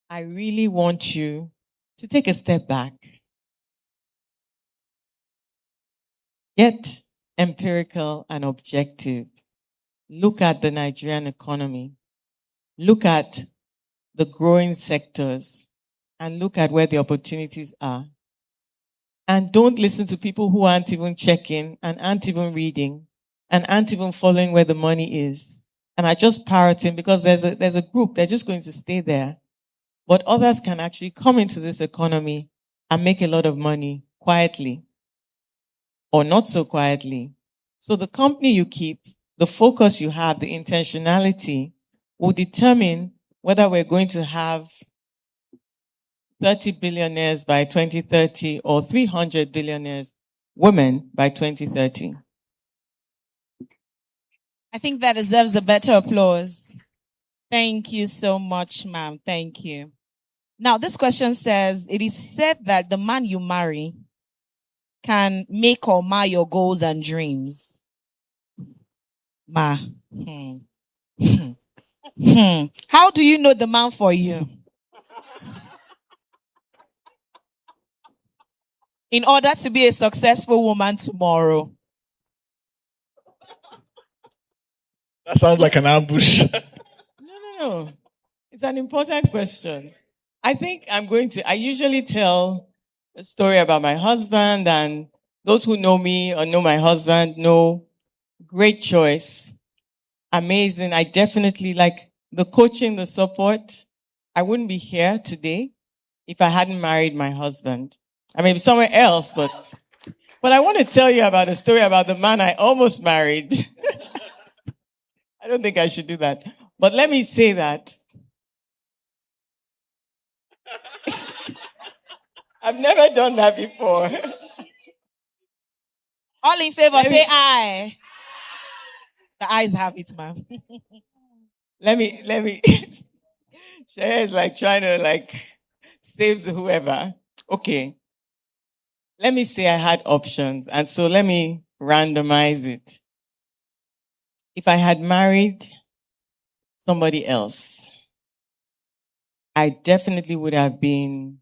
I really want you to take a step back. Get empirical and objective. Look at the Nigerian economy. Look at the growing sectors and look at where the opportunities are. And don't listen to people who aren't even checking and aren't even reading and aren't even following where the money is. And are just parroting because there's a group, they're just going to stay there. But others can actually come into this economy and make a lot of money quietly or not so quietly. So the company you keep, the focus you have, the intentionality will determine whether we're going to have 30 billionaires by 2030 or 300 billionaires women by 2030. I think that deserves a better applause. Thank you so much, ma'am. Thank you. Now, this question says, it is said that the man you marry can make or mar your goals and dreams. Ma. How do you know the man for you? In order to be a successful woman tomorrow. That sounds like an ambush. No. It's an important question. I think I usually tell a story about my husband, and those who know me or know my husband know great choice. Amazing. I definitely like the coaching, the support. I wouldn't be here today if I hadn't married my husband. I may be somewhere else, but I want to tell you about a story about the man I almost married. I don't think I should do that. But let me say that I've never done that before. All in favor, say aye. The ayes have it, ma'am. Let me. Shaya is like trying to save whoever. Okay. Let me say I had options, and so let me randomize it. If I had married somebody else, I definitely would have been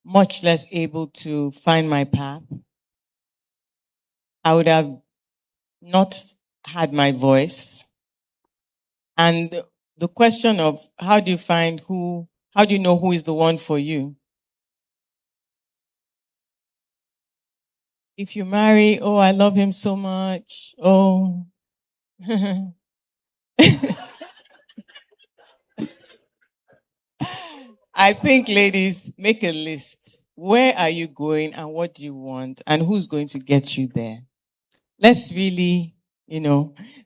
much less able to find my path. I would have not had my voice. And the question of how do you know who is the one for you? If you marry, oh, I love him so much. Oh. I think, ladies, make a list. Where are you going and what do you want and who's going to get you there? Let's really,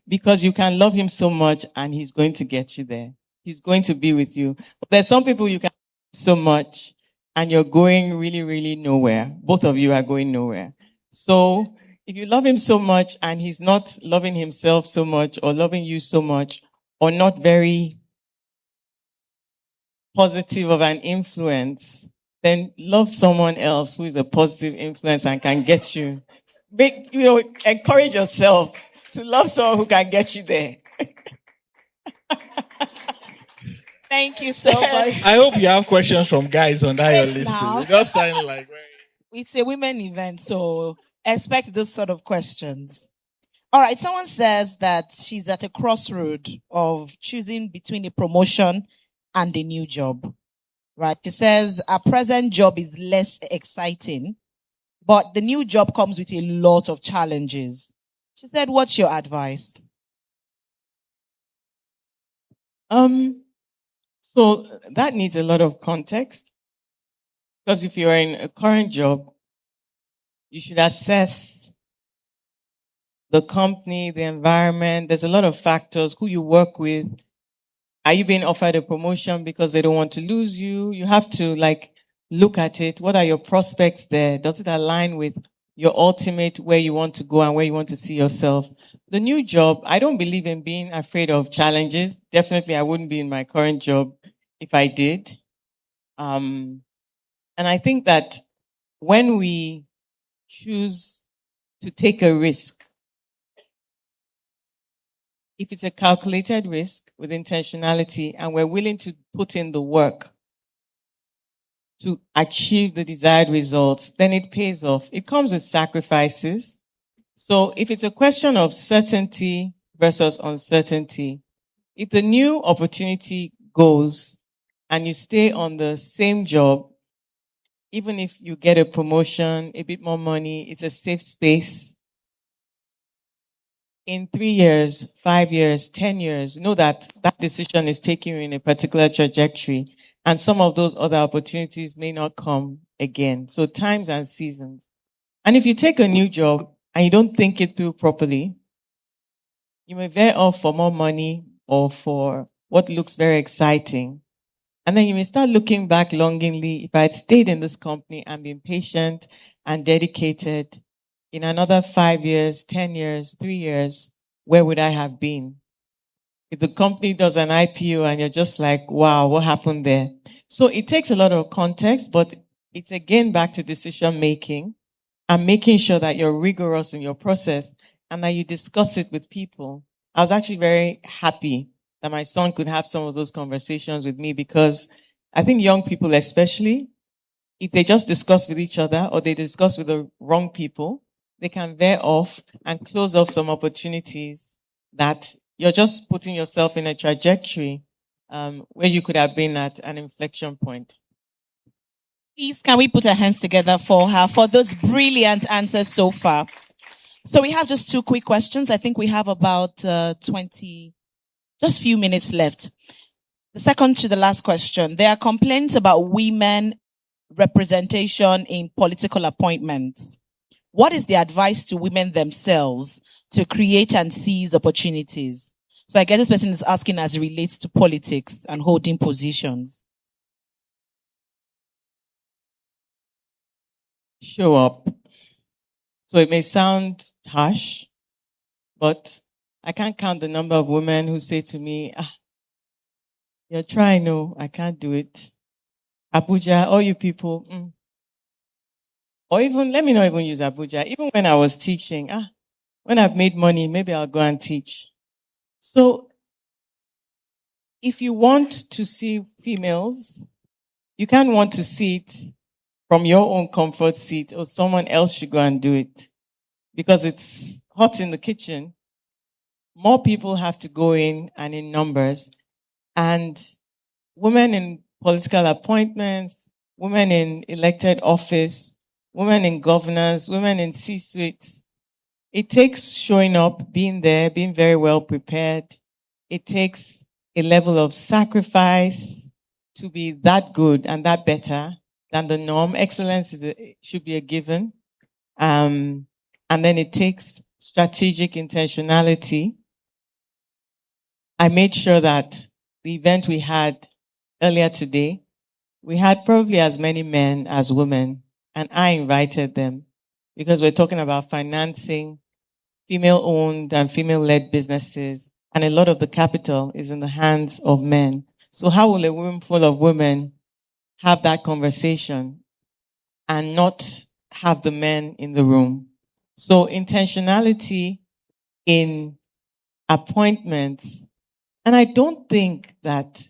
because you can love him so much and he's going to get you there. He's going to be with you. But there's some people you can love so much and you're going really, really nowhere. Both of you are going nowhere. So if you love him so much and he's not loving himself so much or loving you so much or not very positive of an influence, then love someone else who is a positive influence and can get you. Encourage yourself to love someone who can get you there. Thank you so much. I hope you have questions from guys on that your Wait list. now. You just sound like It's a women event, so expect those sort of questions. All right, someone says that she's at a crossroad of choosing between a promotion and a new job. Right? She says her present job is less exciting, but the new job comes with a lot of challenges. She said, what's your advice? So that needs a lot of context. Because if you're in a current job, you should assess the company, the environment. There's a lot of factors, who you work with. Are you being offered a promotion because they don't want to lose you? You have to look at it. What are your prospects there? Does it align with your ultimate where you want to go and where you want to see yourself? The new job, I don't believe in being afraid of challenges. Definitely, I wouldn't be in my current job if I did. And I think that when we choose to take a risk, if it's a calculated risk with intentionality and we're willing to put in the work to achieve the desired results, then it pays off. It comes with sacrifices. So if it's a question of certainty versus uncertainty, if the new opportunity goes and you stay on the same job, even if you get a promotion, a bit more money, it's a safe space. In 3 years, 5 years, 10 years, know that that decision is taking you in a particular trajectory, and some of those other opportunities may not come again. So times and seasons. And if you take a new job and you don't think it through properly, you may veer off for more money or for what looks very exciting. And then you may start looking back longingly. If I had stayed in this company and been patient and dedicated, in another 5 years, 10 years, 3 years, where would I have been? If the company does an IPO and you're just like, wow, what happened there? So it takes a lot of context, but it's again back to decision making and making sure that you're rigorous in your process and that you discuss it with people. I was actually very happy that my son could have some of those conversations with me, because I think young people especially, if they just discuss with each other or they discuss with the wrong people, they can veer off and close off some opportunities that you're just putting yourself in a trajectory where you could have been at an inflection point. Please, can we put our hands together for her for those brilliant answers so far? So we have just 2 quick questions. I think we have about just few minutes left. The second to the last question. There are complaints about women representation in political appointments. What is the advice to women themselves to create and seize opportunities? So I guess this person is asking as it relates to politics and holding positions. Show up. So it may sound harsh, but I can't count the number of women who say to me, you're trying, no, I can't do it. Abuja, all you people, Or even, let me not even use Abuja. Even when I was teaching, when I've made money, maybe I'll go and teach. So, if you want to see females, you can't want to see it from your own comfort seat, or someone else should go and do it. Because it's hot in the kitchen. More people have to go in, and in numbers. And women in political appointments, women in elected office, women in governance, women in C-suites. It takes showing up, being there, being very well prepared. It takes a level of sacrifice to be that good and that better than the norm. Excellence should be a given. And then it takes strategic intentionality. I made sure that the event we had earlier today we had probably as many men as women, and I invited them because we're talking about financing female-owned and female-led businesses, and a lot of the capital is in the hands of men. So how will a room full of women have that conversation and not have the men in the room? So intentionality in appointments, and I don't think that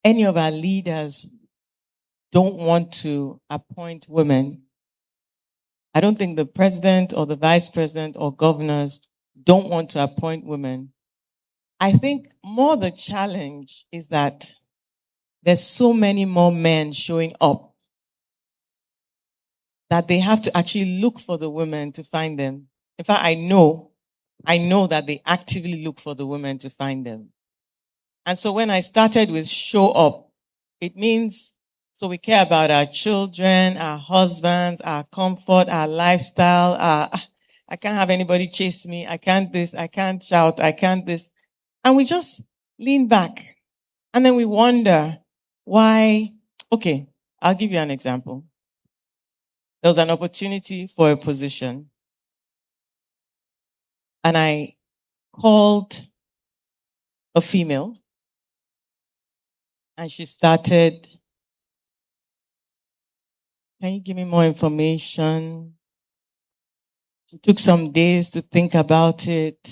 any of our leaders don't want to appoint women. I don't think the president or the vice president or governors don't want to appoint women. I think more the challenge is that there's so many more men showing up that they have to actually look for the women to find them. In fact, I know that they actively look for the women to find them. And so when I started with show up, it means, so we care about our children, our husbands, our comfort, our lifestyle. I can't have anybody chase me. I can't this. I can't shout. I can't this. And we just lean back. And then we wonder why. Okay, I'll give you an example. There was an opportunity for a position. And I called a female. And she started, can you give me more information? She took some days to think about it.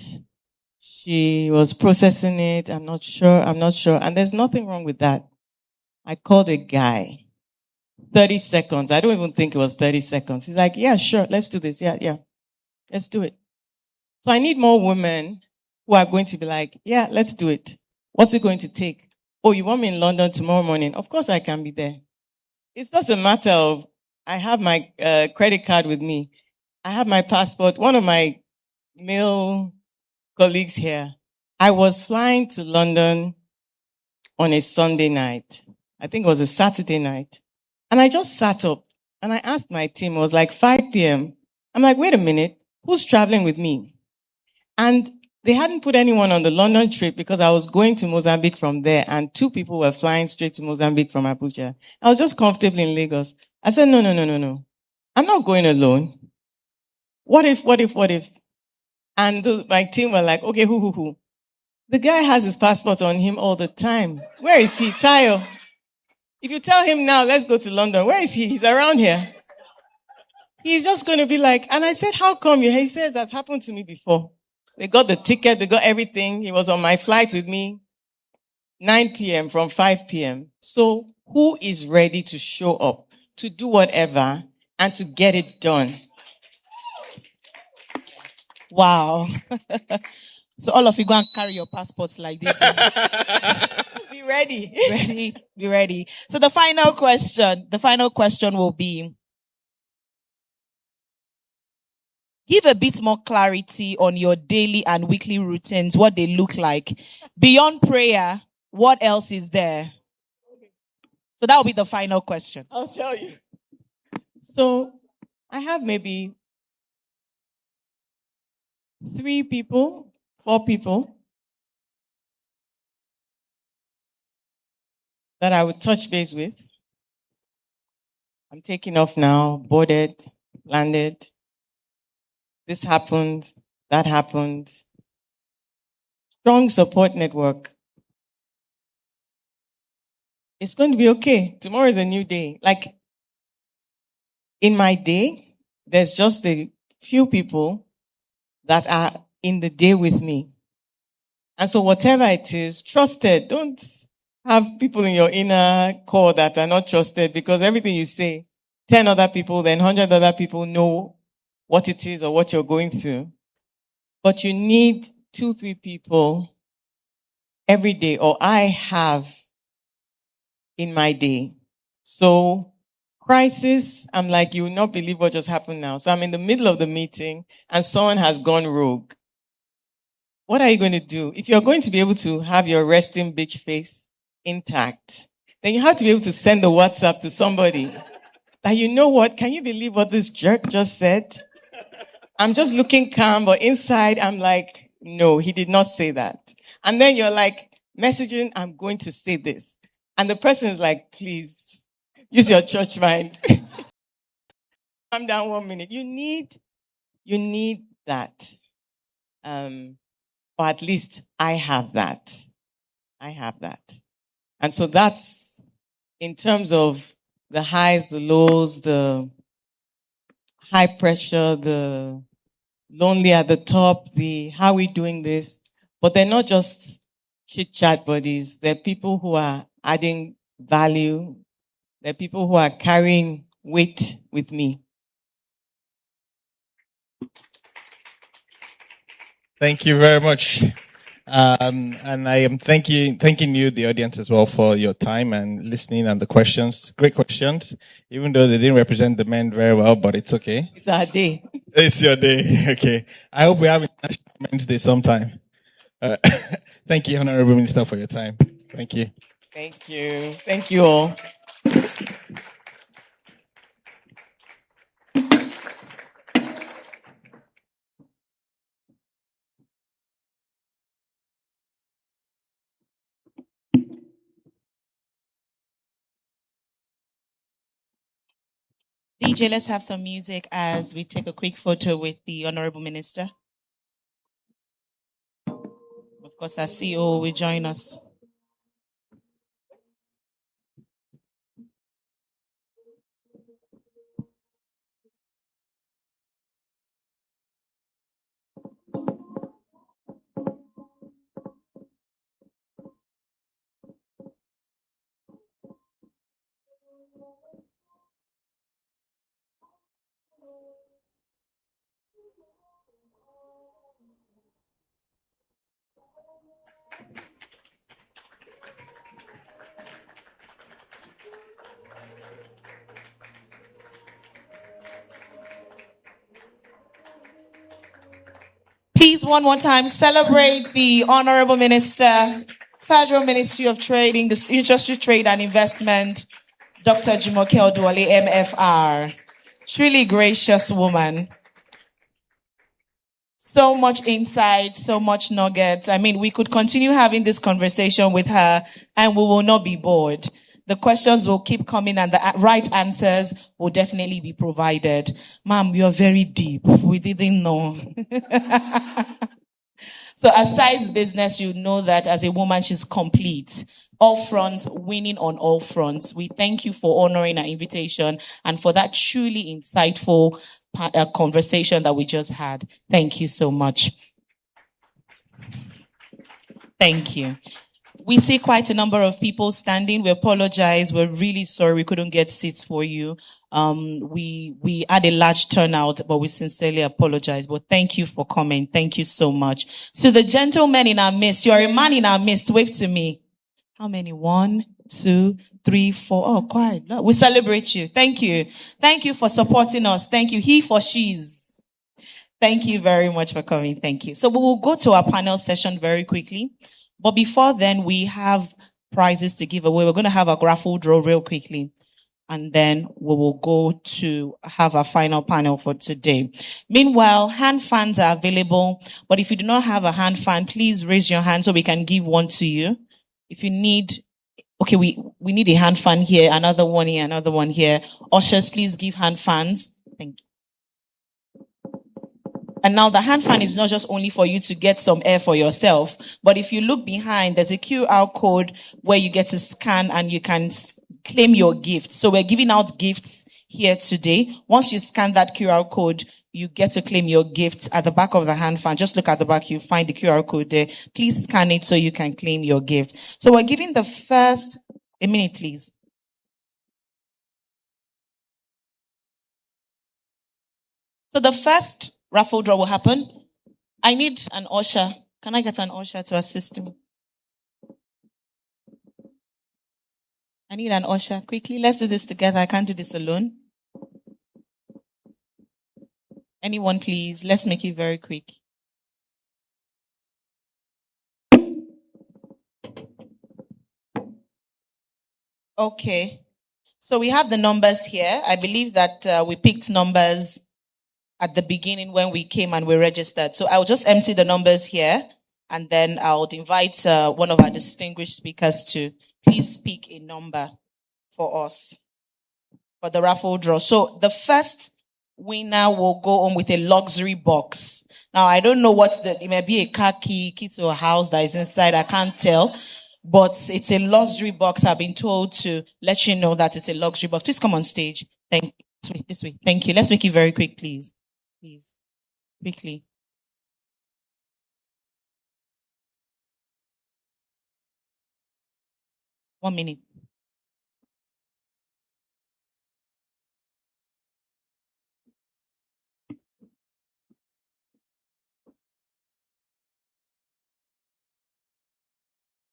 She was processing it. I'm not sure. And there's nothing wrong with that. I called a guy. 30 seconds. I don't even think it was 30 seconds. He's like, yeah, sure. Let's do this. Yeah. Let's do it. So I need more women who are going to be like, yeah, let's do it. What's it going to take? Oh, you want me in London tomorrow morning? Of course I can be there. It's just a matter of, I have my credit card with me. I have my passport. One of my male colleagues here, I was flying to London on a Sunday night. I think it was a Saturday night. And I just sat up and I asked my team, it was like 5 p.m. I'm like, wait a minute, who's traveling with me? And they hadn't put anyone on the London trip because I was going to Mozambique from there and 2 people were flying straight to Mozambique from Abuja. I was just comfortably in Lagos. I said, no. I'm not going alone. What if? And my team were like, okay, who? The guy has his passport on him all the time. Where is he? Tayo. If you tell him now, let's go to London, where is he? He's around here. He's just going to be like, and I said, how come you? He says, that's happened to me before. They got the ticket, they got everything. He was on my flight with me, 9 p.m. from 5 p.m. So who is ready to show up, to do whatever, and to get it done? Wow. So all of you go and carry your passports like this. Be ready. Be ready. So the final question will be, give a bit more clarity on your daily and weekly routines, what they look like. Beyond prayer, what else is there? So that will be the final question. I'll tell you. So I have maybe 3 people, 4 people that I would touch base with. I'm taking off now, boarded, landed. This happened, that happened. Strong support network. It's going to be okay. Tomorrow is a new day. Like, in my day, there's just a few people that are in the day with me. And so whatever it is, trusted. Don't have people in your inner core that are not trusted, because everything you say, 10 other people, then 100 other people know what it is or what you're going through. But you need 2, 3 people every day, or I have in my day. So crisis, I'm like, you will not believe what just happened now. So I'm in the middle of the meeting and someone has gone rogue. What are you going to do? If you're going to be able to have your resting bitch face intact, then you have to be able to send a WhatsApp to somebody that, you know what, can you believe what this jerk just said? I'm just looking calm, but inside I'm like, no, he did not say that. And then you're like messaging, I'm going to say this. And the person is like, please, use your church mind. Calm down 1 minute. You need that. Or at least I have that. And so that's in terms of the highs, the lows, the high pressure, the lonely at the top, the how we doing this. But they're not just chit chat buddies. They're people who are adding value. They're people who are carrying weight with me. Thank you very much. And I am thanking you, the audience, as well, for your time and listening and the questions. Great questions, even though they didn't represent the men very well, but it's okay. It's our day. It's your day. Okay. I hope we have International Men's Day sometime. Thank you, Honorable Minister, for your time. Thank you. Thank you. Thank you all. DJ, let's have some music as we take a quick photo with the Honorable Minister. Of course, our CEO will join us. Please, one more time, celebrate the Honorable Minister, Federal Ministry of Trading, the Industry, Trade and Investment, Dr. Jumoke Oduwole, MFR. Truly gracious woman. So much insight, so much nuggets. I mean, we could continue having this conversation with her and we will not be bored. The questions will keep coming and the right answers will definitely be provided. Ma'am, you're very deep. We didn't know. So as size business, you know that as a woman, she's complete. All fronts, winning on all fronts. We thank you for honoring our invitation and for that truly insightful conversation that we just had. Thank you so much. Thank you. We see quite a number of people standing. We apologize. We're really sorry we couldn't get seats for you. We had a large turnout, but we sincerely apologize. But thank you for coming. Thank you so much. So the gentlemen in our midst, you are a man in our midst. Wave to me. How many? 1, 2, 3, 4. Oh, quiet. We celebrate you. Thank you. Thank you for supporting us. Thank you. He for she's. Thank you very much for coming. Thank you. So we will go to our panel session very quickly. But before then, we have prizes to give away. We're going to have a raffle draw real quickly. And then we will go to have our final panel for today. Meanwhile, hand fans are available. But if you do not have a hand fan, please raise your hand so we can give one to you. If you need, okay, we need a hand fan here, another one here, another one here. Ushers, please give hand fans. Thank you. And now the hand fan is not just only for you to get some air for yourself, but if you look behind, there's a QR code where you get to scan and you can claim your gift. So we're giving out gifts here today. Once you scan that QR code, you get to claim your gift at the back of the hand fan. Just look at the back, you find the QR code there. Please scan it so you can claim your gift. So we're giving the first, a minute please. So the first raffle draw will happen. I need an usher. Can I get an usher to assist me? I need an usher. Quickly, let's do this together. I can't do this alone. Anyone, please. Let's make it very quick. Okay. So we have the numbers here. I believe that we picked numbers at the beginning when we came and we registered. So I'll just empty the numbers here and then I'll invite one of our distinguished speakers to please pick a number for us for the raffle draw. So the first winner will go on with a luxury box. Now, I don't know it may be a car key to a house that is inside. I can't tell. But it's a luxury box. I've been told to let you know that it's a luxury box. Please come on stage. Thank you. This way. Thank you. Let's make it very quick, please. Please. Quickly. One minute.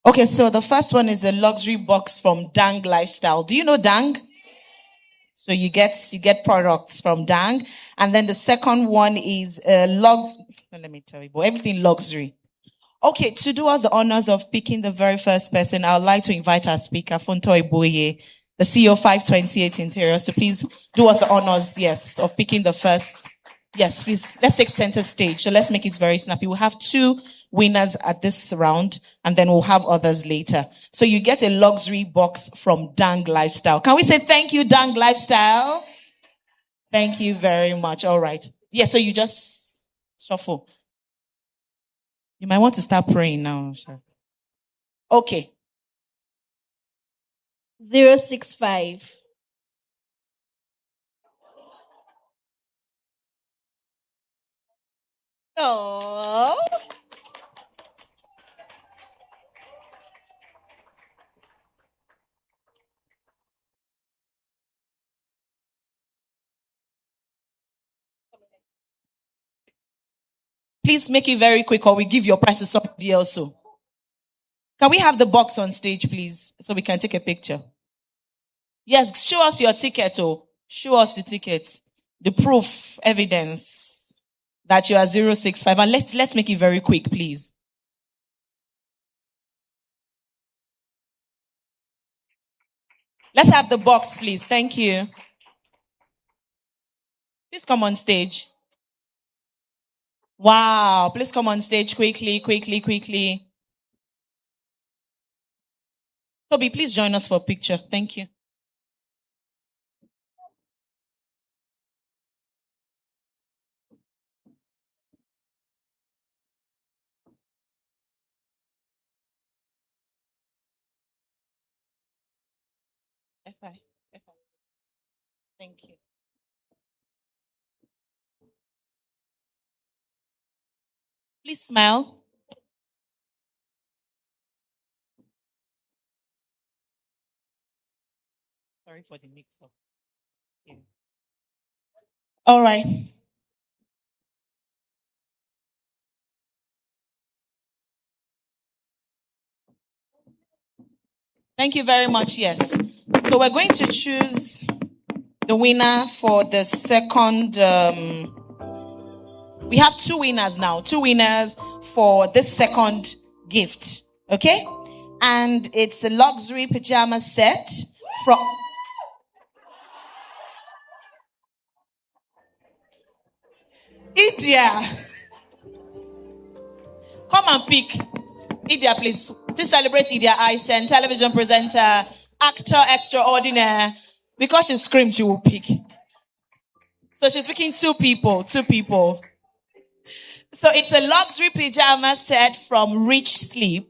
Okay, so the first one is a luxury box from Dang Lifestyle. Do you know Dang? So you get products from Dang. And then the second one is let me tell you, but everything luxury. Okay, to do us the honors of picking the very first person, I would like to invite our speaker, Fonto Iboye, the CEO of 528 Interior. So please do us the honors, yes, of picking the first. Yes, please. Let's take center stage. So let's make it very snappy. We'll have 2 winners at this round, and then we'll have others later. So you get a luxury box from Dang Lifestyle. Can we say thank you, Dang Lifestyle? Thank you very much. All right. Yeah, so you just shuffle. You might want to start praying now. Sure. Okay. 065. Oh. Please make it very quick or we give your prize to somebody else. So. Can we have the box on stage, please, so we can take a picture? Yes, show us your ticket. Oh, show us the ticket, the proof, evidence that you are 065. And let's make it very quick, please. Let's have the box, please. Thank you. Please come on stage. Wow. Please come on stage quickly. Toby, please join us for a picture. Thank you. Thank you. Please smile. Sorry for the mix-up. Yeah. All right. Thank you very much. Yes. So we're going to choose the winner for the second. We have 2 winners now. 2 winners for this second gift. Okay? And it's a luxury pajama set from... Idia. Come and pick. Idia, please. Please celebrate Idia Isen, television presenter, actor extraordinaire. Because she screamed, she will pick. So she's picking 2 people. 2 people. So it's a luxury pajama set from Rich Sleep.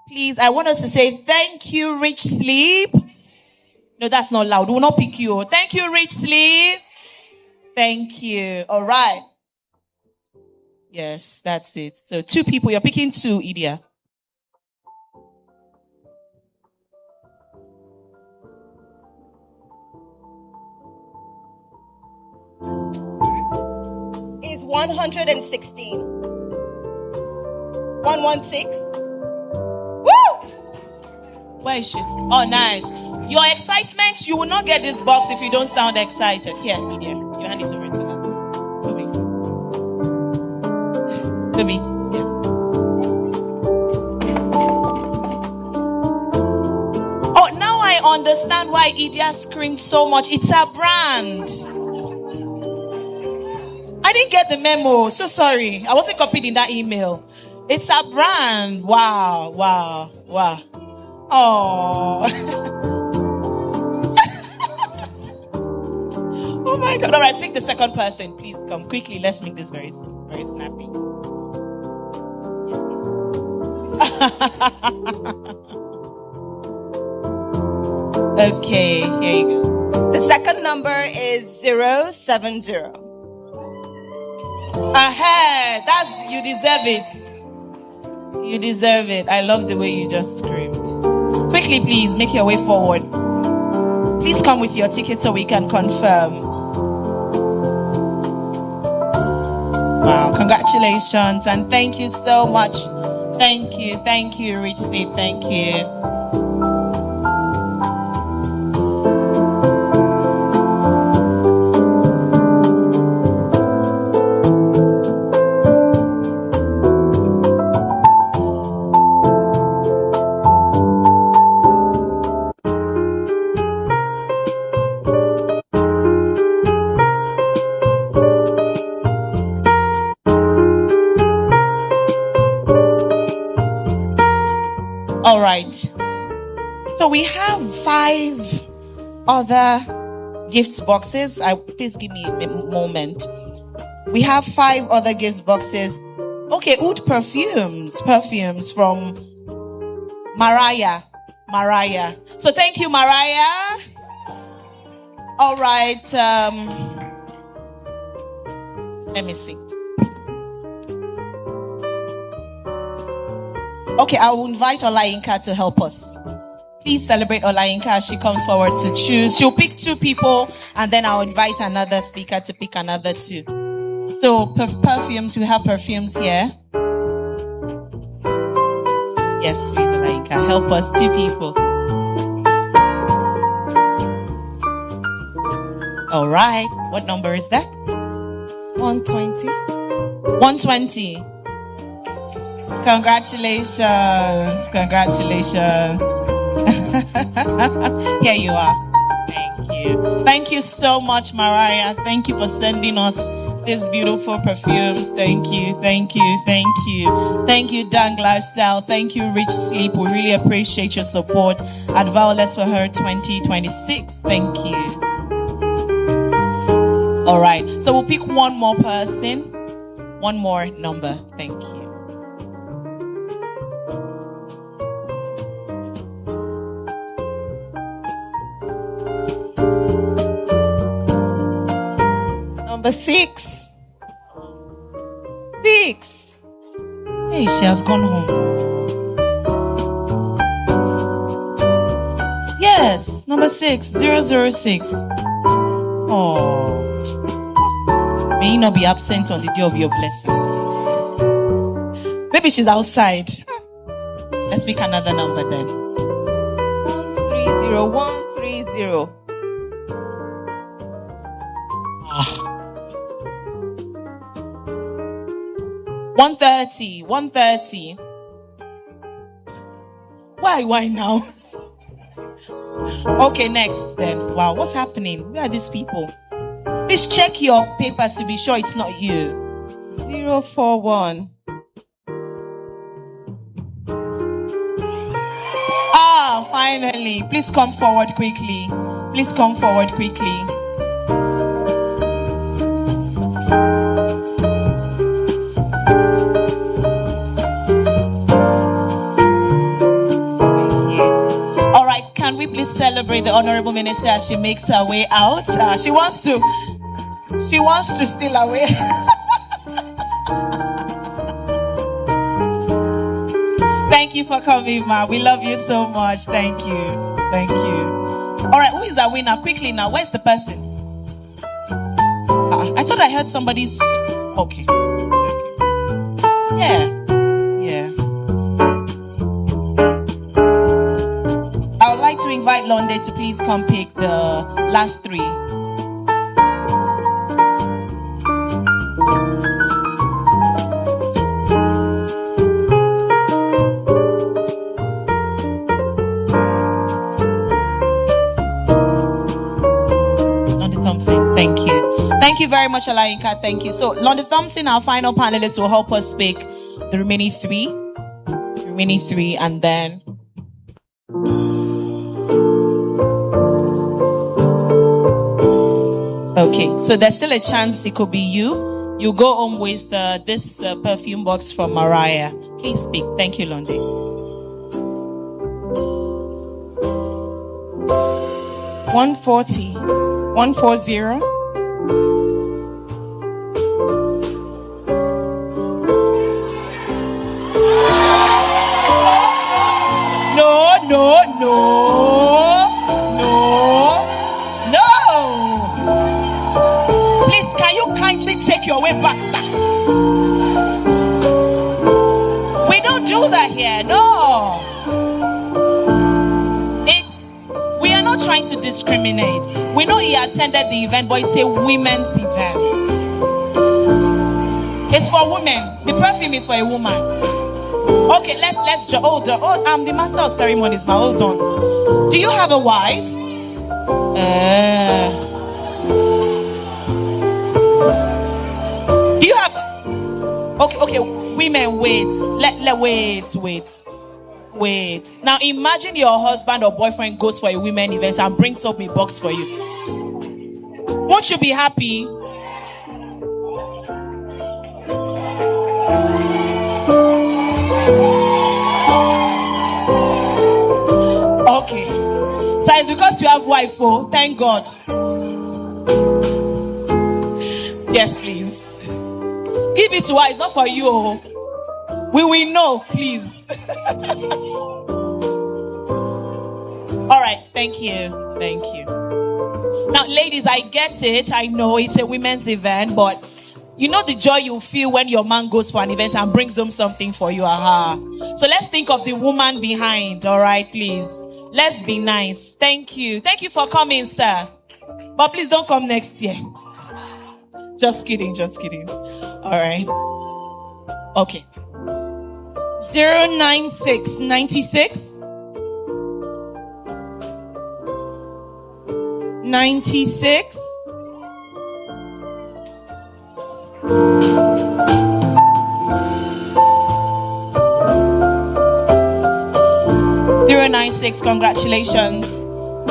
Please, I want us to say thank you, Rich Sleep. No, that's not loud. We will not pick you. Thank you, Rich Sleep. Thank you. All right. Yes, that's it. So 2 people. You're picking 2, Idia. Is 116. 116. Woo! Where is she? Oh, nice. Your excitement, you will not get this box if you don't sound excited. Here, Idia. You hand it over to her. To me. Yes. Oh, now I understand why Idia screamed so much. It's her brand. I didn't get the memo. So sorry. I wasn't copied in that email. It's her brand. Wow. Oh. Oh my God. All right, pick the second person. Please come quickly. Let's make this very, very snappy. Okay, here you go. The second number is 070. Ahead. You deserve it. You deserve it. I love the way you just screamed. Quickly, please, make your way forward. Please come with your ticket so we can confirm. Wow, congratulations and thank you so much. Thank you, Rich Sleep, thank you. All right. So we have 5 other gift boxes. Please give me a moment. We have 5 other gift boxes. Okay, oud perfumes from Mariah. So thank you, Mariah. All right. Let me see. Okay, I will invite Olayinka to help us. Please celebrate Olayinka as she comes forward to choose. She'll pick 2 people and then I'll invite another speaker to pick another 2. So perfumes, we have perfumes here. Yes, please, Olayinka, help us. 2 people. All right. What number is that? 120. 120. Congratulations. Here you are. Thank you. Thank you so much, Mariah. Thank you for sending us these beautiful perfumes. Thank you. Thank you, Dang Lifestyle. Thank you, Rich Sleep. We really appreciate your support at Violets for Her 2026. Thank you. All right. So we'll pick one more person. One more number. Thank you. Number 6. 6. Hey, she has gone home. Yes, number 6, 006. Oh. May you not be absent on the day of your blessing. Maybe she's outside. Let's pick another number then. 130. 130. Why now? Okay, next then. Wow, what's happening? Where are these people? Please check your papers to be sure it's not you. 041. Finally. Please come forward quickly. All right, can we please celebrate the Honorable Minister as she makes her way out? She wants to steal away. Thank you for coming, ma. We love you so much. Thank you. All right, who is our winner? Quickly now. Where's the person? I thought I heard somebody's. Okay. Yeah. I would like to invite Londe to please come pick the last 3. Thank you very much, Olayinka. Thank you. So, Londe Thompson, our final panelist, will help us pick the remaining 3. And then Okay, so there's still a chance it could be you. You go home with this perfume box from Mariah. Please speak. Thank you, Lunde. 140. 140. No. Please, can you kindly take your way back, sir? We don't do that here. No. We are not trying to discriminate. We know he attended the event, but it's a women's event. It's for women. The perfume is for a woman. Okay, let's hold on. I'm the master of ceremonies now. Hold on. Do you have a wife? Do you have? Okay. Women, wait. Wait. Now imagine your husband or boyfriend goes for a women event and brings up a box for you. Won't you be happy? Okay. So it's because you have wife, oh, thank God. Yes, please. Give it to her, it's not for you, oh. We will know, please. All right, thank you. Now, ladies, I get it. I know it's a women's event, but you know the joy you feel when your man goes for an event and brings home something for you. So let's think of the woman behind. All right, please. Let's be nice. Thank you for coming, sir. But please don't come next year. Just kidding. All right. Okay. 09696. 96. 096. Congratulations. All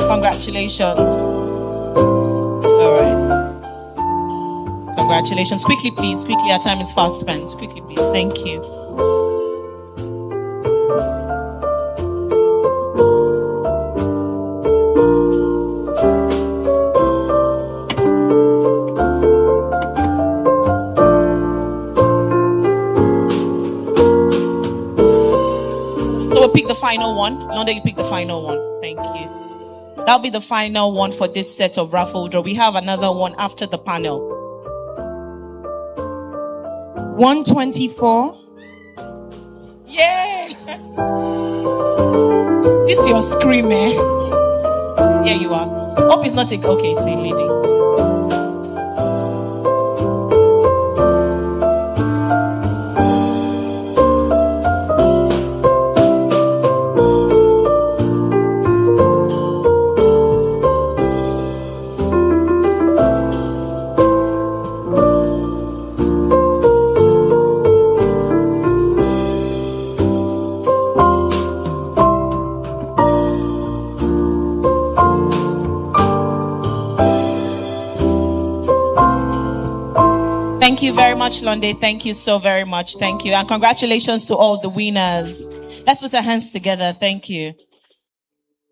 right. Congratulations. Quickly, please. Quickly, our time is fast spent. Quickly, please. Thank you. So we'll pick the final one. Londa, you pick the final one. Thank you. That'll be the final one for this set of raffle draw. We have another one after the panel. 124. Yeah. This is your scream, eh? Here you are. Hope it's not okay, it's a lady. Thank you very much, Londe. Thank you so very much. Thank you. And congratulations to all the winners. Let's put our hands together. Thank you.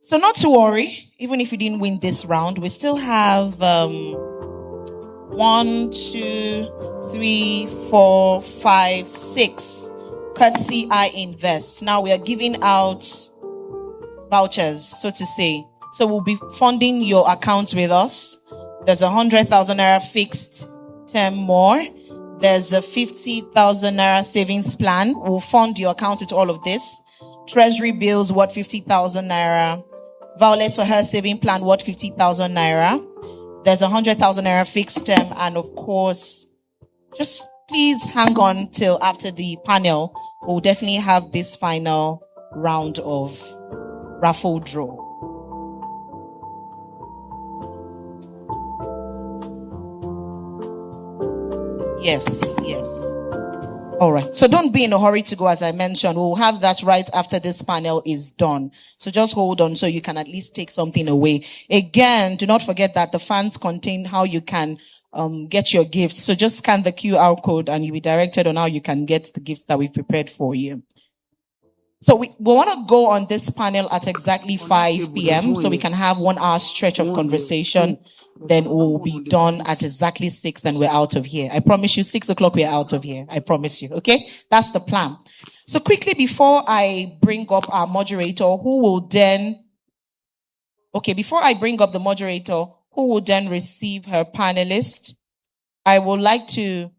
So not to worry, even if you didn't win this round, we still have 1, 2, 3, 4, 5, 6. Courtesy I Invest. Now we are giving out vouchers, so to say. So we'll be funding your account with us. There's 100,000 naira fixed term more. There's a 50,000 naira savings plan. We'll fund your account with all of this. Treasury bills worth 50,000 naira. Violet's for her saving plan worth 50,000 naira. There's 100,000 naira fixed term, and of course, just please hang on till after the panel. We'll definitely have this final round of raffle draw. Yes. All right. So don't be in a hurry to go, as I mentioned. We'll have that right after this panel is done. So just hold on so you can at least take something away. Again, do not forget that the fans contain how you can get your gifts. So just scan the QR code and you'll be directed on how you can get the gifts that we've prepared for you. So we want to go on this panel at exactly 5 p.m. so we can have 1 hour stretch of conversation. Then we'll be done at exactly 6 and we're out of here. I promise you 6 o'clock we're out of here. I promise you. Okay? That's the plan. So quickly before I bring up our moderator, before I bring up the moderator, who will then receive her panelist, I would like to,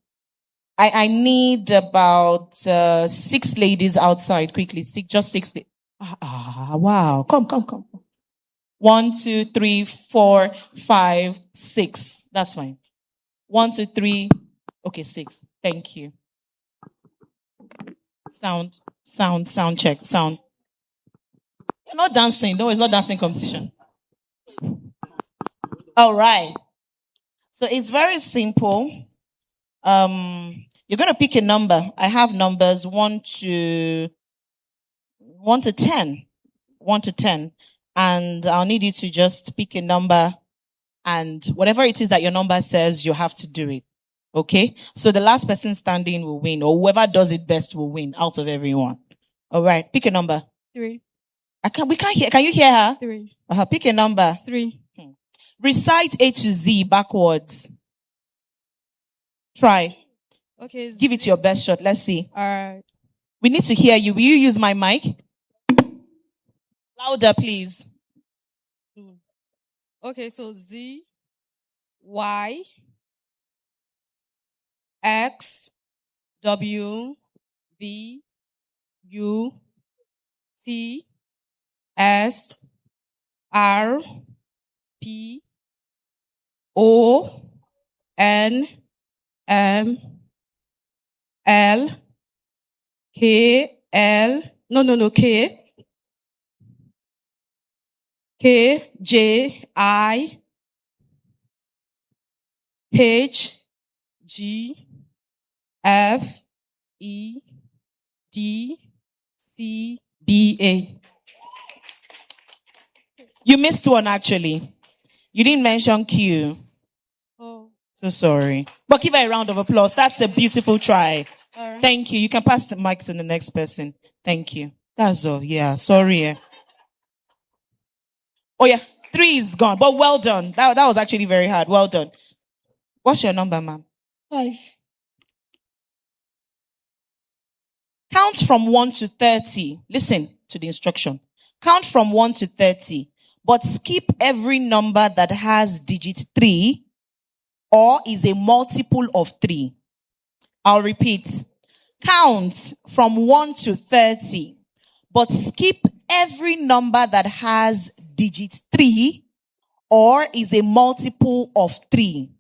I need about 6 ladies outside quickly. Just 6. Wow. Come. 1, 2, 3, 4, 5, 6. That's fine. 1, 2, 3. Okay, 6. Thank you. Sound check. Sound. You're not dancing. No, it's not dancing competition. All right. So it's very simple. You're going to pick a number. I have numbers 1 to 10. 1 to 10. And I'll need you to just pick a number, and whatever it is that your number says, you have to do it. Okay? So the last person standing will win, or whoever does it best will win out of everyone. All right. Pick a number. 3. We can't hear. Can you hear her? 3. Pick a number. 3. Recite A to Z backwards. Try. Okay. Give it your best shot. Let's see. All right. We need to hear you. Will you use my mic? Louder, please. Okay, so Z, Y, X, W, V, U, T, S, R, P, O, N, M, L, K, K, J, I, H, G, F, E, D, C, B, A. You missed one actually. You didn't mention Q. Oh. So sorry. But give her a round of applause. That's a beautiful try. All right. Thank you. You can pass the mic to the next person. Thank you. That's all. Yeah, sorry. Oh yeah, 3 is gone, but well done. That was actually very hard. Well done. What's your number, ma'am? 5. Count from 1 to 30. Listen to the instruction. Count from 1 to 30, but skip every number that has digit 3 or is a multiple of 3. I'll repeat. Count from 1 to 30, but skip every number that has digit 3 or is a multiple of 3.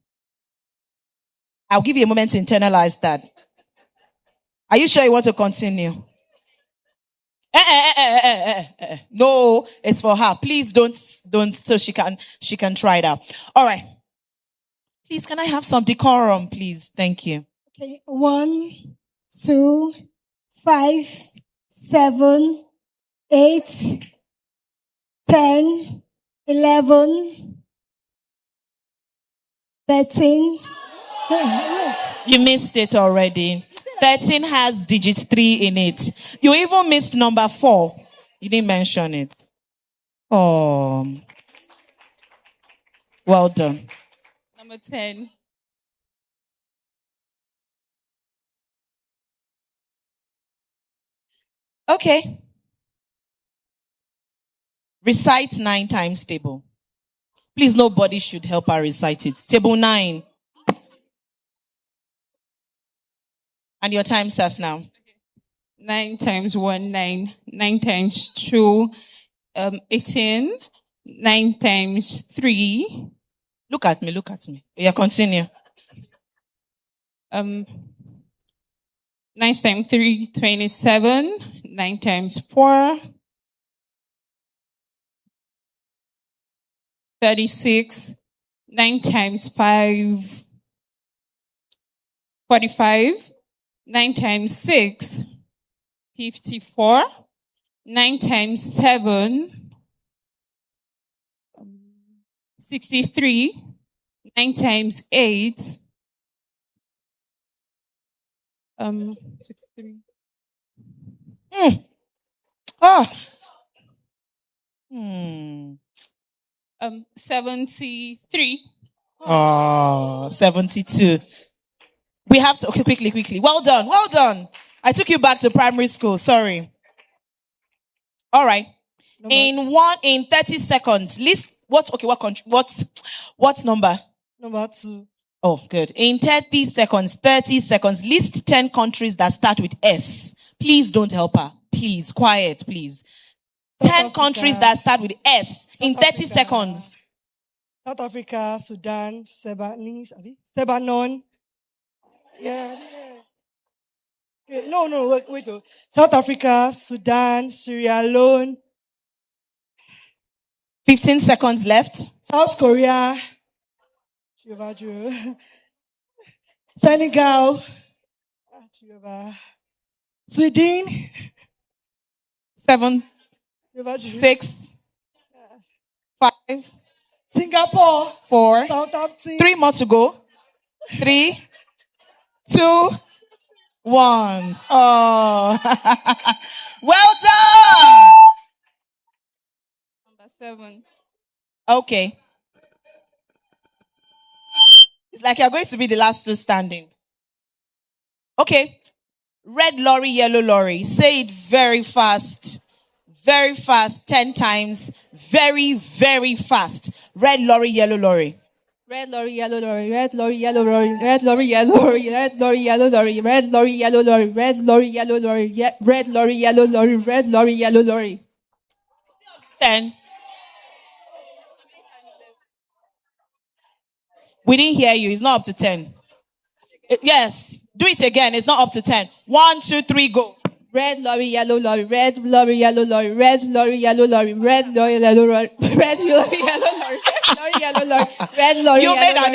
I'll give you a moment to internalize that. Are you sure you want to continue? No, it's for her. Please don't, so she can try it out. All right. Please, can I have some decorum, please? Thank you. Okay. 1, 2, 5, 7, 8, 10, 11, 13. You missed it already. 13 has digit 3 in it. You even missed number 4. You didn't mention it. Oh. Well done. Number 10. Okay. Recite 9 times table. Please, nobody should help her recite it. Table 9. And your time starts now. 9 times 1, 9. 9 times 2, 18. 9 times 3. Look at me. Yeah, continue. 9 times 3, 27. 9 times 4, 36. 9 times 5, 45. 9 times 6, 54. 9 times 7, 63. 9 times 8, 63. Oh. 73. Oh, 72. We have to, okay, quickly. Well done. I took you back to primary school. Sorry. All right. In 30 seconds, list what number? Number 2. Oh, good. In 30 seconds, list 10 countries that start with S. Please don't help her. Please, quiet, please. 10 countries that start with S in 30 seconds. South Africa, Sudan, Lebanon. Yeah. Okay, no, wait. South Africa, Sudan, Sierra Leone. 15 seconds left. South Korea. Senegal. Sweden. 7, 6, 5. Singapore. 4. Southampton. 3 more to go. 3, 2, 1. Oh. Well done. Number 7. Okay. It's like you're going to be the last two standing. Okay. Red lorry, yellow lorry. Say it very fast. Very fast. 10 times. Very, very fast. Red lorry, yellow lorry. Red lorry, yellow lorry, red lorry, yellow lorry, red lorry, yellow lorry, red lorry, yellow lorry, red lorry, yellow lorry, red lorry, yellow lorry, red lorry, yellow lorry, red lorry, yellow lorry. 10. We didn't hear you. It's not up to 10. Yes. Do it again. It's not up to 10. 1, 2, 3, go. Red lorry, yellow lorry, red lorry, yellow lorry, red lorry, yellow lorry, red lorry, yellow lorry, red lorry, yellow lorry, red lorry, yellow lorry, red lorry. You made an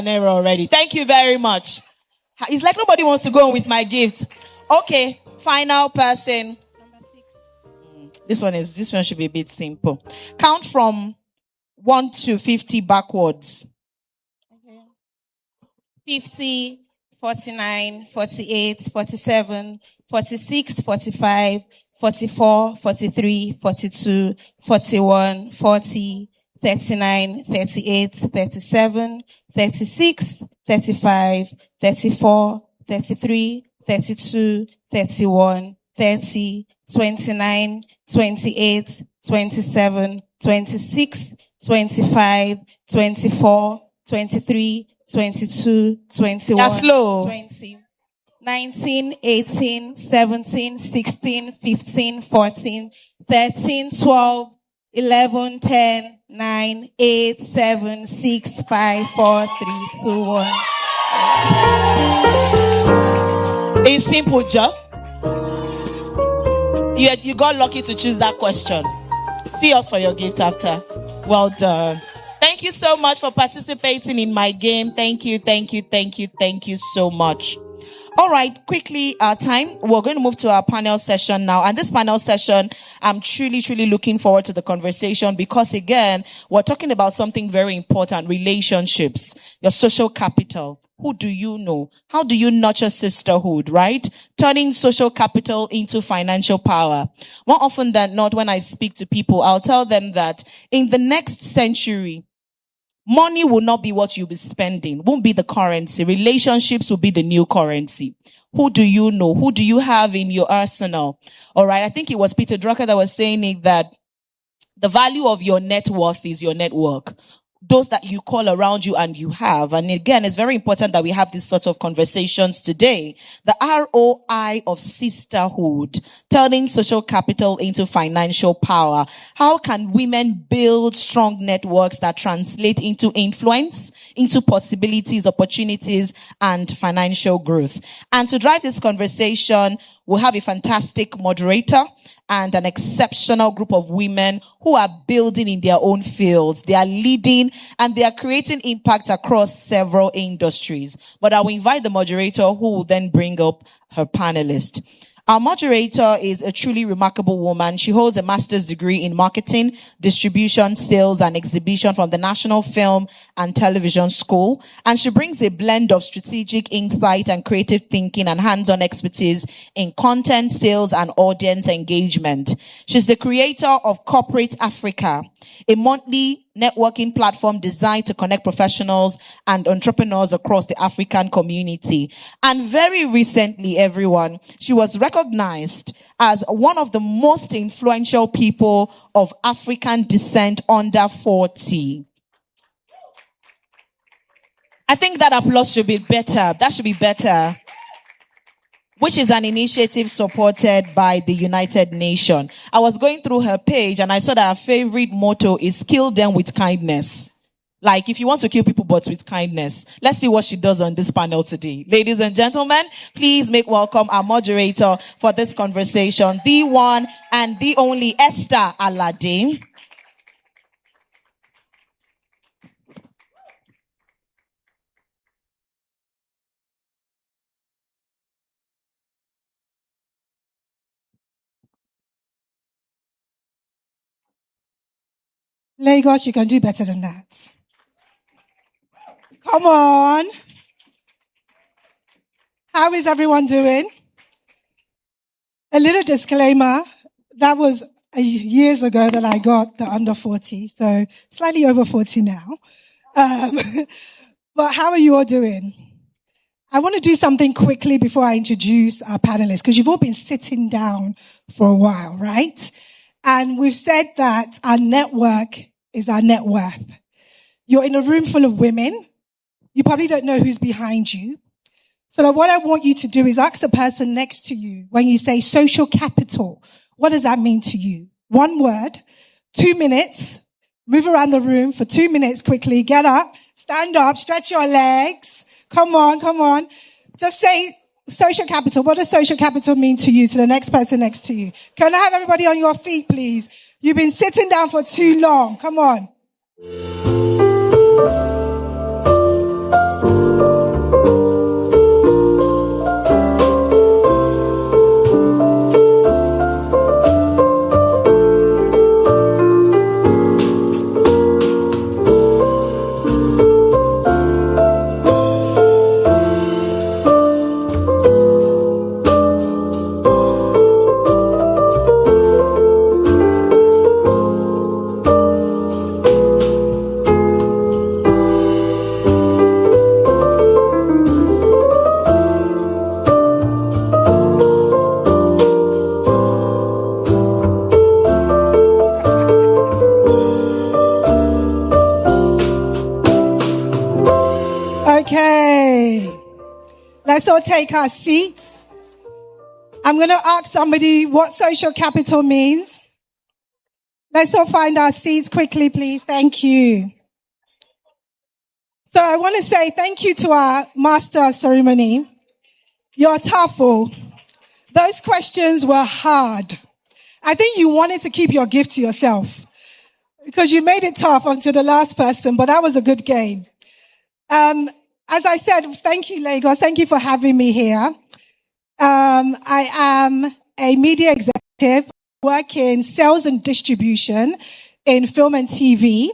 error already. Thank you very much. It's like nobody wants to go on with my gifts. Okay, final person. Number 6. This one should be a bit simple. Count from 1 to 50 backwards. 50, 49, 48, 47, 46, 45, 44, 43, 42, 41, 40, 39, 38, 37, 36, 35, 34, 33, 32, 31, 30, 29, 28, 27, 26, 25, 24, 23, 22, 21, You're slow. 20, 19, 18, 17, 16, 15, 14, 13, 12, 11, 10, 9, 8, 7, 6, 5, 4, 3, 2, 1. It's simple, Joe. You got lucky to choose that question. See us for your gift after. Well done. Thank you so much for participating in my game. Thank you so much. All right, quickly, time. We're going to move to our panel session now. And this panel session, I'm truly looking forward to the conversation because, again, we're talking about something very important, relationships, your social capital. Who do you know? How do you nurture sisterhood, right? Turning social capital into financial power. More often than not, when I speak to people, I'll tell them that in the next century, money will not be what you'll be spending, won't be the currency. Relationships will be the new currency. Who do you know? Who do you have in your arsenal? All right. I think it was Peter Drucker that was saying it, that the value of your net worth is your network. Those that you call around you and you have. And again, it's very important that we have these sort of conversations today. The ROI of sisterhood, turning social capital into financial power. How can women build strong networks that translate into influence, into possibilities, opportunities, and financial growth? And to drive this conversation, We have a fantastic moderator and an exceptional group of women who are building in their own fields. They are leading and they are creating impact across several industries. But I will invite the moderator who will then bring up her panelist. Our moderator is a truly remarkable woman. She holds a master's degree in marketing, distribution, sales, and exhibition from the National Film and Television School. And she brings a blend of strategic insight and creative thinking and hands-on expertise in content, sales, and audience engagement. She's the creator of Corporate Africa, a monthly networking platform designed to connect professionals and entrepreneurs across the African community. And very recently, everyone, she was recognized as one of the most influential people of African descent under 40. I think that applause should be better. That should be better. Which is an initiative supported by the United Nations. I was going through her page and I saw that her favorite motto is kill them with kindness. Like, if you want to kill people, but with kindness. Let's see what she does on this panel today. Ladies and gentlemen, please make welcome our moderator for this conversation, the one and the only Esther Alade. Lagos, you can do better than that. Come on. How is everyone doing? A little disclaimer. That was years ago that I got the under 40, so slightly over 40 now. But how are you all doing? I want to do something quickly before I introduce our panelists, because you've all been sitting down for a while, right? And we've said that our network is our net worth. You're in a room full of women. You probably don't know who's behind you. So what I want you to do is ask the person next to you, when you say social capital, what does that mean to you? One word, 2 minutes, move around the room for 2 minutes quickly, get up, stand up, stretch your legs. Come on, come on. Just say social capital. What does social capital mean to you, to the next person next to you? Can I have everybody on your feet, please? You've been sitting down for too long. Come on. Let's all take our seats. I'm going to ask somebody what social capital means. Let's all find our seats quickly, please. Thank you. So I want to say thank you to our master of ceremony. You're tough. Those questions were hard. I think you wanted to keep your gift to yourself because you made it tough until the last person, but that was a good game. As I said, thank you, Lagos. Thank you for having me here. I am a media executive, work in sales and distribution in film and TV.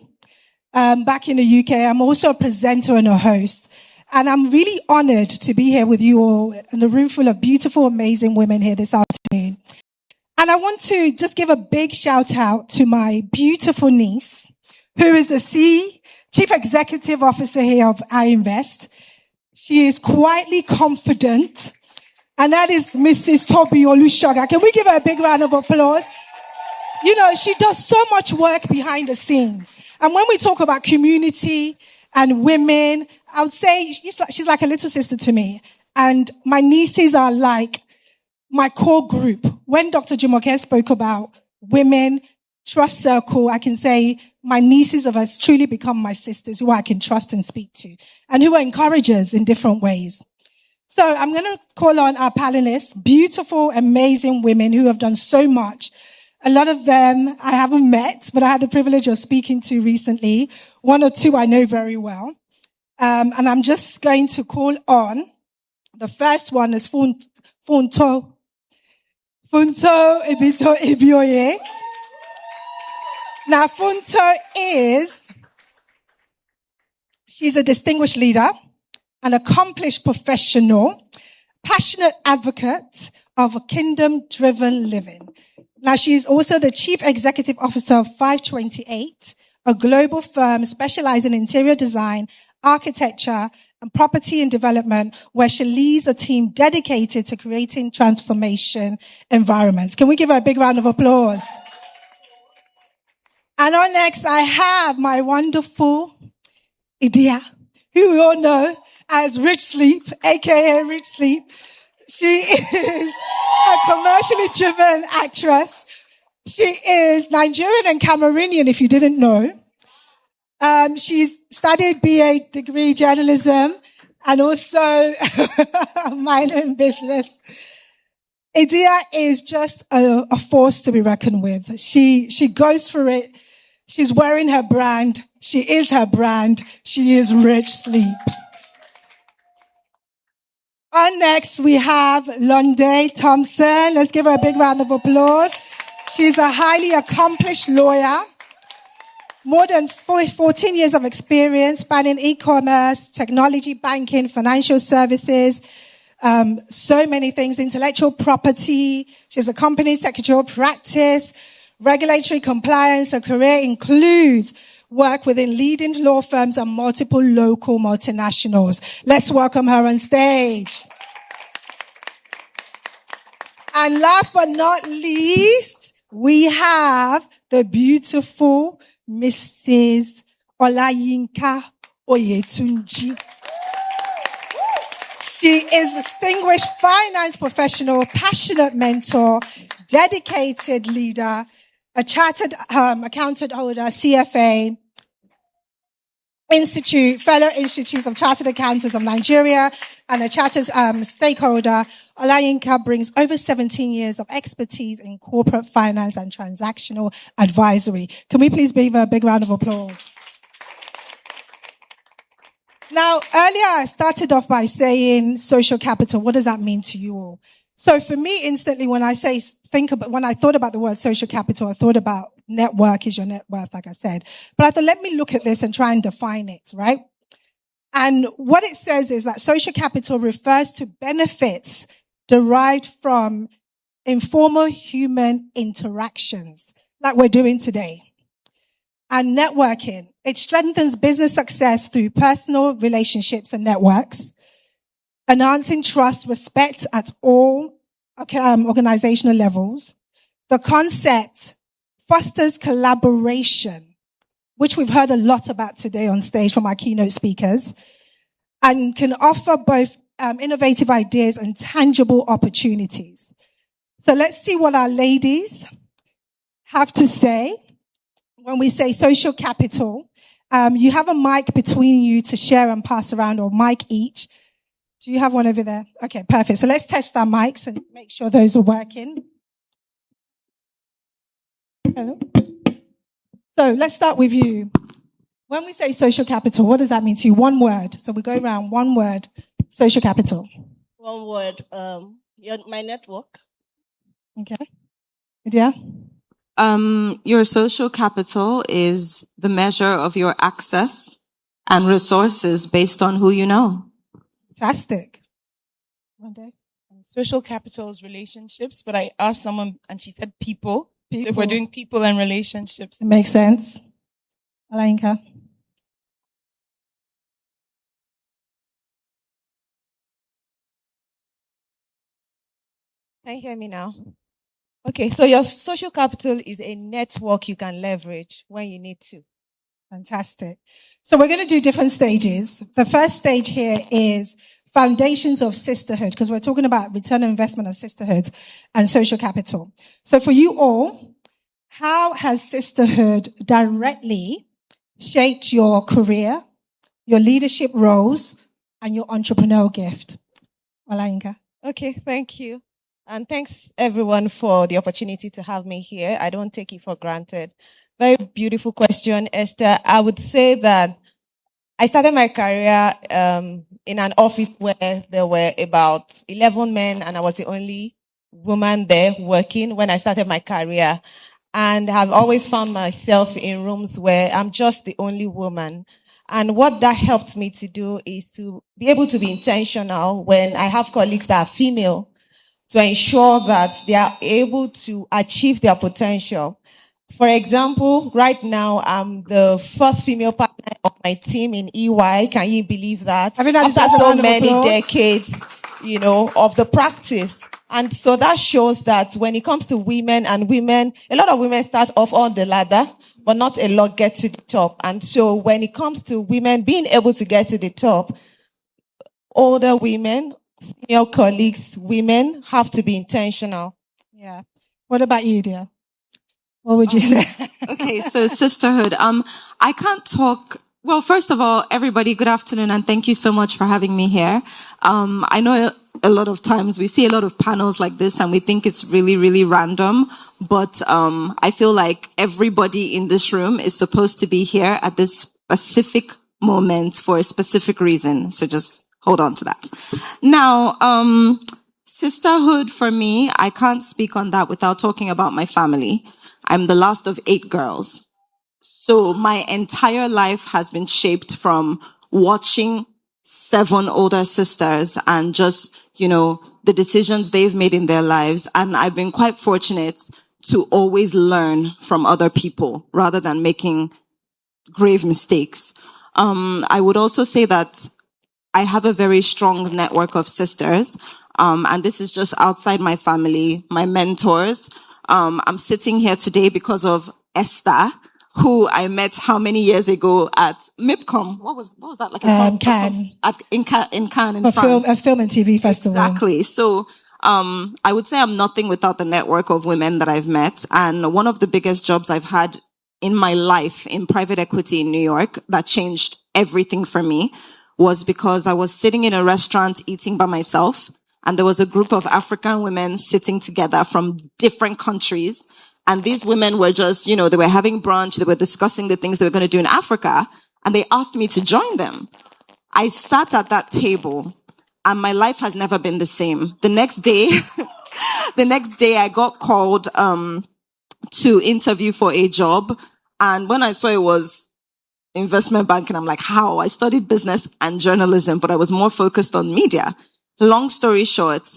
Back in the UK, I'm also a presenter and a host. And I'm really honored to be here with you all in a room full of beautiful, amazing women here this afternoon. And I want to just give a big shout out to my beautiful niece, who is the Chief Executive Officer here of iInvest. She is quietly confident, and that is Mrs. Toby Olushoga. Can we give her a big round of applause? You know, she does so much work behind the scene. And when we talk about community and women, I would say she's like a little sister to me. And my nieces are like my core group. When Dr. Jumoke spoke about women, trust circle, I can say my nieces have truly become my sisters who I can trust and speak to and who are encouragers in different ways. So I'm going to call on our panelists, beautiful, amazing women who have done so much. A lot of them I haven't met, but I had the privilege of speaking to recently. One or two I know very well. And I'm just going to call on. The first one is Funto Ibito Ibioye. Now, she's a distinguished leader, an accomplished professional, passionate advocate of a kingdom-driven living. Now, she is also the Chief Executive Officer of 528, a global firm specializing in interior design, architecture, and property and development, where she leads a team dedicated to creating transformation environments. Can we give her a big round of applause? And on next, I have my wonderful Idia, who we all know as Rich Sleep, aka Rich Sleep. She is a commercially driven actress. She is Nigerian and Cameroonian, if you didn't know. She's studied BA degree journalism and also a minor in business. Idia is just a force to be reckoned with. She goes for it. She's wearing her brand. She is her brand. She is Rich Sleep. On next, we have Londe Thompson. Let's give her a big round of applause. She's a highly accomplished lawyer. More than 14 years of experience spanning e-commerce, technology, banking, financial services, so many things, intellectual property. She's a company secretarial practice, regulatory compliance. Her career includes work within leading law firms and multiple local multinationals. Let's welcome her on stage. And last but not least, we have the beautiful Mrs. Olayinka Oyetunji. She is a distinguished finance professional, passionate mentor, dedicated leader, a chartered accountant holder, CFA, fellow Institute of Chartered Accountants of Nigeria, and a chartered stakeholder. Olayinka brings over 17 years of expertise in corporate finance and transactional advisory. Can we please give her a big round of applause? Now, earlier I started off by saying social capital. What does that mean to you all? So for me, instantly, when I thought about the word social capital, I thought about network is your net worth, like I said. But I thought, let me look at this and try and define it, right? And what it says is that social capital refers to benefits derived from informal human interactions, like we're doing today. And networking, it strengthens business success through personal relationships and networks, enhancing trust, respect at all organizational levels. The concept fosters collaboration, which we've heard a lot about today on stage from our keynote speakers, and can offer both innovative ideas and tangible opportunities. So let's see what our ladies have to say when we say social capital. You have a mic between you to share and pass around, or mic each. Do you have one over there? Okay, perfect. So let's test our mics and make sure those are working. Hello. So let's start with you. When we say social capital, what does that mean to you? One word. So we go around, one word, social capital. One word, my network. Okay. Yeah. Your social capital is the measure of your access and resources based on who you know. Fantastic. Social capital is relationships, but I asked someone and she said people. So if we're doing people and relationships. It makes sense. Olayinka. Can you hear me now? Okay, so your social capital is a network you can leverage when you need to. Fantastic. So we're going to do different stages. The first stage here is foundations of sisterhood, because we're talking about return on investment of sisterhood and social capital. So for you all, how has sisterhood directly shaped your career, your leadership roles, and your entrepreneurial gift? Olayinka. Okay, thank you. And thanks everyone for the opportunity to have me here. I don't take it for granted. Very beautiful question, Esther. I would say that I started my career in an office where there were about 11 men and I was the only woman there working when I started my career. And I've always found myself in rooms where I'm just the only woman. And what that helped me to do is to be able to be intentional when I have colleagues that are female, to ensure that they are able to achieve their potential. For example, right now, I'm the first female partner of my team in EY. Can you believe that? After so many decades, of the practice. And so that shows that when it comes to women and women, a lot of women start off on the ladder, but not a lot get to the top. And so when it comes to women being able to get to the top, older women, senior colleagues, women have to be intentional. Yeah. What about you, dear? What would you say? Okay, so sisterhood. I can't talk. Well, first of all, everybody, good afternoon, and thank you so much for having me here. I know a lot of times we see a lot of panels like this and we think it's really, really random, but I feel like everybody in this room is supposed to be here at this specific moment for a specific reason. So just hold on to that. Now, sisterhood for me, I can't speak on that without talking about my family. I'm the last of 8 girls. So my entire life has been shaped from watching 7 older sisters and just, the decisions they've made in their lives. And I've been quite fortunate to always learn from other people rather than making grave mistakes. I would also say that I have a very strong network of sisters. And this is just outside my family, my mentors. I'm sitting here today because of Esther, who I met how many years ago at MIPCOM. What was that like? Cannes. In Cannes, in France. A film and TV festival. Exactly. So, I would say I'm nothing without the network of women that I've met. And one of the biggest jobs I've had in my life in private equity in New York that changed everything for me was because I was sitting in a restaurant eating by myself. And there was a group of African women sitting together from different countries. And these women were just, they were having brunch. They were discussing the things they were going to do in Africa. And they asked me to join them. I sat at that table and my life has never been the same. The next day I got called, to interview for a job. And when I saw it was investment banking, I'm like, how? I studied business and journalism, but I was more focused on media. Long story short,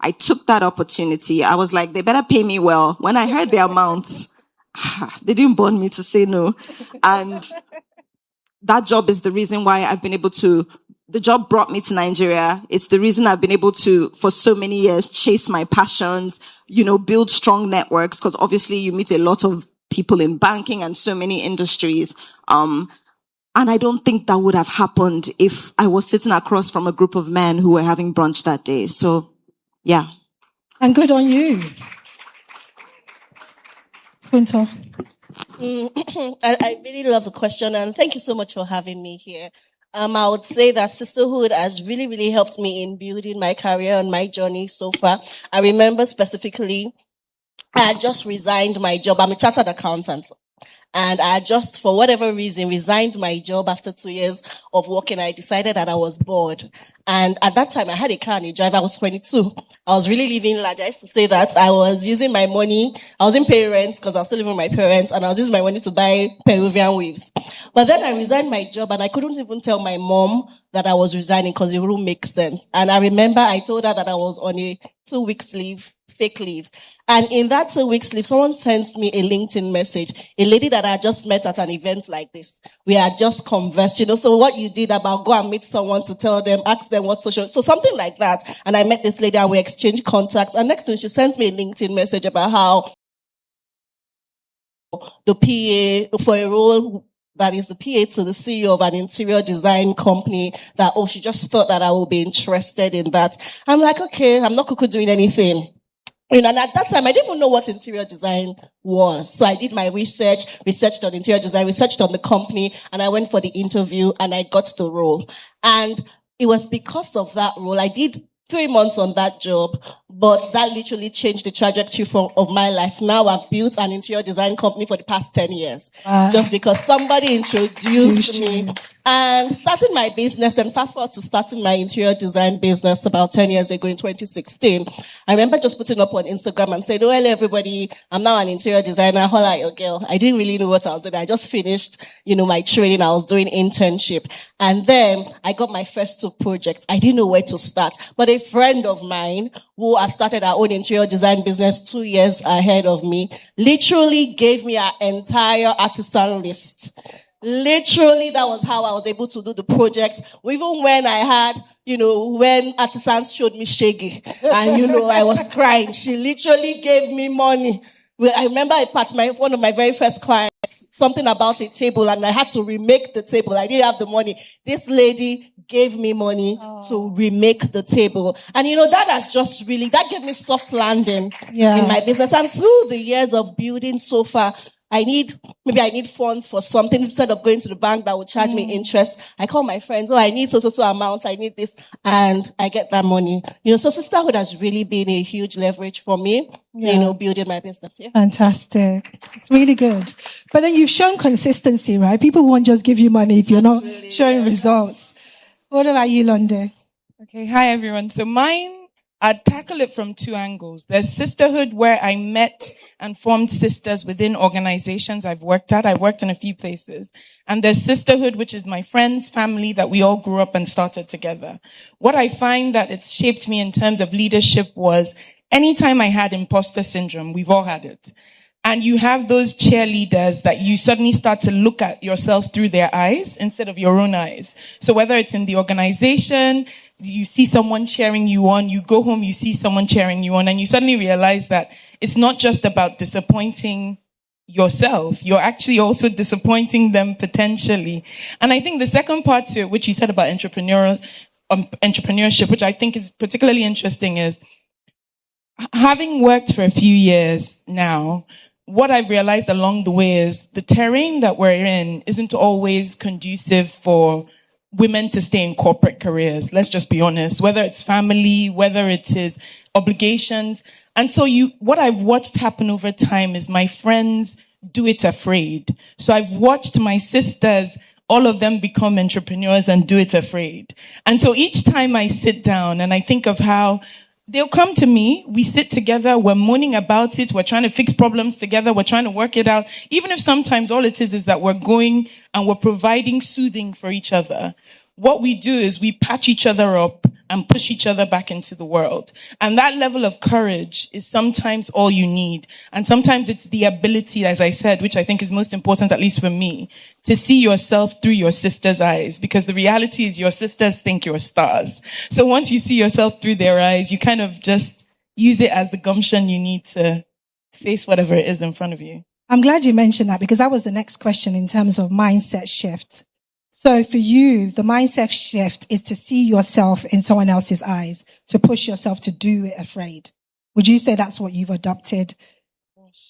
I took that opportunity. I was like, they better pay me well. When I heard the amounts, they didn't bond me to say no. And that job is the reason why I've been able to, the job brought me to Nigeria. It's the reason I've been able to, for so many years, chase my passions, build strong networks, because obviously you meet a lot of people in banking and so many industries. And I don't think that would have happened if I was sitting across from a group of men who were having brunch that day. So, yeah. And good on you. Punto. I really love the question, and thank you so much for having me here. I would say that sisterhood has really, really helped me in building my career and my journey so far. I remember specifically, I had just resigned my job. I'm a chartered accountant. And I just, for whatever reason, resigned my job after 2 years of working. I decided that I was bored. And at that time, I had a car and a drive. I was 22. I was really living large. I used to say that I was using my money. I was in pay rent because I was still living with my parents, and I was using my money to buy Peruvian weaves. But then I resigned my job, and I couldn't even tell my mom that I was resigning because it wouldn't make sense. And I remember I told her that I was on a 2 weeks leave, fake leave. And in that 2 weeks leave, someone sent me a LinkedIn message, a lady that I just met at an event like this. We had just conversed, so what you did about go and meet someone to tell them, ask them what social, so something like that. And I met this lady and we exchanged contacts. And next thing, she sends me a LinkedIn message about how the PA for a role that is the PA to the CEO of an interior design company, that, she just thought that I would be interested in that. I'm like, okay, I'm not doing anything. And at that time, I didn't even know what interior design was. So I did my researched on interior design, researched on the company, and I went for the interview and I got the role. And it was because of that role. I did 3 months on that job, but that literally changed the trajectory of my life. Now I've built an interior design company for the past 10 years, just because somebody introduced me. And starting my business, and fast forward to starting my interior design business about 10 years ago in 2016, I remember just putting up on Instagram and saying, "Oh, hello everybody, I'm now an interior designer, holla at your girl." I didn't really know what I was doing. I just finished, my training. I was doing internship. And then I got my first 2 projects. I didn't know where to start. But a friend of mine who has started her own interior design business 2 years ahead of me literally gave me an entire artisan list. Literally, that was how I was able to do the project. Even when I had, when artisans showed me shaggy and, I was crying, she literally gave me money. I remember one of my very first clients, something about a table, and I had to remake the table. I didn't have the money. This lady gave me money to remake the table. And that gave me soft landing in my business. And through the years of building so far, I need funds for something. Instead of going to the bank that would charge me interest, I call my friends, I need so amount, I need this, and I get that money. So sisterhood has really been a huge leverage for me, building my business. Yeah. Fantastic. It's really good. But then you've shown consistency, right? People won't just give you money if you're not showing results. What about you, Londe? Okay, hi everyone. So I'd tackle it from 2 angles. There's sisterhood, where I met and formed sisters within organizations I've worked at. I worked in a few places. And there's sisterhood, which is my friends, family, that we all grew up and started together. What I find that it's shaped me in terms of leadership was anytime I had imposter syndrome, we've all had it. And you have those cheerleaders that you suddenly start to look at yourself through their eyes instead of your own eyes. So whether it's in the organization, you see someone cheering you on, you go home, you see someone cheering you on, and you suddenly realize that it's not just about disappointing yourself. You're actually also disappointing them potentially. And I think the second part to it, which you said about entrepreneurship, which I think is particularly interesting, is having worked for a few years now, what I've realized along the way is the terrain that we're in isn't always conducive for women to stay in corporate careers. Let's just be honest. Whether it's family, whether it is obligations. And so what I've watched happen over time is my friends do it afraid. So I've watched my sisters, all of them become entrepreneurs and do it afraid. And so each time I sit down and I think of how they'll come to me, we sit together, we're moaning about it, we're trying to fix problems together, we're trying to work it out. Even if sometimes all it is that we're going and we're providing soothing for each other. What we do is we patch each other up and push each other back into the world. And that level of courage is sometimes all you need. And sometimes it's the ability, as I said, which I think is most important, at least for me, to see yourself through your sister's eyes. Because the reality is your sisters think you're stars. So once you see yourself through their eyes, you kind of just use it as the gumption you need to face whatever it is in front of you. I'm glad you mentioned that, because that was the next question in terms of mindset shift. So for you, the mindset shift is to see yourself in someone else's eyes, to push yourself to do it afraid. Would you say that's what you've adopted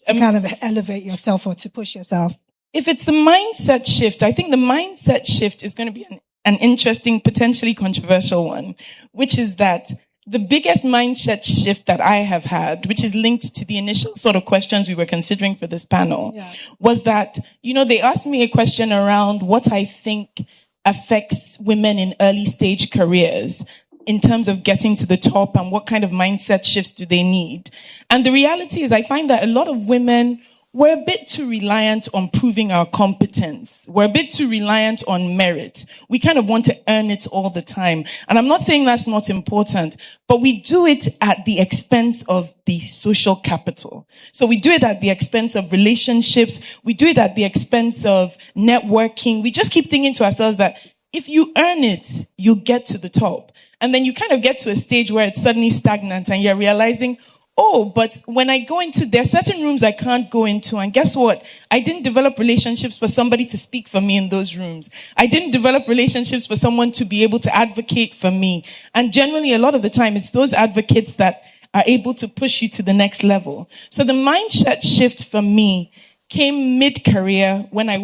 to kind of elevate yourself or to push yourself? If it's the mindset shift, I think the mindset shift is going to be an interesting, potentially controversial one, which is that the biggest mindset shift that I have had, which is linked to the initial sort of questions we were considering for this panel, was that, they asked me a question around what I think affects women in early stage careers in terms of getting to the top and what kind of mindset shifts do they need. And the reality is I find that a lot of women, we're a bit too reliant on proving our competence. We're a bit too reliant on merit. We kind of want to earn it all the time. And I'm not saying that's not important, but we do it at the expense of the social capital. So we do it at the expense of relationships. We do it at the expense of networking. We just keep thinking to ourselves that if you earn it, you'll get to the top. And then you kind of get to a stage where it's suddenly stagnant and you're realizing, but when I go there are certain rooms I can't go into. And guess what? I didn't develop relationships for somebody to speak for me in those rooms. I didn't develop relationships for someone to be able to advocate for me. And generally, a lot of the time, it's those advocates that are able to push you to the next level. So the mindset shift for me came mid-career when I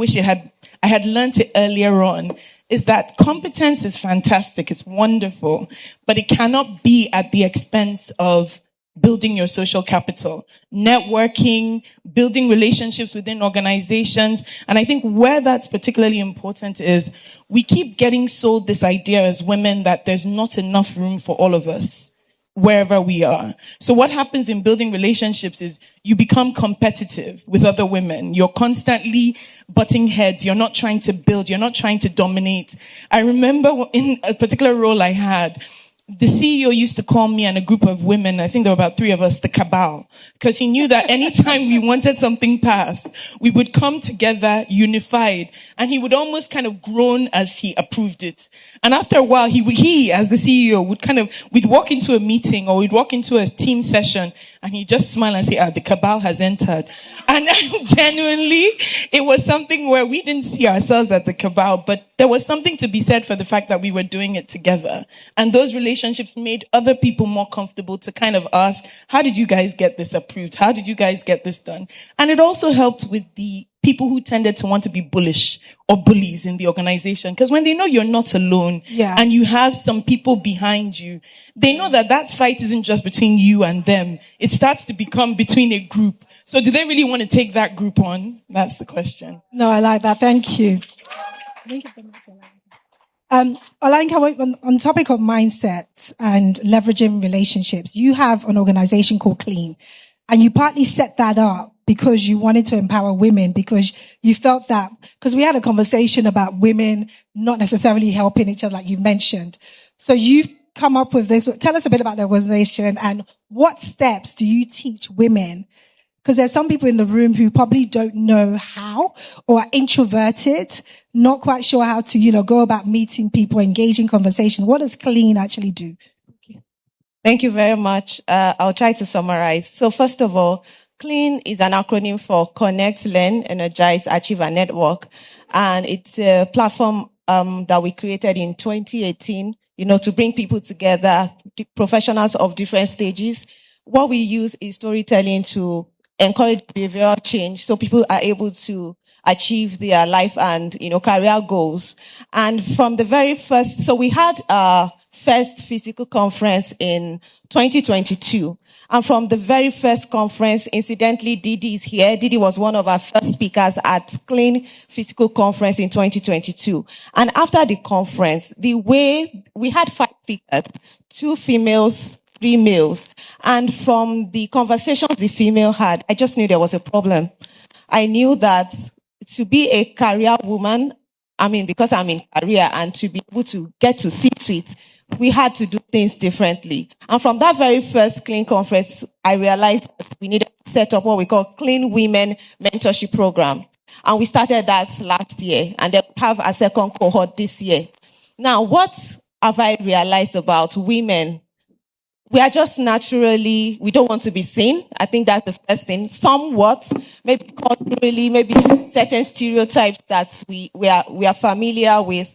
I had learned it earlier on, is that competence is fantastic, it's wonderful, but it cannot be at the expense of building your social capital, networking, building relationships within organizations. And I think where that's particularly important is we keep getting sold this idea as women that there's not enough room for all of us wherever we are. So what happens in building relationships is you become competitive with other women. You're constantly butting heads. You're not trying to build. You're not trying to dominate. I remember in a particular role I had, the CEO used to call me and a group of women, I think there were about 3 of us, the cabal, because he knew that anytime we wanted something passed, we would come together unified, and he would almost kind of groan as he approved it. And after a while, he as the CEO we'd walk into a meeting or we'd walk into a team session and he'd just smile and say, the cabal has entered. And genuinely, it was something where we didn't see ourselves as the cabal, but there was something to be said for the fact that we were doing it together. And those relationships made other people more comfortable to kind of ask, how did you guys get this approved? How did you guys get this done? And it also helped with the people who tended to want to be bullish or bullies in the organization. Because when they know you're not alone and you have some people behind you, they know that that fight isn't just between you and them. It starts to become between a group. So do they really want to take that group on? That's the question. No, I like that. Thank you. Olayinka, on topic of mindset and leveraging relationships, you have an organization called Clean, and you partly set that up because you wanted to empower women, because you felt that, because we had a conversation about women not necessarily helping each other, like you mentioned. So you've come up with this. Tell us a bit about the organization and what steps do you teach women? Because there's some people in the room who probably don't know how, or are introverted, not quite sure how to, go about meeting people, engaging conversation. What does Clean actually do? Thank you very much. I'll try to summarize. So first of all, CLEAN is an acronym for Connect, Learn, Energize, Achieve, and Network. And it's a platform that we created in 2018, to bring people together, professionals of different stages. What we use is storytelling to encourage behavioral change so people are able to achieve their life and, career goals. And from the very first, so we had our first physical conference in 2022. And from the very first conference, incidentally, Didi is here. Didi was one of our first speakers at Clean Physical Conference in 2022. And after the conference, we had 5 speakers, 2 females, 3 males. And from the conversations the female had, I just knew there was a problem. I knew that to be a career woman, because I'm in career, and to be able to get to C-suite, we had to do things differently. And from that very first Clean conference, I realized that we needed to set up what we call Clean Women Mentorship Program. And we started that last year, and then we have a second cohort this year. Now, what have I realized about women? We are just naturally, we don't want to be seen. I think that's the first thing. Somewhat, maybe culturally, maybe certain stereotypes that we are familiar with.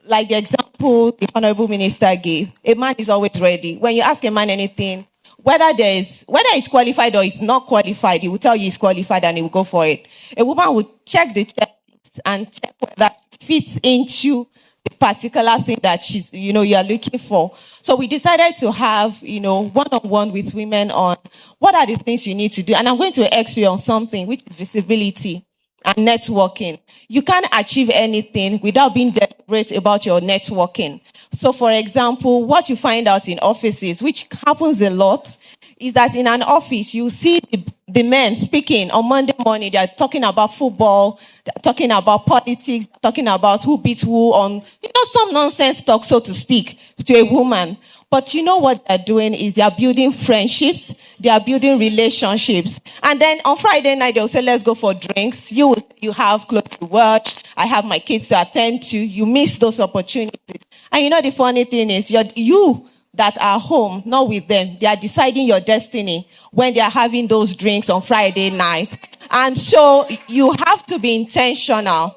Like the example the Honorable Minister gave, a man is always ready. When you ask a man anything, whether he's qualified or he's not qualified, he will tell you he's qualified and he will go for it. A woman will check the checklist and check whether it fits into the particular thing that you are looking for. So we decided to have, one-on-one with women on what are the things you need to do. And I'm going to X-ray on something, which is visibility and networking. You can't achieve anything without being deliberate about your networking. So, for example, what you find out in offices, which happens a lot, is that in an office, you see the men speaking on Monday morning. They're talking about football, they're talking about politics, talking about who beat who on, some nonsense talk, so to speak, to a woman. But what they're doing is they're building friendships, they are building relationships. And then on Friday night, they'll say, let's go for drinks. You have clothes to watch. I have my kids to attend to. You miss those opportunities. And the funny thing is, you that are home, not with them, they are deciding your destiny when they are having those drinks on Friday night. And so you have to be intentional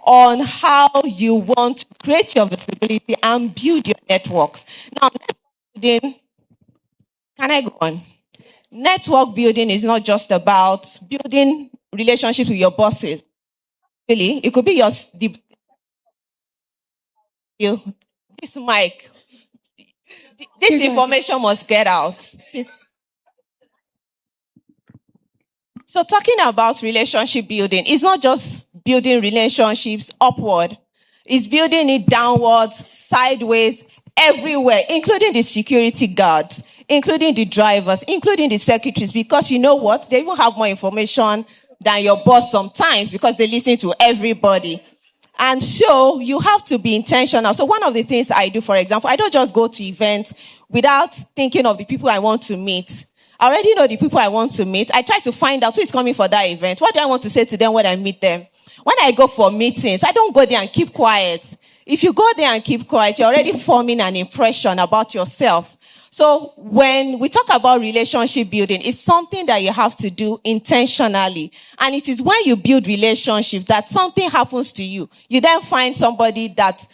on how you want to create your visibility and build your networks. Now, can I go on? Network building is not just about building relationships with your bosses. Really, it could be this mic. This information must get out. Please. So talking about relationship building, it's not just building relationships upward. It's building it downwards, sideways, everywhere, including the security guards, including the drivers, including the secretaries, because you know what? They even have more information than your boss sometimes because they listen to everybody. And so you have to be intentional. So one of the things I do, for example, I don't just go to events without thinking of the people I want to meet. I already know the people I want to meet. I try to find out who is coming for that event. What do I want to say to them when I meet them? When I go for meetings, I don't go there and keep quiet. If you go there and keep quiet, you're already forming an impression about yourself. So when we talk about relationship building, it's something that you have to do intentionally. And it is when you build relationships that something happens to you. You then find somebody that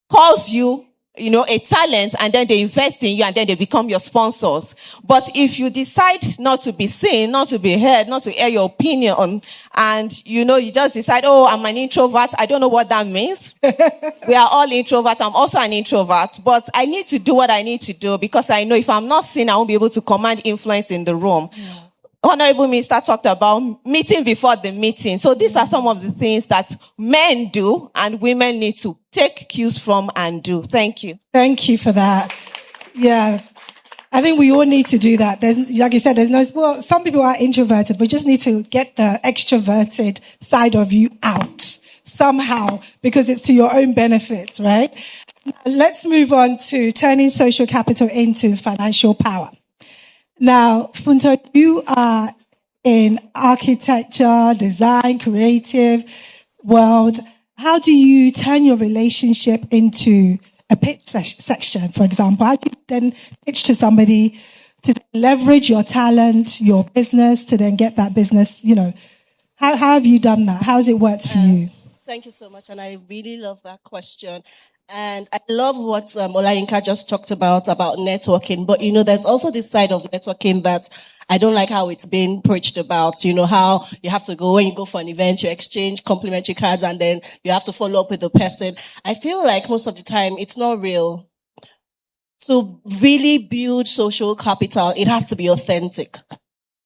calls you, a talent, and then they invest in you, and then they become your sponsors. But if you decide not to be seen, not to be heard, not to air your opinion, and you just decide, oh, I'm an introvert, I don't know what that means. We are all introverts. I'm also an introvert, but I need to do what I need to do because I know if I'm not seen, I won't be able to command influence in the room. Yeah. Honorable Minister talked about meeting before the meeting. So these are some of the things that men do and women need to take cues from and do. Thank you. Thank you for that. Yeah. I think we all need to do that. Like you said, some people are introverted. We just need to get the extroverted side of you out somehow because it's to your own benefit, right? Let's move on to turning social capital into financial power. Now, Funto, you are in architecture, design, creative world. How do you turn your relationship into a pitch section, for example? How do you then pitch to somebody to leverage your talent, your business, to then get that business, how have you done that? How has it worked for you? Thank you so much. And I really love that question. And I love what Olayinka just talked about networking. But, there's also this side of networking that I don't like how it's been preached about. How you have to go, when you go for an event, you exchange complimentary cards and then you have to follow up with the person. I feel like most of the time it's not real. To really build social capital, it has to be authentic.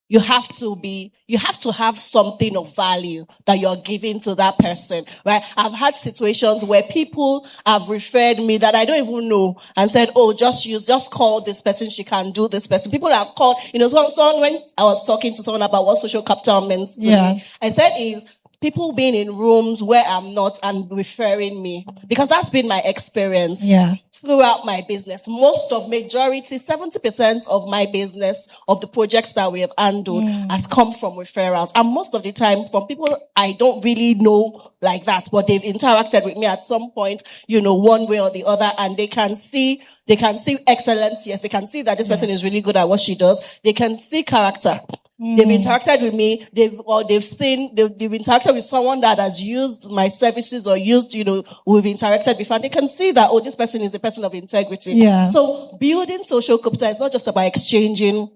You have to have something of value that you're giving to that person, right? I've had situations where people have referred me that I don't even know and said, oh, just call this person. She can do this person. People have called, someone, when I was talking to someone about what social capital means to me, I said is people being in rooms where I'm not and referring me, because that's been my experience. Throughout my business. Majority, 70% of my business, of the projects that we have handled has come from referrals. And most of the time from people I don't really know like that, but they've interacted with me at some point, one way or the other, and they can see excellence. Yes, they can see that this person is really good at what she does. They can see character. They've interacted with me. They've interacted with someone that has used my services or we've interacted before. They can see that, this person is a person of integrity. Yeah. So building social capital is not just about exchanging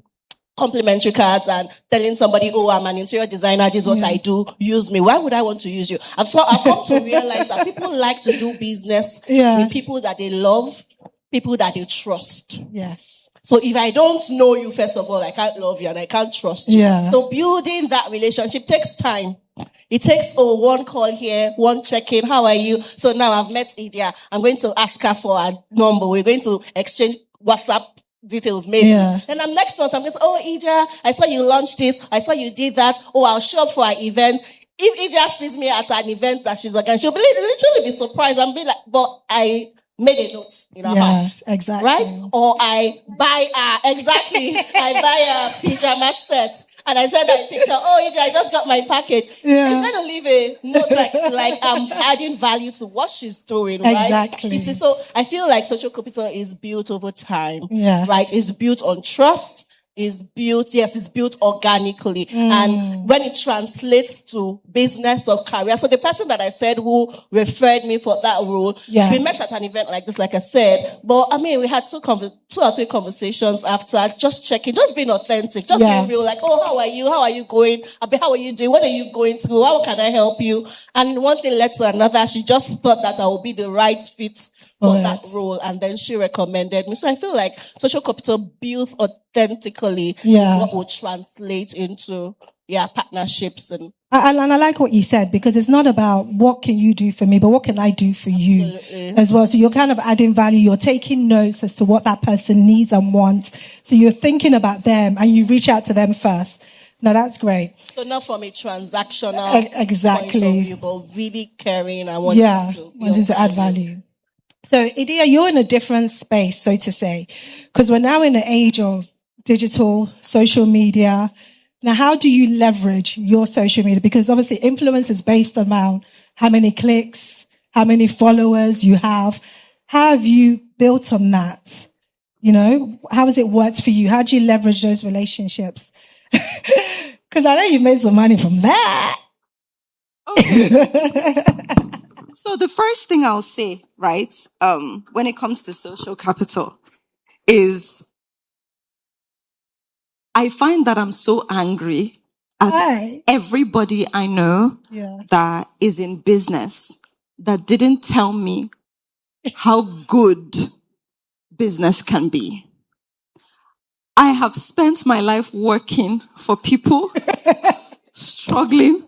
complimentary cards and telling somebody, oh, I'm an interior designer, this is what I do, use me. Why would I want to use you? I've come to realize that people like to do business with people that they love, people that they trust. Yes. So if I don't know you, first of all, I can't love you and I can't trust you. Yeah. So building that relationship takes time. It takes, one call here, one check-in. How are you? So now I've met Idia. I'm going to ask her for a number. We're going to exchange WhatsApp details maybe. Yeah. Then next month I'm going to say, oh, Idia, I saw you launch this. I saw you did that. Oh, I'll show up for an event. If Idia sees me at an event that she's organizing, she'll literally be surprised and be like, but I made a note in her heart. Exactly. Right? Or I buy I buy a pyjama set. And I send that picture, oh, AJ, I just got my package. Yeah. It's going to leave a note like I'm adding value to what she's doing, right? Exactly. You see, so I feel like social capital is built over time. Yes. Right? It's built on trust. is built, yes, it's built organically. And when it translates to business or career, so the person that I said who referred me for that role, we met at an event like this, like I said, but I mean, we had two or three conversations after, just checking, just being authentic, just being real, like, oh, how are you? How are you going? How are you doing? What are you going through? How can I help you? And one thing led to another. She just thought that I would be the right fit for that role, and then she recommended me. So I feel like social capital built authentically is what will translate into partnerships and I like what you said, because it's not about what can you do for me, but what can I do for you as well. So you're kind of adding value. You're taking notes as to what that person needs and wants. So you're thinking about them and you reach out to them first. Now that's great. So not from a transactional exactly point of view, but really caring and wanting to add value. So, Idia, you're in a different space, so to say, because we're now in the age of digital, social media. Now, how do you leverage your social media? Because obviously influence is based around how many clicks, how many followers you have. How have you built on that? You know, how has it worked for you? How do you leverage those relationships? Because I know you made some money from that. Okay. So the first thing I'll say, right, when it comes to social capital is I find that I'm so angry at everybody I know that is in business that didn't tell me how good business can be. I have spent my life working for people, struggling,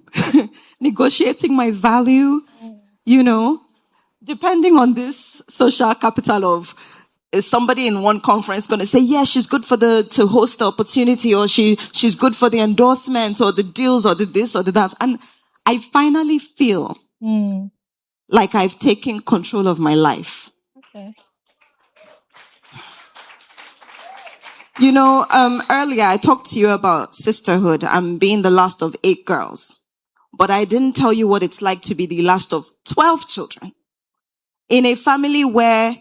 negotiating my value, you know, depending on this social capital of, is somebody in one conference going to say, yeah, she's good for to host the opportunity, or she's good for the endorsement or the deals or the this or the that. And I finally feel like I've taken control of my life. Okay. You know, earlier I talked to you about sisterhood and being the last of 8 girls, but I didn't tell you what it's like to be the last of 12 children in a family where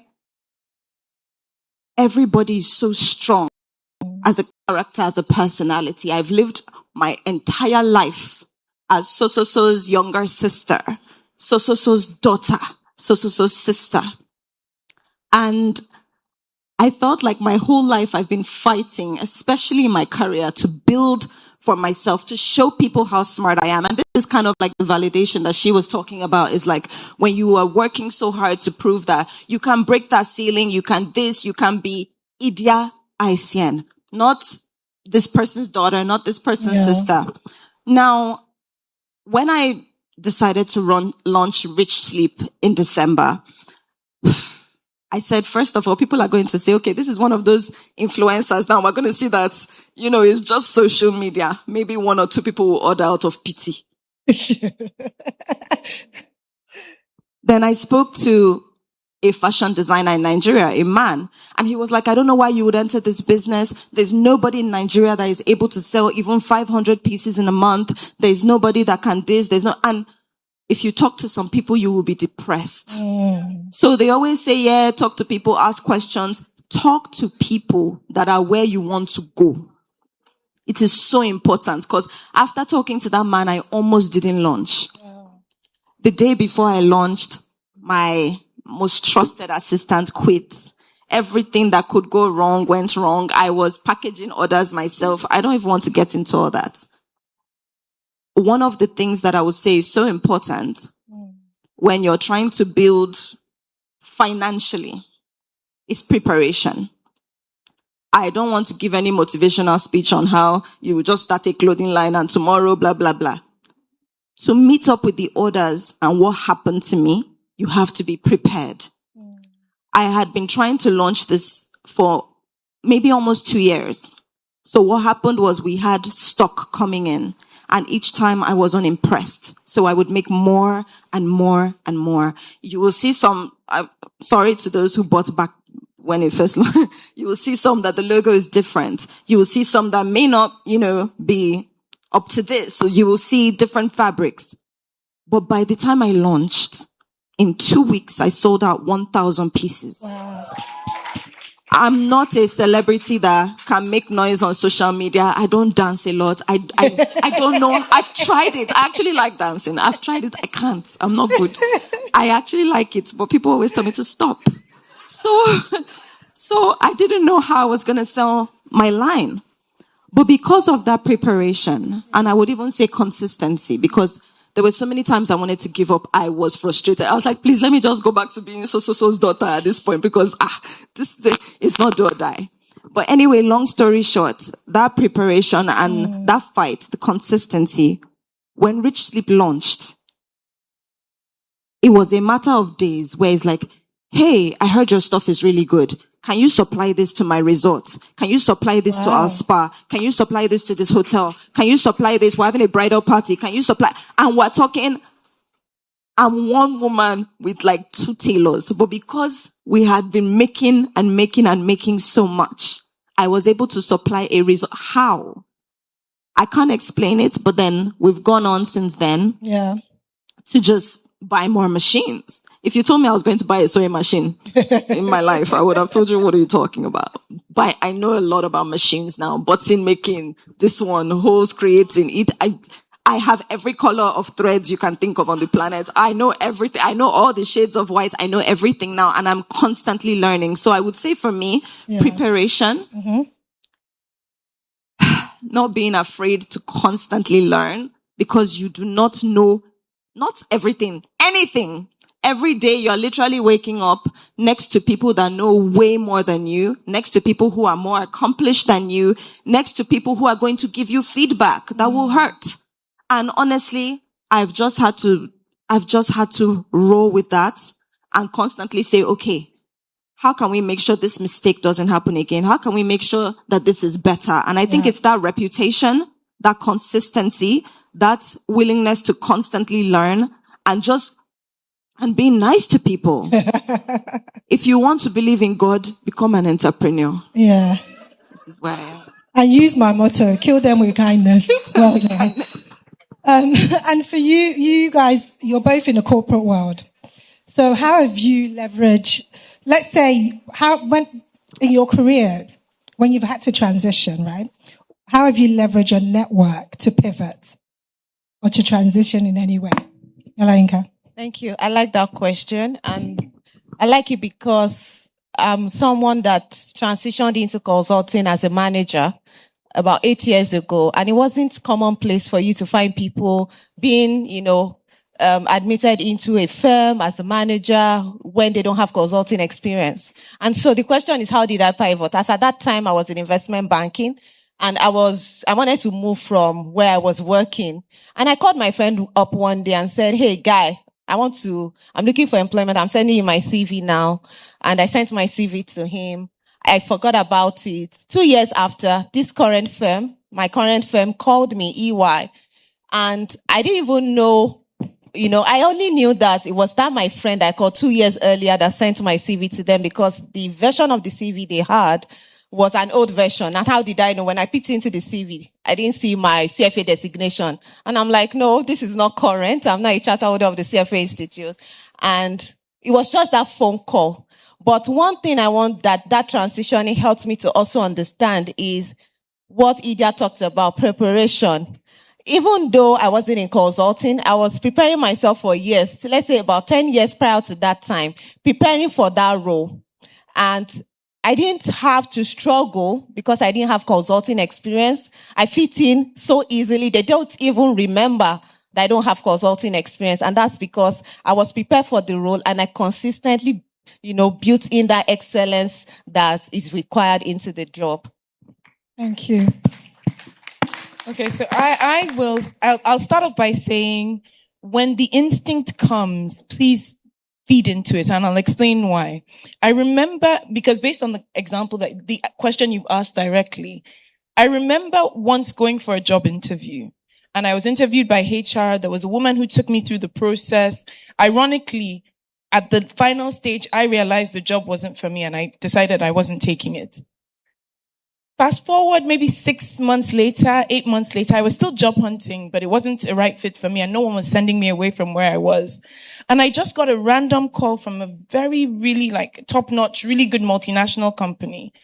everybody is so strong as a character, as a personality. I've lived my entire life as so-so-so's younger sister, so-so-so's daughter, so-so-so's sister. And I felt like my whole life I've been fighting, especially in my career, to build for myself, to show people how smart I am. And this is kind of like the validation that she was talking about, is like when you are working so hard to prove that you can break that ceiling, you can this, you can be Idia Aisien, not this person's daughter, not this person's sister. Now, when I decided to launch Rich Sleep in December, I said, first of all, people are going to say, okay, this is one of those influencers. Now we're going to see that, you know, it's just social media. Maybe 1 or 2 people will order out of pity. Then I spoke to a fashion designer in Nigeria, a man, and he was like, I don't know why you would enter this business. There's nobody in Nigeria that is able to sell even 500 pieces in a month. There's nobody that can this. And if you talk to some people, you will be depressed. So they always say, yeah, talk to people, ask questions. Talk to people that are where you want to go. It is so important, because after talking to that man, I almost didn't launch. The day before I launched, my most trusted assistant quit. Everything that could go wrong went wrong. I was packaging orders myself. I don't even want to get into all that. One of the things that I would say is so important when you're trying to build financially is preparation. I don't want to give any motivational speech on how you will just start a clothing line and tomorrow, blah, blah, blah. To meet up with the orders and what happened to me, you have to be prepared. I had been trying to launch this for maybe almost 2 years. So what happened was we had stock coming in, and each time I was unimpressed. So I would make more and more and more. You will see some, sorry to those who bought back when it first, you will see some that the logo is different. You will see some that may not, be up to this. So you will see different fabrics. But by the time I launched, in 2 weeks, I sold out 1,000 pieces. Wow. I'm not a celebrity that can make noise on social media. I don't dance a lot. I don't know. I've tried it. I actually like dancing. I've tried it. I can't. I'm not good. I actually like it, but people always tell me to stop. So I didn't know how I was going to sell my line. But because of that preparation, and I would even say consistency, because there were so many times I wanted to give up, I was frustrated. I was like, please let me just go back to being so-so-so's daughter at this point, because this thing is not do or die. But anyway, long story short, that preparation and that fight, the consistency, when Rich Sleep launched, it was a matter of days where it's like, hey, I heard your stuff is really good. Can you supply this to my resort? Can you supply this to our spa? Can you supply this to this hotel? Can you supply this? We're having a bridal party. Can you supply? And we're talking, I'm one woman with like 2 tailors. But because we had been making so much, I was able to supply a resort. How? I can't explain it, but then we've gone on since then to just buy more machines. If you told me I was going to buy a sewing machine in my life, I would have told you, what are you talking about? But I know a lot about machines now. Button making, this one, hose creating it. I have every color of threads you can think of on the planet. I know everything. I know all the shades of white. I know everything now, and I'm constantly learning. So I would say for me, preparation, not being afraid to constantly learn, because you do not know, not everything, anything. Every day you're literally waking up next to people that know way more than you, next to people who are more accomplished than you, next to people who are going to give you feedback that will hurt. And honestly, I've just had to roll with that and constantly say, okay, how can we make sure this mistake doesn't happen again? How can we make sure that this is better? And I think it's that reputation, that consistency, that willingness to constantly learn and being nice to people. If you want to believe in God, become an entrepreneur. Yeah. This is where I am. I use my motto, kill them with kindness. Well done. And for you guys, you're both in the corporate world. So how have you leveraged, let's say, when in your career, when you've had to transition, right? How have you leveraged your network to pivot or to transition in any way? Yalainka. Thank you. I like that question. And I like it because I'm someone that transitioned into consulting as a manager about 8 years ago. And it wasn't commonplace for you to find people being, admitted into a firm as a manager when they don't have consulting experience. And so the question is, how did I pivot? As at that time, I was in investment banking. And I wanted to move from where I was working. And I called my friend up one day and said, hey, guy, I'm looking for employment. I'm sending you my CV now. And I sent my CV to him. I forgot about it. 2 years after, my current firm called me, EY. And I didn't even know, I only knew that it was that my friend I called 2 years earlier that sent my CV to them, because the version of the CV they had was an old version. And how did I know? When I picked into the CV, I didn't see my CFA designation. And I'm like, no, this is not current. I'm not a charter holder of the CFA Institute. And it was just that phone call. But one thing I want that transition helped me to also understand is what Idia talked about, preparation. Even though I wasn't in consulting, I was preparing myself for years, let's say about 10 years prior to that time, preparing for that role. And I didn't have to struggle because I didn't have consulting experience. I fit in so easily. They don't even remember that I don't have consulting experience. And that's because I was prepared for the role and I consistently, built in that excellence that is required into the job. Thank you. Okay, so I'll start off by saying, when the instinct comes, please feed into it, and I'll explain why. I remember, because based on the example that the question you've asked directly, I remember once going for a job interview, and I was interviewed by HR. There was a woman who took me through the process. Ironically, at the final stage, I realized the job wasn't for me, and I decided I wasn't taking it. Fast forward maybe 6 months later, 8 months later, I was still job hunting, but it wasn't a right fit for me and no one was sending me away from where I was. And I just got a random call from a very, really like top-notch, really good multinational company.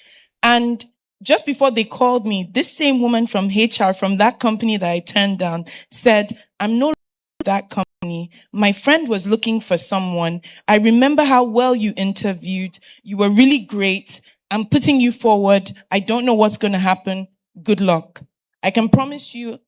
And just before they called me, this same woman from HR, from that company that I turned down, said, I'm no longer with that company. My friend was looking for someone. I remember how well you interviewed. You were really great. I'm putting you forward. I don't know what's going to happen. Good luck. I can promise you,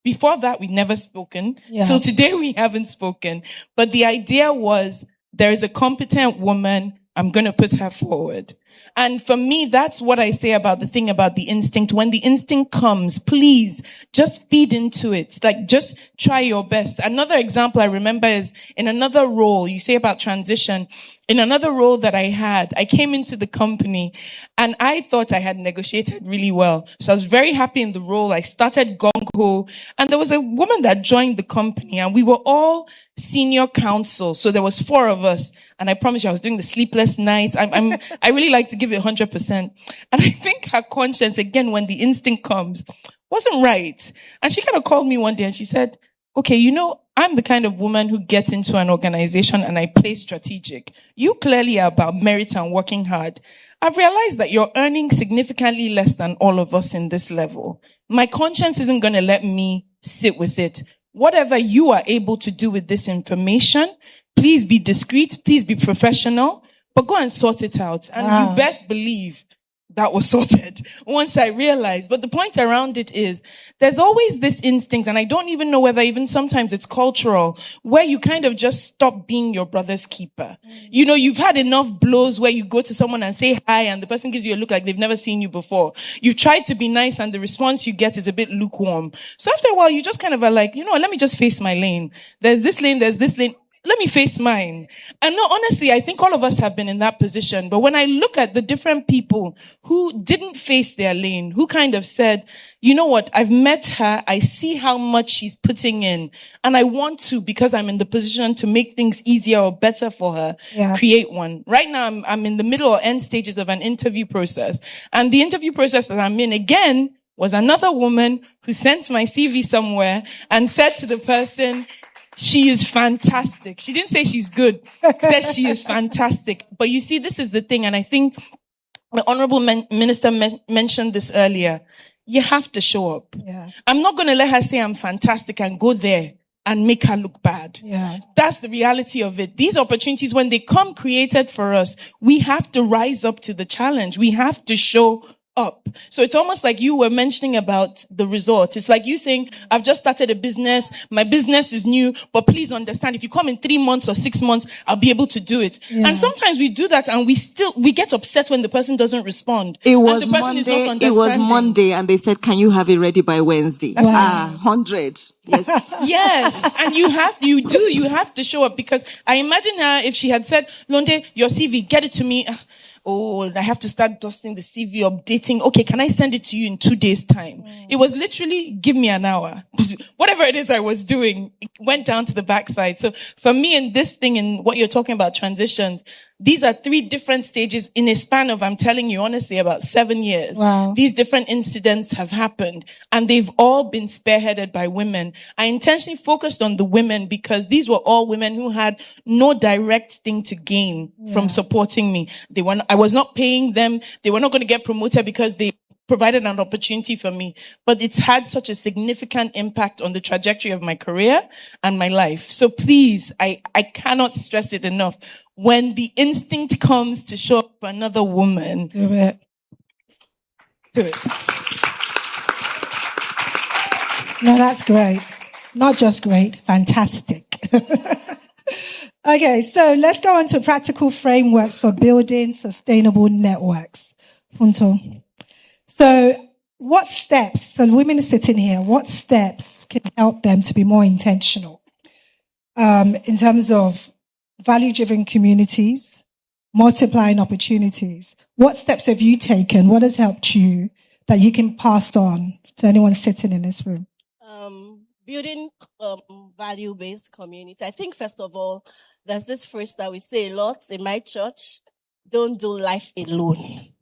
before that, we'd never spoken. Yeah. Till today, we haven't spoken. But the idea was, there is a competent woman. I'm going to put her forward. And for me, that's what I say about the thing about the instinct. When the instinct comes, please just feed into it. Like, just try your best. Another example I remember is in another role, you say about transition. In another role that I had, I came into the company and I thought I had negotiated really well. So I was very happy in the role. I started gung-ho and there was a woman that joined the company and we were all senior counsel. So there was 4 of us. And I promise you, I was doing the sleepless nights. I really like to give it 100%. And I think her conscience, again, when the instinct comes, wasn't right. And she kind of called me one day and she said, okay, you know, I'm the kind of woman who gets into an organization and I play strategic. You clearly are about merit and working hard. I've realized that you're earning significantly less than all of us in this level. My conscience isn't going to let me sit with it. Whatever you are able to do with this information, please be discreet, please be professional, but go and sort it out. And you best believe that was sorted once I realized. But the point around it is there's always this instinct, and I don't even know whether even sometimes it's cultural, where you kind of just stop being your brother's keeper. You know, you've had enough blows where you go to someone and say hi and the person gives you a look like they've never seen you before. You've tried to be nice and the response you get is a bit lukewarm. So after a while, you just kind of are like, you know, let me just face my lane. There's this lane. Let me face mine. And no, honestly, I think all of us have been in that position. But when I look at the different people who didn't face their lane, who kind of said, you know what, I've met her, I see how much she's putting in, and I want to, because I'm in the position to make things easier or better for her, create one. Right now, I'm in the middle or end stages of an interview process. And the interview process that I'm in, again, was another woman who sent my CV somewhere and said to the person, she is fantastic. She didn't say she's good. She said she is fantastic. But you see, this is the thing, and I think the Honorable Minister mentioned this earlier. You have to show up. Yeah. I'm not going to let her say I'm fantastic and go there and make her look bad. Yeah. That's the reality of it. These opportunities, when they come created for us, we have to rise up to the challenge. We have to show up. So it's almost like you were mentioning about the resort. It's like you saying, I've just started a business. My business is new, but please understand, if you come in 3 months or 6 months, I'll be able to do it. Yeah. And sometimes we do that and we get upset when the person doesn't respond. It was and the person is not Monday. It understanding. was Monday, and they said, "Can you have it ready by Wednesday?" 100. Yes. Yes. And you have to show up, because I imagine her if she had said, Londe, your CV, get it to me. Oh, I have to start dusting the CV, updating. Okay, can I send it to you in 2 days' time? It was literally, give me an hour. Whatever it is I was doing, it went down to the backside. So for me, in this thing, in what you're talking about, transitions, these are 3 different stages in a span of, I'm telling you honestly, about 7 years. Wow. These different incidents have happened, and they've all been spearheaded by women. I intentionally focused on the women because these were all women who had no direct thing to gain from supporting me. I was not paying them. They were not going to get promoted because they provided an opportunity for me. But it's had such a significant impact on the trajectory of my career and my life. So please, I cannot stress it enough. When the instinct comes to show up for another woman, Do it. do it. No, that's great. Not just great, fantastic. Okay, so let's go on to practical frameworks for building sustainable networks. Funto. So what steps, so the women are sitting here, what steps can help them to be more intentional in terms of value-driven communities, multiplying opportunities? What steps have you taken? What has helped you that you can pass on to anyone sitting in this room? Building value-based community. I think, first of all, there's this phrase that we say a lot in my church: don't do life alone.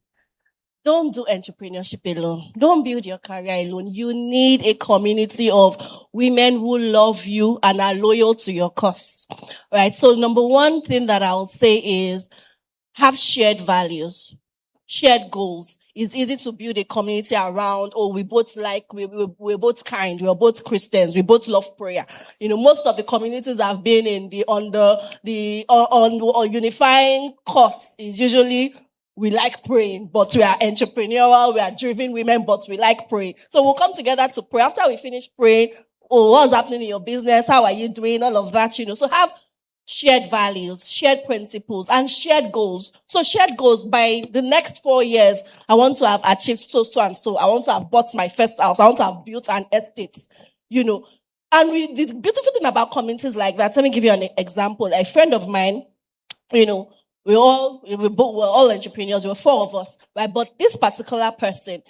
Don't do entrepreneurship alone. Don't build your career alone. You need a community of women who love you and are loyal to your cause. Right? So number one thing that I'll say is have shared values, shared goals. It's easy to build a community around, oh, we both like, we're both kind, we're both Christians, we both love prayer. You know, most of the communities I've been in, on unifying cause is usually we like praying, but we are entrepreneurial, we are driven women, but we like praying. So we'll come together to pray. After we finish praying, oh, what's happening in your business? How are you doing? All of that, you know. So have shared values, shared principles, and shared goals. So shared goals, by the next 4 years, I want to have achieved so and so. I want to have bought my first house. I want to have built an estate, you know. And the beautiful thing about communities like that, let me give you an example. A friend of mine, you know, we're all entrepreneurs. We're 4 of us, right? But this particular person,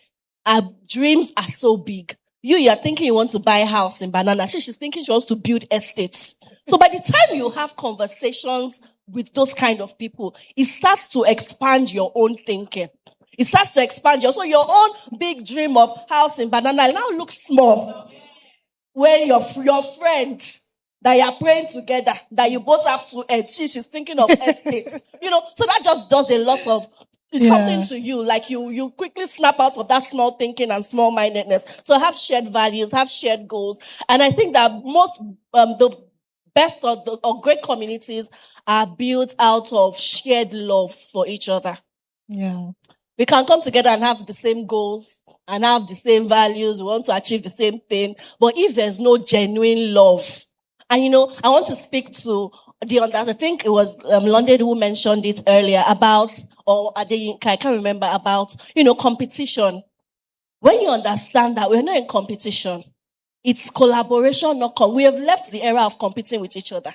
our dreams are so big. You're thinking you want to buy a house in Banana. She's thinking she wants to build estates. So by the time you have conversations with those kind of people, it starts to expand your own thinking. It starts to expand so your own big dream of house in Banana now looks small when your friend that you are praying together, that you both have to eat. She's thinking of estates. You know, so that just does a lot of something to you. Like you quickly snap out of that small thinking and small mindedness. So have shared values, have shared goals. And I think that most, the best or great communities are built out of shared love for each other. Yeah. We can come together and have the same goals and have the same values. We want to achieve the same thing. But if there's no genuine love, and you know, I want to speak to the others. I think it was London who mentioned it earlier about, or Adeyinka, I can't remember, about, you know, competition. When you understand that we're not in competition, it's collaboration, we have left the era of competing with each other.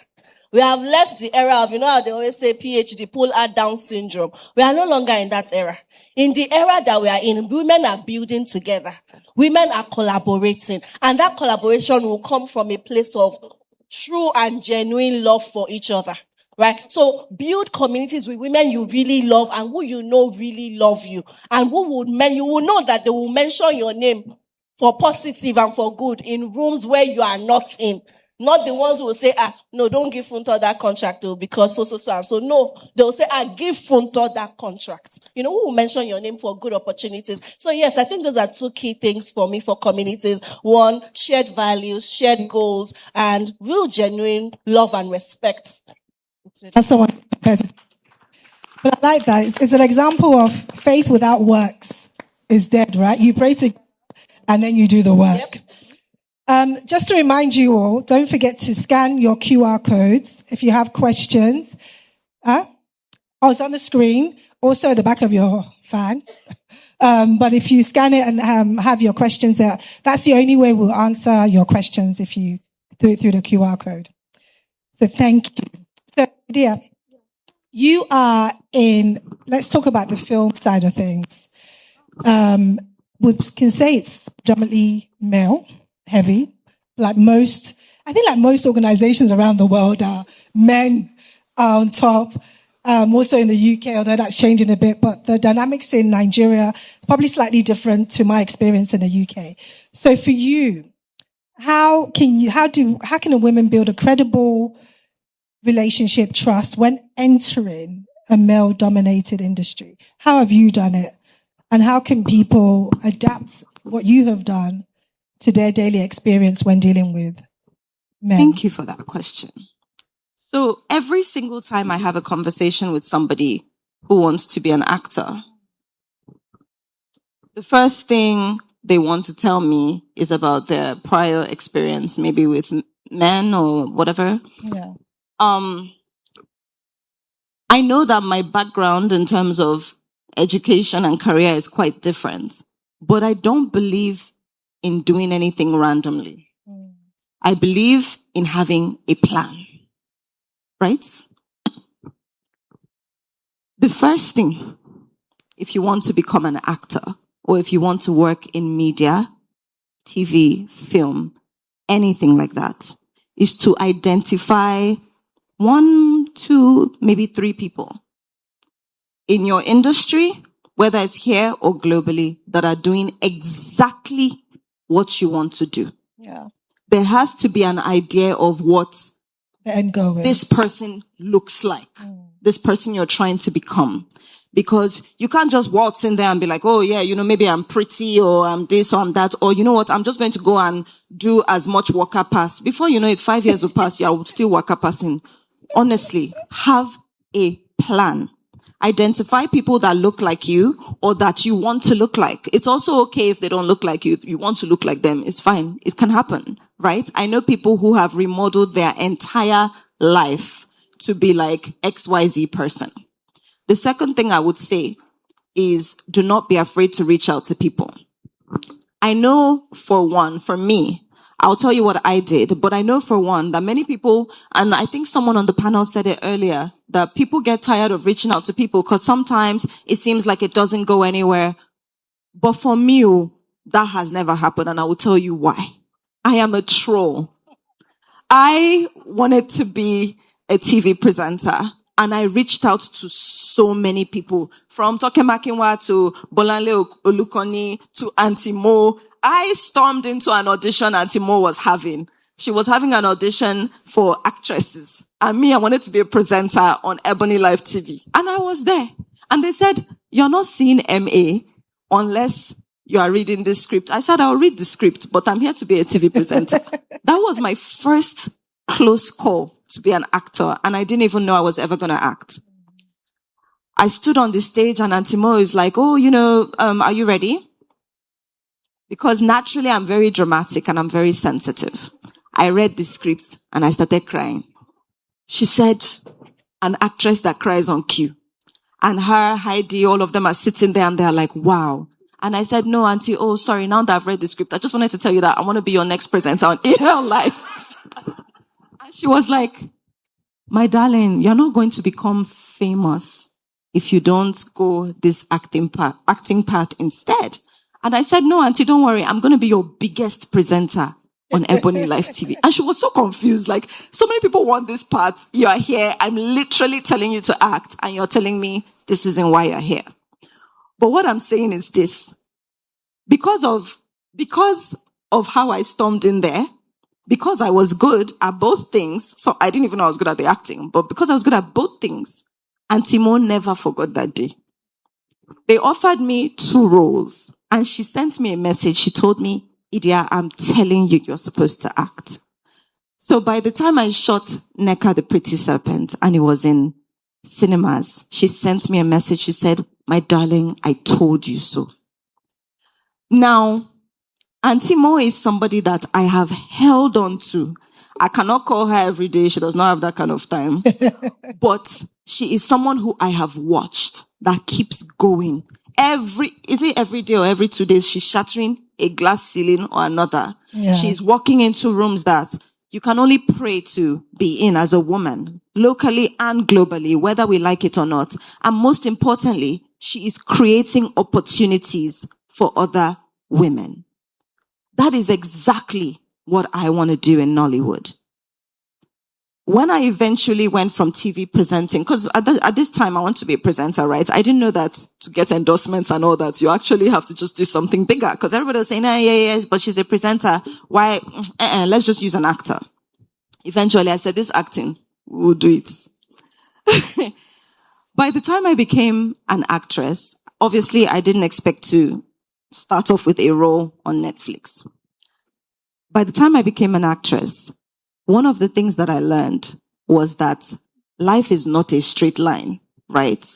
We have left the era of, you know how they always say PhD, pull out Down syndrome. We are no longer in that era. In the era that we are in, women are building together. Women are collaborating. And that collaboration will come from a place of true and genuine love for each other. Right? So build communities with women you really love and who you know really love you. And you will know that they will mention your name for positive and for good in rooms where you are not in. Not the ones who will say, no, don't give Funto that contract because so and so. No, they will say, give Funto that contract. You know, who will mention your name for good opportunities. So yes, I think those are 2 key things for me for communities. 1, shared values, shared goals, and real genuine love and respect. That's the one. But I like that. It's an example of faith without works is dead, right? You pray together and then you do the work. Yep. Just to remind you all, don't forget to scan your QR codes if you have questions. It's on the screen, also at the back of your fan. But if you scan it and have your questions there, that's the only way we'll answer your questions if you do it through the QR code. So thank you. So, dear, you are let's talk about the film side of things. We can say it's predominantly male, heavy. Like most organizations around the world men are on top. Also in the UK, although that's changing a bit, but the dynamics in Nigeria probably slightly different to my experience in the UK. So for you, how can a woman build a credible relationship trust when entering a male-dominated industry? How have you done it? And how can people adapt what you have done to their daily experience when dealing with men? Thank you for that question. So every single time I have a conversation with somebody who wants to be an actor, the first thing they want to tell me is about their prior experience, maybe with men or whatever. Yeah. I know that my background in terms of education and career is quite different, but I don't believe in doing anything randomly. I believe in having a plan, right? The first thing, if you want to become an actor or if you want to work in media, TV, film, anything like that, is to identify 1, 2, maybe 3 people in your industry whether it's here or globally, that are doing exactly what you want to do. Yeah. There has to be an idea of what The end goal is. this person looks like, this person you're trying to become. Because you can't just waltz in there and be like, oh yeah, maybe I'm pretty or I'm this or I'm that, or you know what, I'm just going to go and do as much waka pass. Before you know it, 5 years will pass, you are still waka passing. Honestly, have a plan. Identify people that look like you or that you want to look like. It's also okay if they don't look like you. If you want to look like them, it's fine. It can happen, right? I know people who have remodeled their entire life to be like XYZ person. The second thing I would say is do not be afraid to reach out to people. I know for me, I'll tell you what I did, but I know for one that many people, and I think someone on the panel said it earlier, that people get tired of reaching out to people because sometimes it seems like it doesn't go anywhere. But for me, that has never happened, and I will tell you why. I am a troll. I wanted to be a TV presenter, and I reached out to so many people, from Toke Makinwa to Bolanle Olukoni to Auntie Mo. I stormed into an audition Auntie Mo was having. She was having an audition for actresses. And me, I wanted to be a presenter on Ebony Live TV. And I was there. And they said, you're not seeing MA unless you are reading this script. I said, I'll read the script, but I'm here to be a TV presenter. That was my first close call to be an actor. And I didn't even know I was ever going to act. I stood on the stage and Auntie Mo is like, oh, are you ready? Because naturally I'm very dramatic and I'm very sensitive. I read the script and I started crying. She said, an actress that cries on cue. And her, Heidi, all of them are sitting there and they're like, wow. And I said, no, Auntie, oh, sorry, now that I've read the script, I just wanted to tell you that I want to be your next presenter on AL Live. And she was like, my darling, you're not going to become famous if you don't go this acting path instead. And I said, no, Auntie, don't worry. I'm going to be your biggest presenter on Ebony Live TV. And she was so confused. Like, so many people want this part. You are here. I'm literally telling you to act. And you're telling me this isn't why you're here. But what I'm saying is this. Because of how I stormed in there, because I was good at both things, so I didn't even know I was good at the acting, but because I was good at both things, Auntie Mo never forgot that day. They offered me 2 roles, and she sent me a message. She told me, Idia, I'm telling you, you're supposed to act. So by the time I shot Neka the Pretty Serpent, and it was in cinemas, she sent me a message. She said, my darling, I told you so. Now, Auntie Mo is somebody that I have held on to. I cannot call her every day. She does not have that kind of time. But she is someone who I have watched that keeps going. Every day or every 2 days, she's shattering a glass ceiling or another. Yeah. She's walking into rooms that you can only pray to be in as a woman, locally and globally, whether we like it or not. And most importantly, she is creating opportunities for other women. That is exactly what I want to do in Nollywood. When I eventually went from TV presenting, because at this time I want to be a presenter, right? I didn't know that to get endorsements and all that, you actually have to just do something bigger. Because everybody was saying, yeah, but she's a presenter. Why? Let's just use an actor. Eventually I said, this acting, we'll do it. By the time I became an actress, obviously I didn't expect to start off with a role on Netflix. By the time I became an actress, one of the things that I learned was that life is not a straight line, right?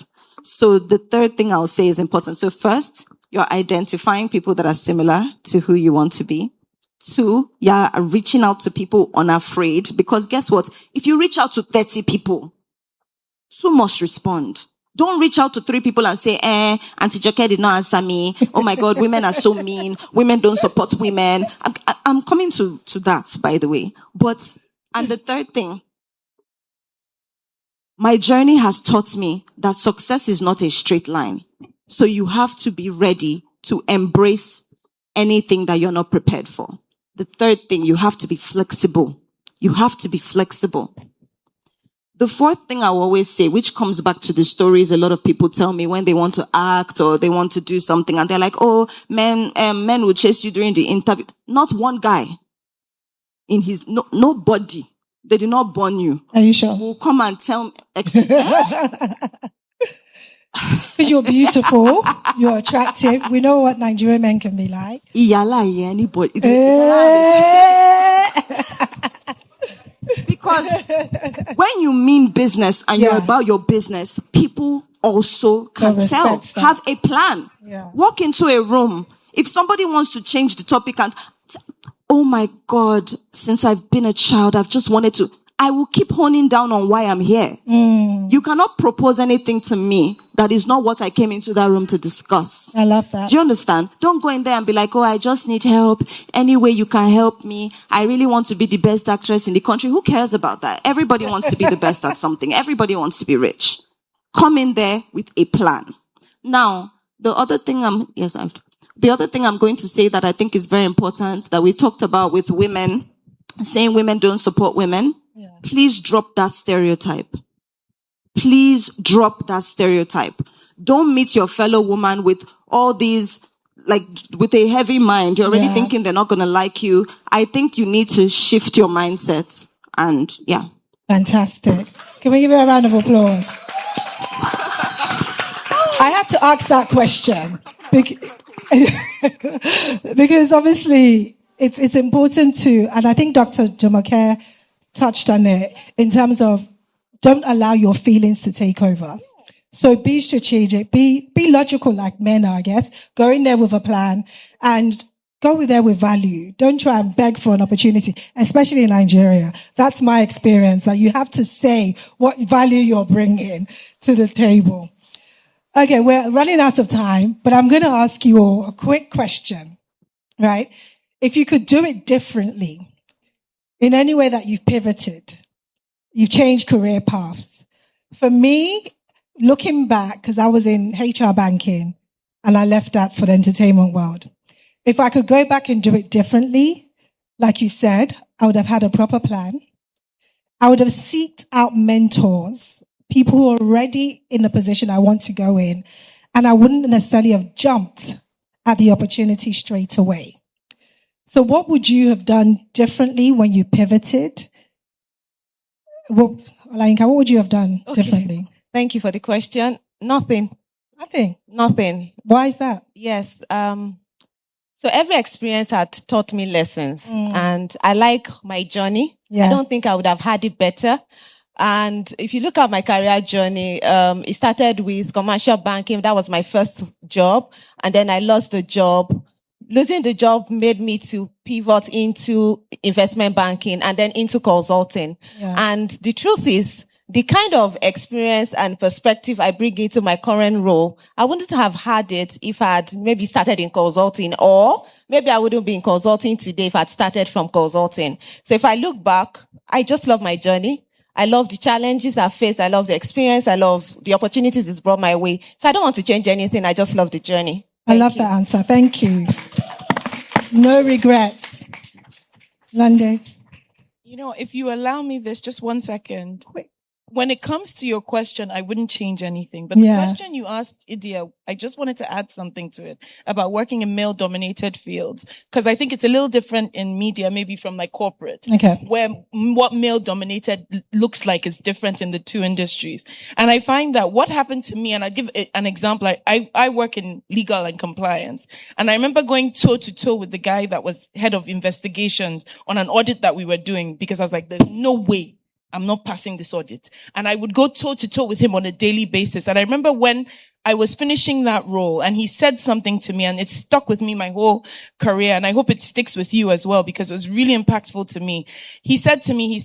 So the third thing I'll say is important. So first, you're identifying people that are similar to who you want to be. 2, you're reaching out to people unafraid, because guess what? If you reach out to 30 people, 2 must respond. Don't reach out to 3 people and say, Auntie Joke did not answer me. Oh my God, women are so mean. Women don't support women. I'm coming to that, by the way. And the third thing, my journey has taught me that success is not a straight line. So you have to be ready to embrace anything that you're not prepared for. The third thing, you have to be flexible. You have to be flexible. The fourth thing I will always say, which comes back to the stories a lot of people tell me when they want to act or they want to do something and they're like, oh, men will chase you during the interview. Not one guy in his, nobody. They did not burn you. Are you sure? Will come and tell me. Because you're beautiful, you're attractive. We know what Nigerian men can be like. Anybody. Because when you mean business and you're about your business, people also can tell. Have a plan. Yeah. Walk into a room. If somebody wants to change the topic and, oh my God, since I've been a child, I've just wanted to, I will keep honing down on why I'm here. You cannot propose anything to me that is not what I came into that room to discuss. I love that. Do you understand? Don't go in there and be like, oh, I just need help. Any way you can help me. I really want to be the best actress in the country. Who cares about that? Everybody wants to be the best at something. Everybody wants to be rich. Come in there with a plan. Now, the other thing I'm going to say that I think is very important that we talked about with women, saying women don't support women. Please drop that stereotype. Please drop that stereotype. Don't meet your fellow woman with all these, like, with a heavy mind. You're already thinking they're not going to like you. I think you need to shift your mindset. And yeah. Fantastic. Can we give her a round of applause? I had to ask that question because obviously it's important to, and I think Dr. Jumoke touched on it in terms of don't allow your feelings to take over. So be strategic, be logical like men are, I guess. Go in there with a plan and go there with value. Don't try and beg for an opportunity, especially in Nigeria. That's my experience, that you have to say what value you're bringing to the table. Okay, we're running out of time, but I'm going to ask you all a quick question, right? If you could do it differently, in any way that you've pivoted, you've changed career paths. For me, looking back, because I was in HR banking and I left that for the entertainment world. If I could go back and do it differently, like you said, I would have had a proper plan. I would have sought out mentors, people who are already in the position I want to go in, and I wouldn't necessarily have jumped at the opportunity straight away. So what would you have done differently when you pivoted? Olayinka, what would you have done differently? Thank you for the question. Nothing. Nothing. Why is that? Yes. So every experience had taught me lessons, and I like my journey. I don't think I would have had it better. And if you look at my career journey, it started with commercial banking. That was my first job. And then I lost the job. Losing the job made me to pivot into investment banking and then into consulting. And the truth is, the kind of experience and perspective I bring into my current role, I wouldn't have had it if I had maybe started in consulting, or maybe I wouldn't be in consulting today if I'd started from consulting. So if I look back, I just love my journey. I love the challenges I faced. I love the experience. I love the opportunities it's brought my way. So I don't want to change anything. I just love the journey. I love that answer. Thank you. No regrets. Lande. You know, if you allow me this, just 1 second. When it comes to your question, I wouldn't change anything. But the question you asked, Idia, I just wanted to add something to it about working in male-dominated fields. Because I think it's a little different in media, maybe from like corporate. Where what male-dominated looks like is different in the two industries. And I find that what happened to me, and I'll give an example. I work in legal and compliance. And I remember going toe-to-toe with the guy that was head of investigations on an audit that we were doing, because I was like, there's no way I'm not passing this audit. And I would go toe to toe with him on a daily basis. And I remember when I was finishing that role and he said something to me, and it stuck with me my whole career. And I hope it sticks with you as well, because it was really impactful to me. He said to me,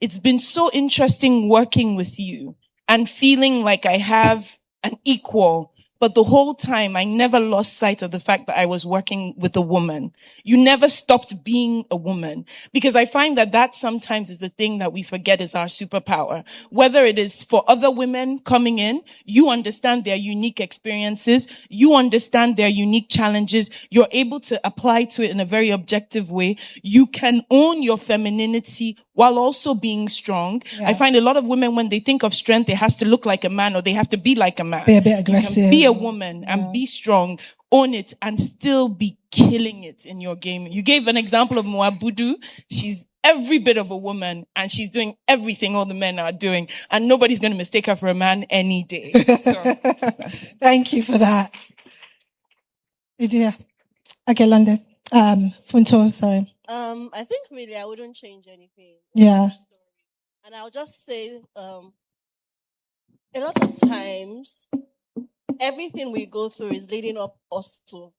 it's been so interesting working with you and feeling like I have an equal. But the whole time, I never lost sight of the fact that I was working with a woman. You never stopped being a woman. Because I find that sometimes is the thing that we forget is our superpower. Whether it is for other women coming in, you understand their unique experiences, you understand their unique challenges, you're able to apply to it in a very objective way. You can own your femininity while also being strong. Yeah. I find a lot of women, when they think of strength, it has to look like a man or they have to be like a man. Be a bit You can aggressive. be a woman and be strong, own it, and still be killing it in your game. You gave an example of Mwabudu. She's every bit of a woman and she's doing everything all the men are doing, and nobody's going to mistake her for a man any day. So, Thank you for that. Idia. Okay, London. Funto, sorry. I think really I wouldn't change anything. Yeah. And I'll just say, a lot of times, everything we go through is leading up us to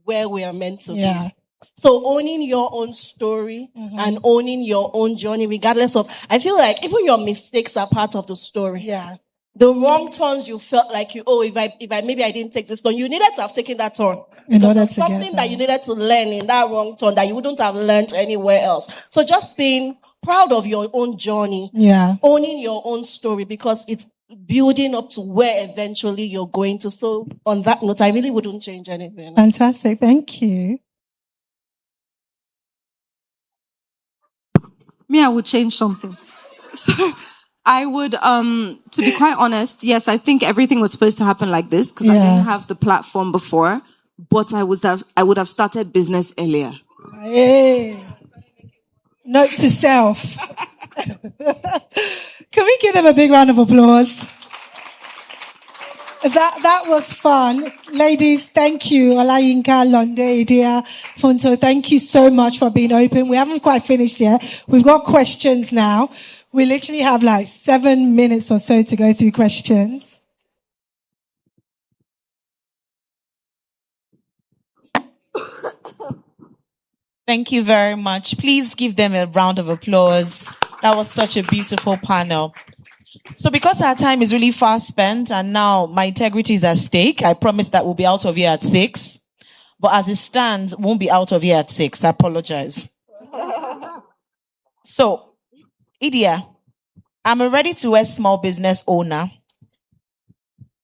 where we are meant to Yeah. be. So owning your own story and owning your own journey, regardless of, I feel like even your mistakes are part of the story. Yeah. The wrong turns you felt like if I maybe I didn't take this turn, you needed to have taken that turn. In Because order of to something get that you needed to learn in that wrong turn that you wouldn't have learned anywhere else. So just being proud of your own journey. Yeah. Owning your own story, because it's building up to where eventually you're going to. So on that note, I really wouldn't change anything. Fantastic. Thank you. Me, I would change something. So I would, to be quite honest, yes, I think everything was supposed to happen like this because I didn't have the platform before, but I would have started business earlier. Hey. Note to self. Can we give them a big round of applause? That was fun. Ladies, thank you. Olayinka, Londe, Idia, Fonto, thank you so much for being open. We haven't quite finished yet. We've got questions now. We literally have like 7 minutes or so to go through questions. Thank you very much. Please give them a round of applause. That was such a beautiful panel. So because our time is really fast spent and now my integrity is at stake, I promise that we'll be out of here at 6. But as it stands, won't be out of here at 6. I apologize. So, Idia, I'm a ready-to-wear small business owner.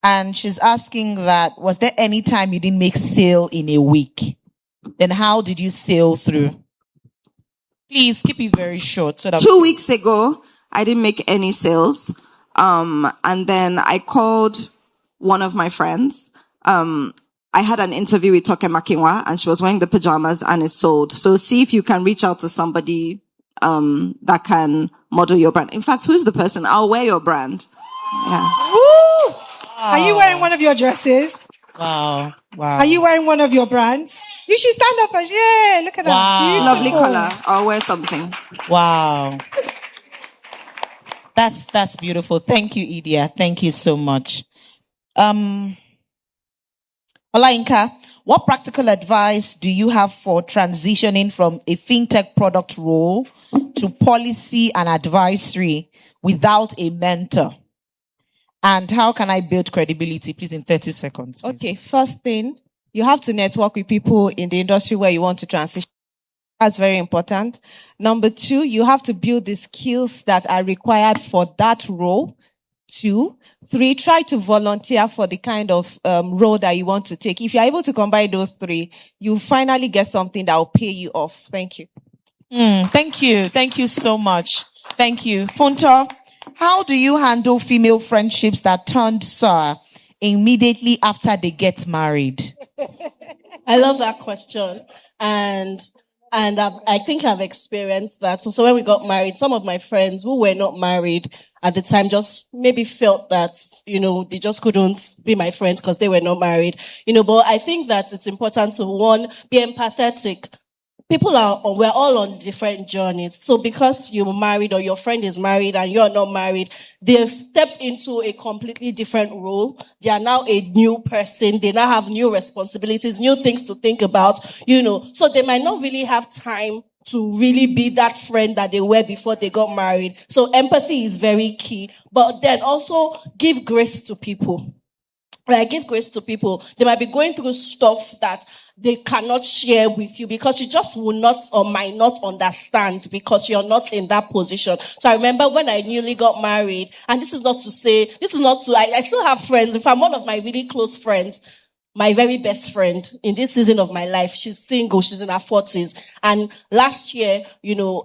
And she's asking that, was there any time you didn't make sale in a week? Then how did you sail through? Please keep it very short. So that 2 weeks ago, I didn't make any sales. And then I called one of my friends. I had an interview with Toke Makinwa and she was wearing the pajamas and it sold. So see if you can reach out to somebody, that can model your brand. In fact, who's the person? I'll wear your brand. Yeah. Woo! Are you wearing one of your dresses? Wow. Wow. Are you wearing one of your brands? You should stand up and, yeah, look at that. Wow. Lovely color. I'll wear something. Wow. That's beautiful. Thank you, Idia. Thank you so much. Olayinka, what practical advice do you have for transitioning from a fintech product role to policy and advisory without a mentor? And how can I build credibility? Please, in 30 seconds. Please. Okay, first thing, you have to network with people in the industry where you want to transition. That's very important. Number 2, you have to build the skills that are required for that role. 2, 3, try to volunteer for the kind of role that you want to take. If you're able to combine those 3, you finally get something that will pay you off. Thank you. Thank you. Thank you so much. Thank you. Funto, how do you handle female friendships that turned sour immediately after they get married? I love that question. And I think I've experienced that. So when we got married, some of my friends who were not married at the time just maybe felt that, they just couldn't be my friends because they were not married. But I think that it's important to, one, be empathetic. We're all on different journeys. So because you're married or your friend is married and you're not married, they've stepped into a completely different role. They are now a new person. They now have new responsibilities, new things to think about, so they might not really have time to really be that friend that they were before they got married. So empathy is very key, but then also give grace to people. Right, give grace to people. They might be going through stuff that they cannot share with you because you just will not or might not understand because you're not in that position. So I remember when I newly got married, and I still have friends. In fact, one of my really close friends, my very best friend in this season of my life. She's single. She's in her 40s. And last year,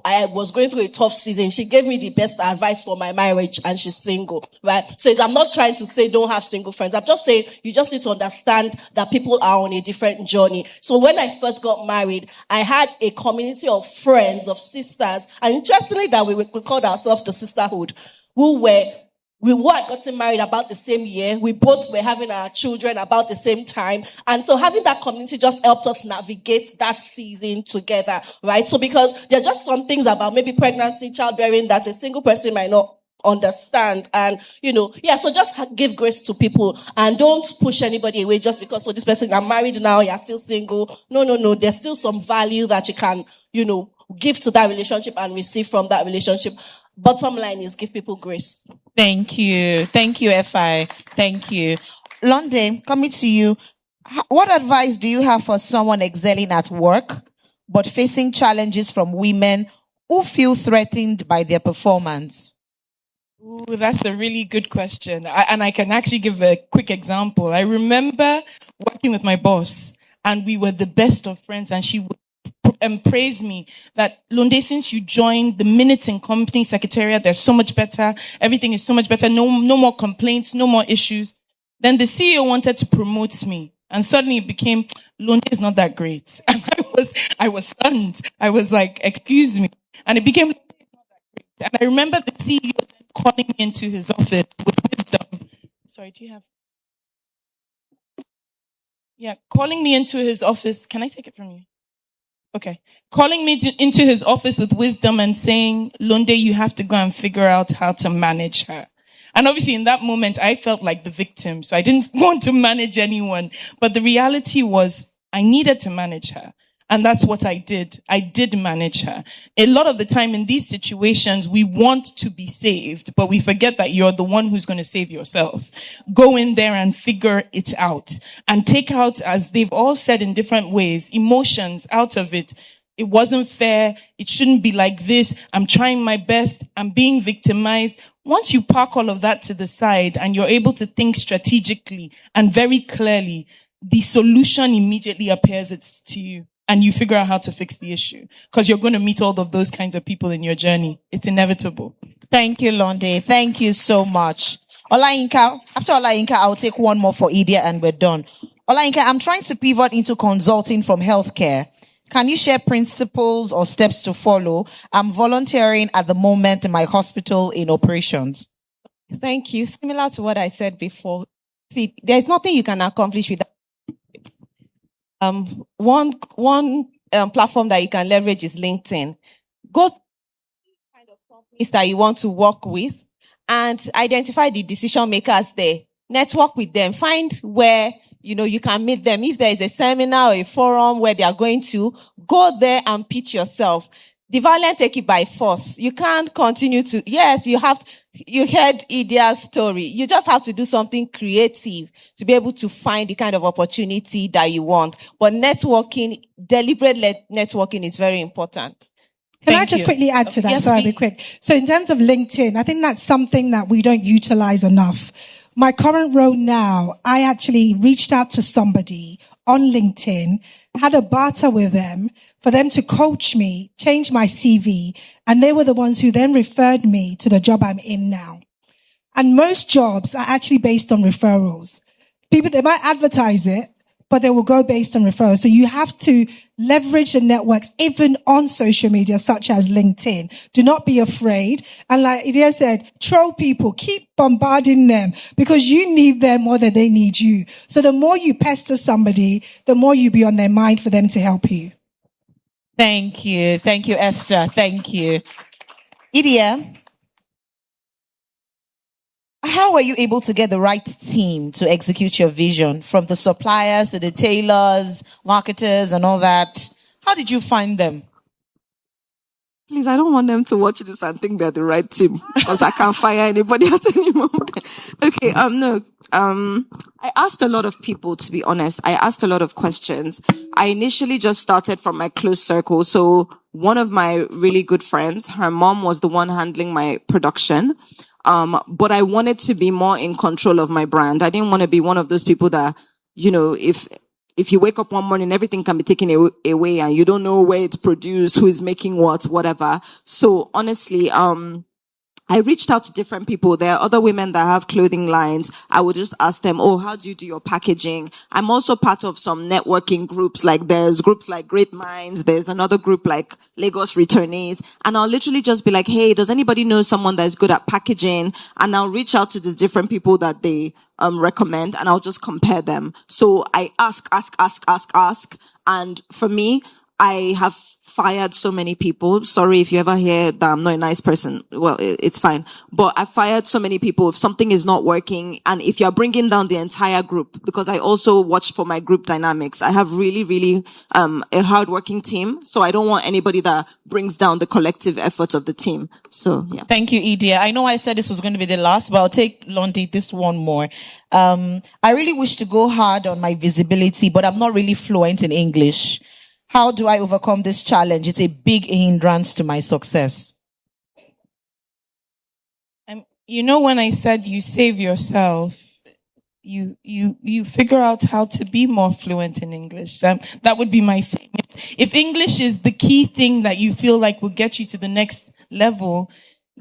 I was going through a tough season. She gave me the best advice for my marriage, and she's single, right? So I'm not trying to say don't have single friends. I'm just saying you just need to understand that people are on a different journey. So when I first got married, I had a community of friends, of sisters, and interestingly that we called ourselves the sisterhood, who had gotten married about the same year. We both were having our children about the same time. And so having that community just helped us navigate that season together, right? So because there are just some things about maybe pregnancy, childbearing that a single person might not understand. And, so just give grace to people and don't push anybody away just because, this person, I'm married now, you're still single. No. There's still some value that you can, give to that relationship and receive from that relationship. Bottom line is give people grace. Thank you. Thank you, Fi. Thank you. Londe, coming to you. What advice do you have for someone excelling at work, but facing challenges from women who feel threatened by their performance? Ooh, that's a really good question. And I can actually give a quick example. I remember working with my boss, and we were the best of friends, and she would praise me that, Lunde, since you joined, the minutes in company secretariat, they're so much better. Everything is so much better. No more complaints, no more issues. Then the CEO wanted to promote me, and suddenly it became, Lunde is not that great. And I was stunned. I was like, excuse me. And it became, Lunde is not that great. And I remember the CEO calling me into his office with wisdom. Sorry, do you have? Yeah, calling me into his office. Can I take it from you? Okay. Calling me into his office with wisdom and saying, Lunde, you have to go and figure out how to manage her. And obviously in that moment, I felt like the victim. So I didn't want to manage anyone. But the reality was I needed to manage her. And that's what I did. I did manage her. A lot of the time in these situations, we want to be saved, but we forget that you're the one who's going to save yourself. Go in there and figure it out and take out, as they've all said in different ways, emotions out of it. It wasn't fair. It shouldn't be like this. I'm trying my best. I'm being victimized. Once you park all of that to the side and you're able to think strategically and very clearly, the solution immediately appears to you. And you figure out how to fix the issue. Because you're going to meet all of those kinds of people in your journey. It's inevitable. Thank you, Londe. Thank you so much. Olayinka, after Olayinka, I'll take one more for Idia and we're done. Olayinka, I'm trying to pivot into consulting from healthcare. Can you share principles or steps to follow? I'm volunteering at the moment in my hospital in operations. Thank you. Similar to what I said before. See, there's nothing you can accomplish without one platform that you can leverage is LinkedIn. Go to the kind of companies that you want to work with and identify the decision makers there. Network with them. Find where, you can meet them. If there is a seminar or a forum where they are going to, go there and pitch yourself. The violent take it by force. You can't continue to, yes, you heard Idia's story. You just have to do something creative to be able to find the kind of opportunity that you want. But networking, deliberate networking is very important. Can I just quickly add to that? Yes, Sorry, I'll be quick. So in terms of LinkedIn, I think that's something that we don't utilize enough. My current role now, I actually reached out to somebody on LinkedIn, had a barter with them, for them to coach me, change my CV, and they were the ones who then referred me to the job I'm in now. And most jobs are actually based on referrals. People, they might advertise it, but they will go based on referrals. So you have to leverage the networks, even on social media, such as LinkedIn. Do not be afraid. And like Idia said, troll people, keep bombarding them because you need them more than they need you. So the more you pester somebody, the more you be on their mind for them to help you. Thank you. Thank you, Esther. Thank you. Idia, how were you able to get the right team to execute your vision, from the suppliers to the tailors, marketers, and all that? How did you find them? Please, I don't want them to watch this and think they're the right team because I can't fire anybody at any moment. Okay, I asked a lot of people, to be honest. I asked a lot of questions. I initially just started from my close circle. So one of my really good friends, her mom was the one handling my production. But I wanted to be more in control of my brand. I didn't want to be one of those people that if you wake up one morning, everything can be taken away and you don't know where it's produced, who is making what, whatever. So honestly, I reached out to different people. There are other women that have clothing lines. I would just ask them, oh, how do you do your packaging? I'm also part of some networking groups. Like there's groups like Great Minds. There's another group like Lagos Returnees. And I'll literally just be like, hey, does anybody know someone that's good at packaging? And I'll reach out to the different people that they recommend, and I'll just compare them. So I ask. And for me, I have fired so many people. Sorry if you ever hear that I'm not a nice person. Well, it's fine. But I fired so many people if something is not working, and if you're bringing down the entire group, because I also watch for my group dynamics. I have really, really a hardworking team, so I don't want anybody that brings down the collective effort of the team. So yeah. Thank you, Idia. I know I said this was going to be the last, but I'll take Londi this one more. I really wish to go hard on my visibility, but I'm not really fluent in English. How do I overcome this challenge? It's a big hindrance to my success. When I said you save yourself, you figure out how to be more fluent in English. That would be my thing. If English is the key thing that you feel like will get you to the next level,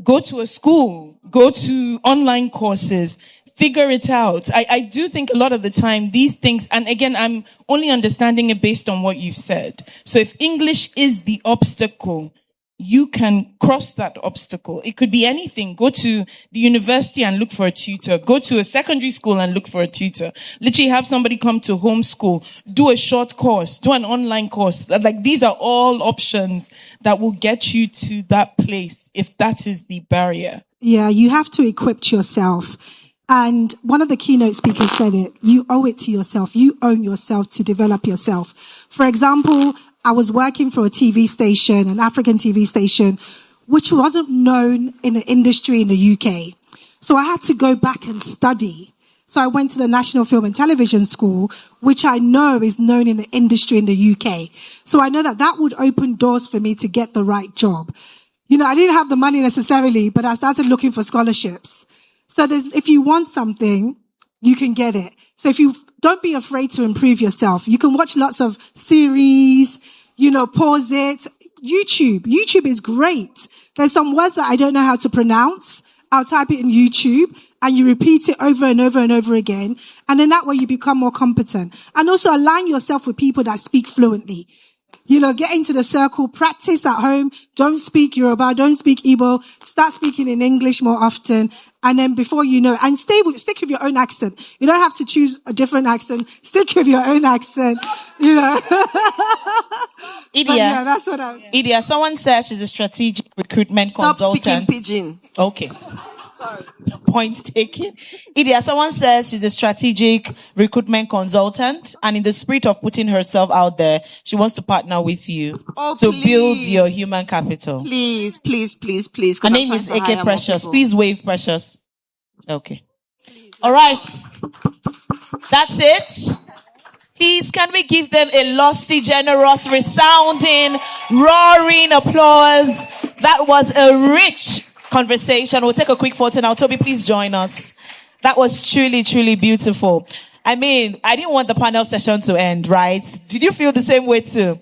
go to a school, go to online courses, figure it out. I do think a lot of the time these things, and again, I'm only understanding it based on what you've said. So if English is the obstacle, you can cross that obstacle. It could be anything. Go to the university and look for a tutor. Go to a secondary school and look for a tutor. Literally have somebody come to homeschool. Do a short course. Do an online course. Like, these are all options that will get you to that place if that is the barrier. Yeah, you have to equip yourself. And one of the keynote speakers said it, you owe it to yourself. You own yourself to develop yourself. For example, I was working for a TV station, an African TV station, which wasn't known in the industry in the UK. So I had to go back and study. So I went to the National Film and Television School, which I know is known in the industry in the UK. So I know that that would open doors for me to get the right job. I didn't have the money necessarily, but I started looking for scholarships. So if you want something, you can get it. So don't be afraid to improve yourself. You can watch lots of series, pause it. YouTube is great. There's some words that I don't know how to pronounce. I'll type it in YouTube and you repeat it over and over and over again. And then that way you become more competent. And also align yourself with people that speak fluently. Get into the circle, practice at home. Don't speak Yoruba, don't speak Igbo. Start speaking in English more often. And then before you know, and stick with your own accent. You don't have to choose a different accent. Stick with your own accent, Idia, yeah, that's what I was. Idia, someone says she's a strategic recruitment consultant. Stop speaking pidgin. Okay. Sorry. Point taken. Idia, someone says she's a strategic recruitment consultant, and in the spirit of putting herself out there, she wants to partner with you to build your human capital. Please. Her name is AK Precious. Please wave Precious. Okay. All right. That's it. Please, can we give them a lusty, generous, resounding, roaring applause? That was a rich conversation. We'll take a quick photo now. Toby, please join us. That was truly, truly beautiful. I didn't want the panel session to end, right? Did you feel the same way too?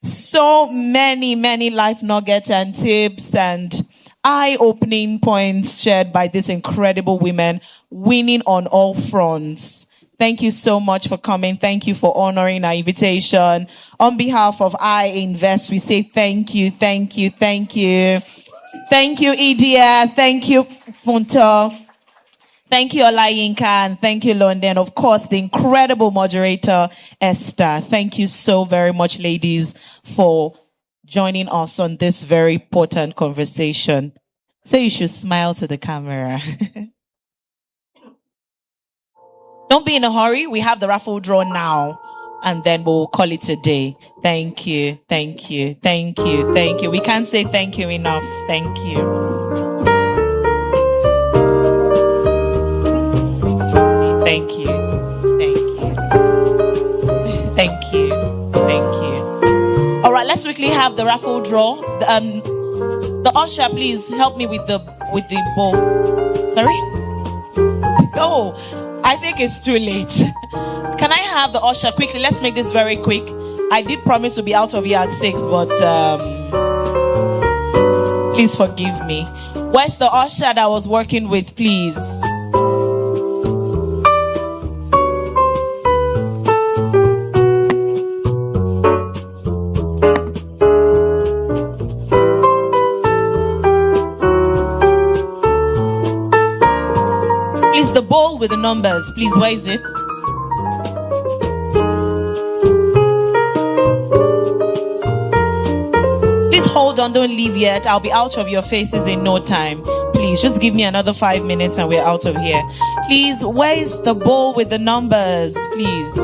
So many, many life nuggets and tips and eye-opening points shared by these incredible women, winning on all fronts. Thank you so much for coming. Thank you for honoring our invitation. On behalf of I Invest, we say thank you, thank you, thank you. Thank you, Idia. Thank you, Funto. Thank you, Olayinka. And thank you, London. Of course, the incredible moderator, Esther. Thank you so very much, ladies, for joining us on this very important conversation. So you should smile to the camera. Don't be in a hurry. We have the raffle draw now. And then we'll call it a day. Thank you. Thank you. Thank you. Thank you. We can't say thank you enough. Thank you. Thank you. Thank you. Thank you. Thank you. All right, let's quickly have the raffle draw. The usher, please help me with the bowl. Sorry? No. I think it's too late. Can I have the usher quickly? Let's make this very quick. I did promise to be out of here at 6, but please forgive me. Where's the usher that I was working with, please? Please, the bowl with the numbers. Please, where is it? Hold on, don't leave yet. I'll be out of your faces in no time. Please, just give me another 5 minutes and we're out of here. Please, where is the bowl with the numbers? Please.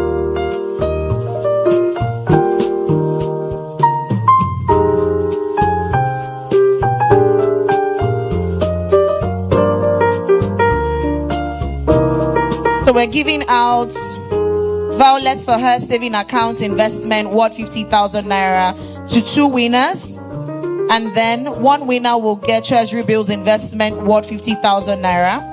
So we're giving out Violets for Her saving account investment worth 50,000 naira to 2 winners. And then one winner will get Treasury Bills investment worth 50,000 naira.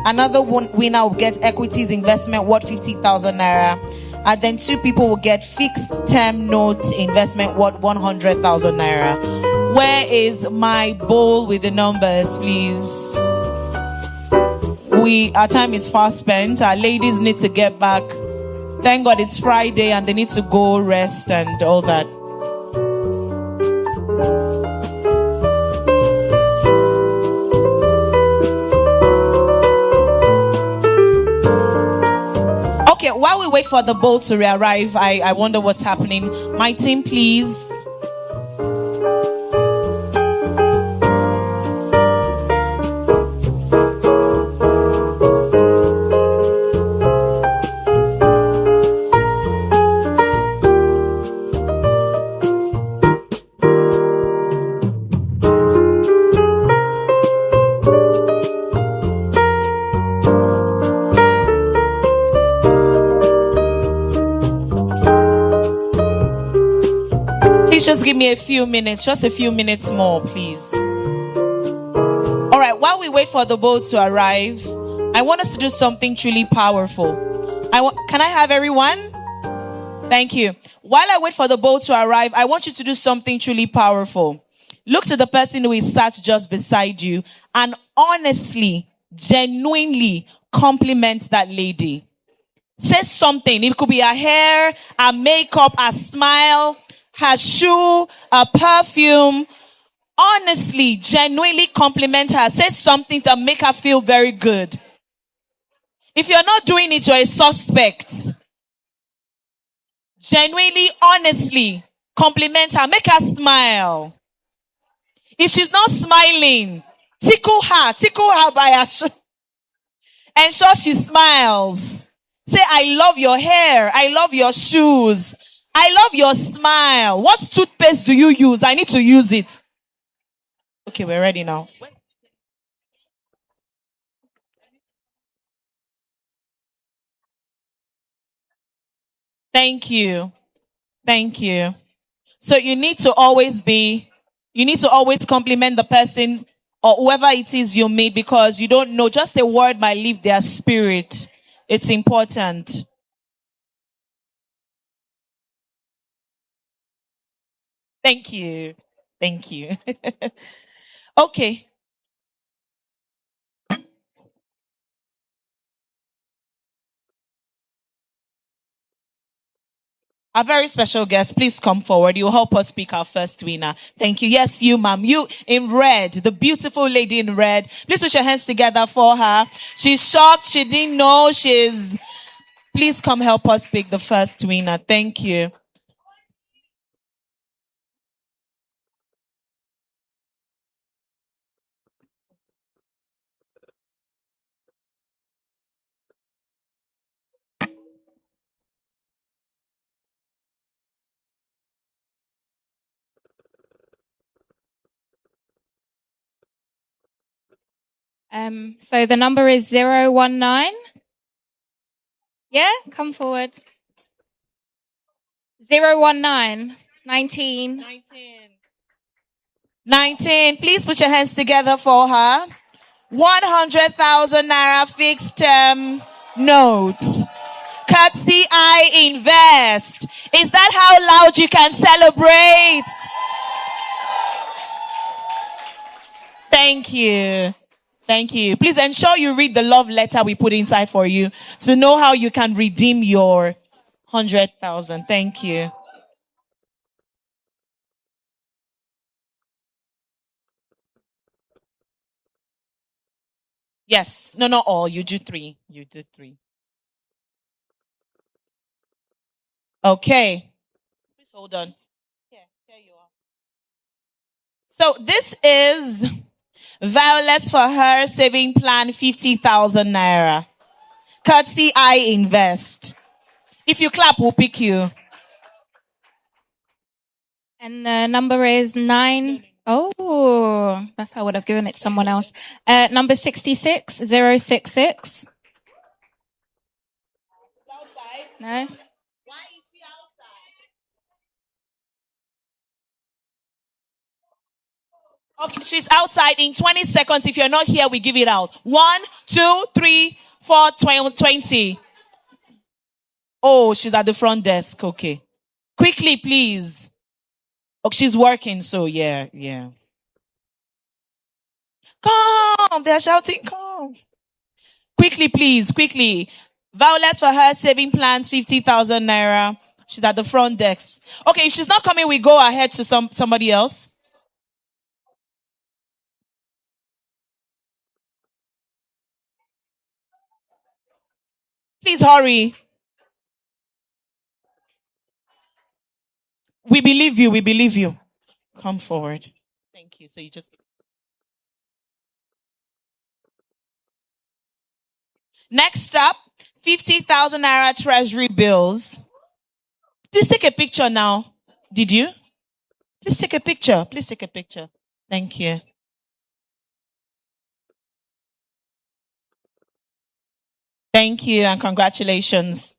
Another winner will get equities investment worth 50,000 naira. And then 2 people will get fixed term note investment worth 100,000 naira. Where is my bowl with the numbers, please? Our time is fast spent. Our ladies need to get back. Thank God it's Friday and they need to go rest and all that. Okay, while we wait for the boat to arrive, I wonder what's happening. My team, please. Just give me a few minutes, just a few minutes more, please. All right, while we wait for the boat to arrive, I want us to do something truly powerful. Can I have everyone? Thank you. While I wait for the boat to arrive, I want you to do something truly powerful. Look to the person who is sat just beside you and honestly, genuinely compliment that lady. Say something. It could be her hair, her makeup, her smile, her shoe, her perfume. Honestly, genuinely compliment her. Say something to make her feel very good. If you're not doing it, you're a suspect. Genuinely, honestly, compliment her. Make her smile. If she's not smiling, tickle her by her shoe. Ensure she smiles. Say, I love your hair. I love your shoes. I love your smile. What toothpaste do you use? I need to use it. Okay, we're ready now. Thank you. Thank you. So you need to always compliment the person or whoever it is you meet, because you don't know, just a word might leave their spirit. It's important. Thank you. Thank you. Okay. Our very special guest, please come forward. You'll help us pick our first winner. Thank you. Yes, you, ma'am. You in red, the beautiful lady in red. Please put your hands together for her. She's shocked. She didn't know. Please come help us pick the first winner. Thank you. So the number is 019. Yeah, come forward. 019. 19. 19. Please put your hands together for her. 100,000 naira fixed note. Courtesy I Invest. Is that how loud you can celebrate? Thank you. Thank you. Please ensure you read the love letter we put inside for you to know how you can redeem your 100,000. Thank you. Yes. No, not all. You do 3. You do 3. Okay. Please hold on. Here you are. So this is Violet's for her saving plan 50,000 naira. Courtesy I Invest. If you clap, we'll pick you. And the number is 9. Oh, that's how I would have given it to someone else. Number 66066. No? Okay, she's outside. In 20 seconds, if you're not here, we give it out. 1, 2, 3, 4, 20. Oh, she's at the front desk. Okay. Quickly, please. Oh, she's working, so yeah. Come! They're shouting, come! Quickly, please, quickly. Violet for her saving plans, 50,000 naira. She's at the front desk. Okay, if she's not coming, we go ahead to somebody else. Please hurry. We believe you. Come forward. Thank you. So you just... Next up, 50,000 naira treasury bills. Please take a picture now. Did you? Please take a picture. Thank you. Thank you and congratulations.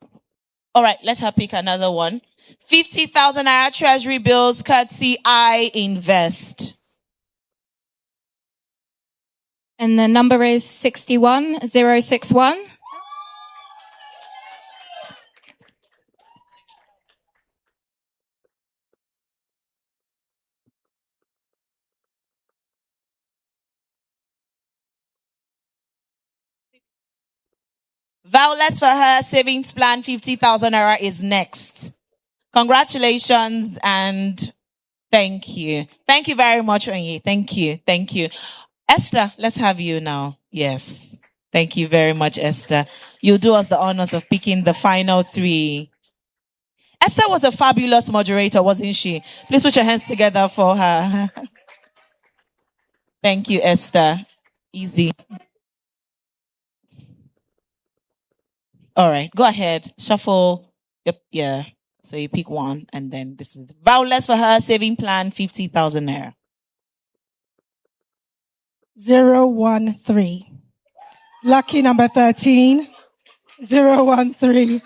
All right, let her pick another one. 50,000 naira treasury bills, courtesy I Invest. And the number is 61061. Violet for her savings plan, 50,000 naira is next. Congratulations and thank you. Thank you very much, Onye. Thank you. Esther, let's have you now. Yes. Thank you very much, Esther. You'll do us the honors of picking the final 3. Esther was a fabulous moderator, wasn't she? Please put your hands together for her. Thank you, Esther. Easy. All right, go ahead. Shuffle. Yep, yeah. So you pick one, and then this is Violet for her saving plan, 50,000 naira. 013. Lucky number 13. 013.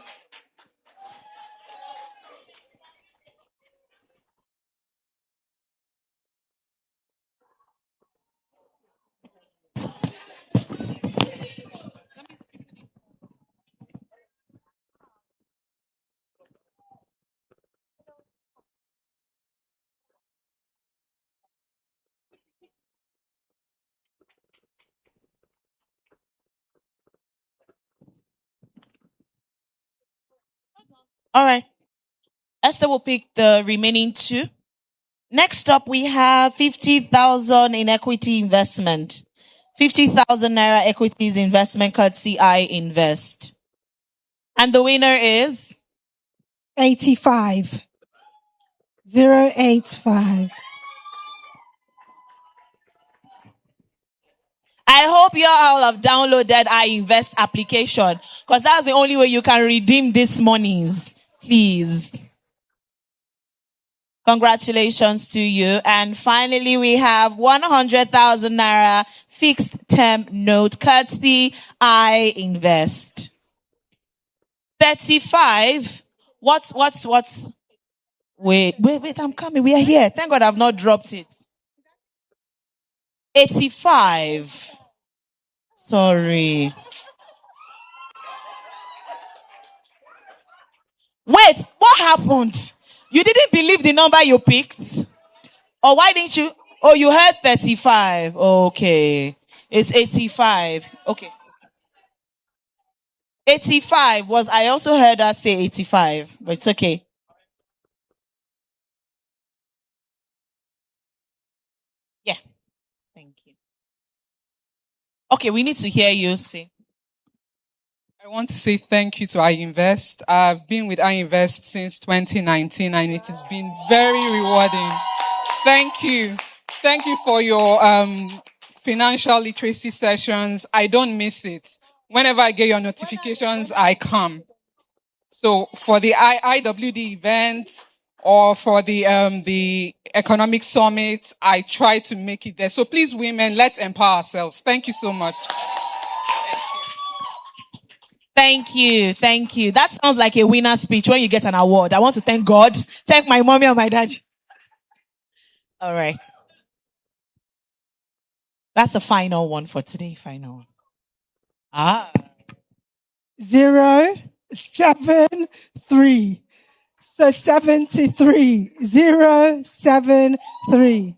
All right. Esther will pick the remaining 2. Next up, we have 50,000 in equity investment. 50,000 naira equities investment courtesy I Invest. And the winner is 85. 085. I hope you all have downloaded I Invest application because that's the only way you can redeem these monies. Please. Congratulations to you. And finally, we have 100,000 naira fixed term note courtesy I Invest. 35. What's? Wait, I'm coming. We are here. Thank God I've not dropped it. 85. Sorry. Wait, what happened? You didn't believe the number you picked? Or why didn't you? Oh, you heard 35. Okay. It's 85. Okay. 85 was, I also heard her say 85, but it's okay. Yeah. Thank you. Okay, we need to hear you say. I want to say thank you to iInvest. I've been with iInvest since 2019 and it has been very rewarding. Thank you. Thank you for your financial literacy sessions. I don't miss it. Whenever I get your notifications, I come. So for the IWD event or for the economic summit, I try to make it there. So please, women, let's empower ourselves. Thank you so much. Thank you. Thank you. That sounds like a winner speech when you get an award. I want to thank God, thank my mommy and my dad. All right. That's the final one for today. Final one. 073. So 73. 073.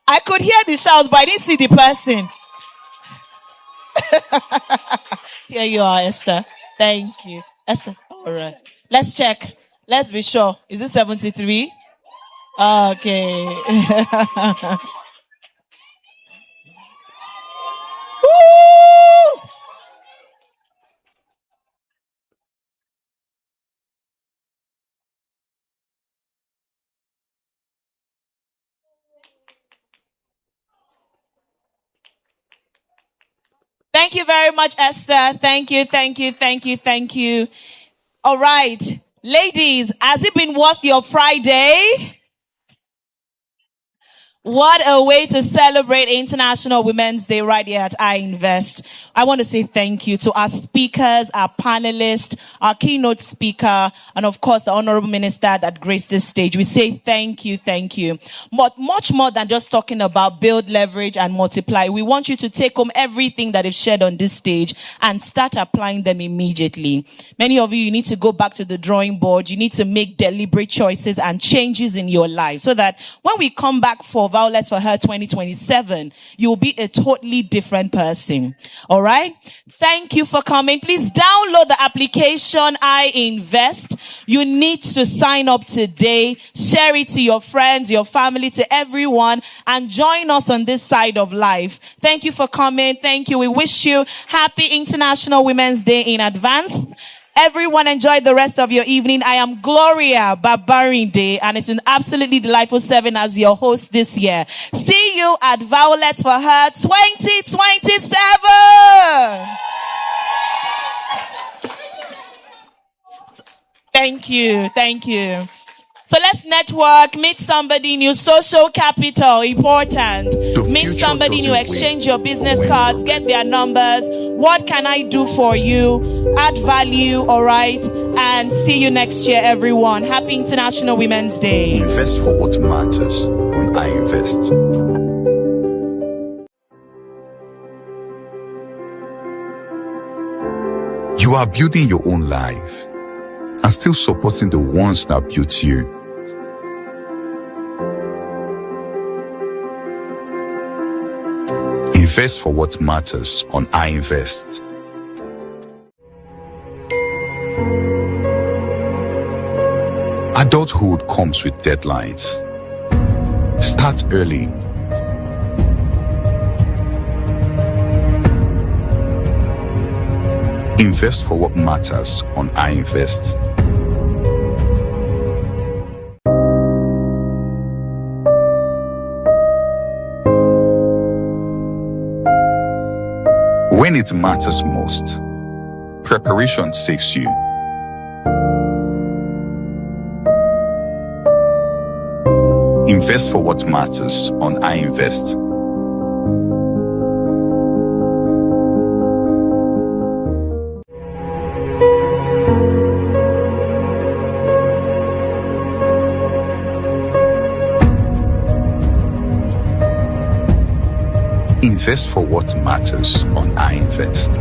I could hear the shouts, but I didn't see the person. Here you are, Esther. Thank you. Esther. All right. Let's check. Let's be sure. Is it 73? Okay. Woo! Thank you very much, Esther. Thank you, thank you, thank you, thank you. All right. Ladies, has it been worth your Friday? What a way to celebrate International Women's Day right here at iInvest. I want to say thank you to our speakers, our panelists, our keynote speaker, and of course the Honorable Minister that graced this stage. We say thank you, thank you. But much more than just talking about build, leverage, and multiply. We want you to take home everything that is shared on this stage and start applying them immediately. Many of you need to go back to the drawing board. You need to make deliberate choices and changes in your life so that when we come back for Violets for Her 2027, you'll be a totally different person. All right. Thank you for coming. Please download the application iInvest. You need to sign up today. Share it to your friends, your family, to everyone, and join us on this side of life. Thank you for coming. Thank you. We wish you happy International Women's Day in advance. Everyone enjoy the rest of your evening. I am Gloria Babarinde, and it's been absolutely delightful serving as your host this year. See you at Violets for Her 2027. Thank you. Thank you. So let's network, meet somebody new, social capital, important. Meet somebody new, exchange your business cards, get their numbers. What can I do for you? Add value, all right? And see you next year, everyone. Happy International Women's Day. Invest for what matters on iInvest. You are building your own life and still supporting the ones that built you. Invest for what matters on iInvest. Adulthood comes with deadlines. Start early. Invest for what matters on iInvest. When it matters most, preparation saves you. Invest for what matters on iInvest. Invest for what matters on iInvest.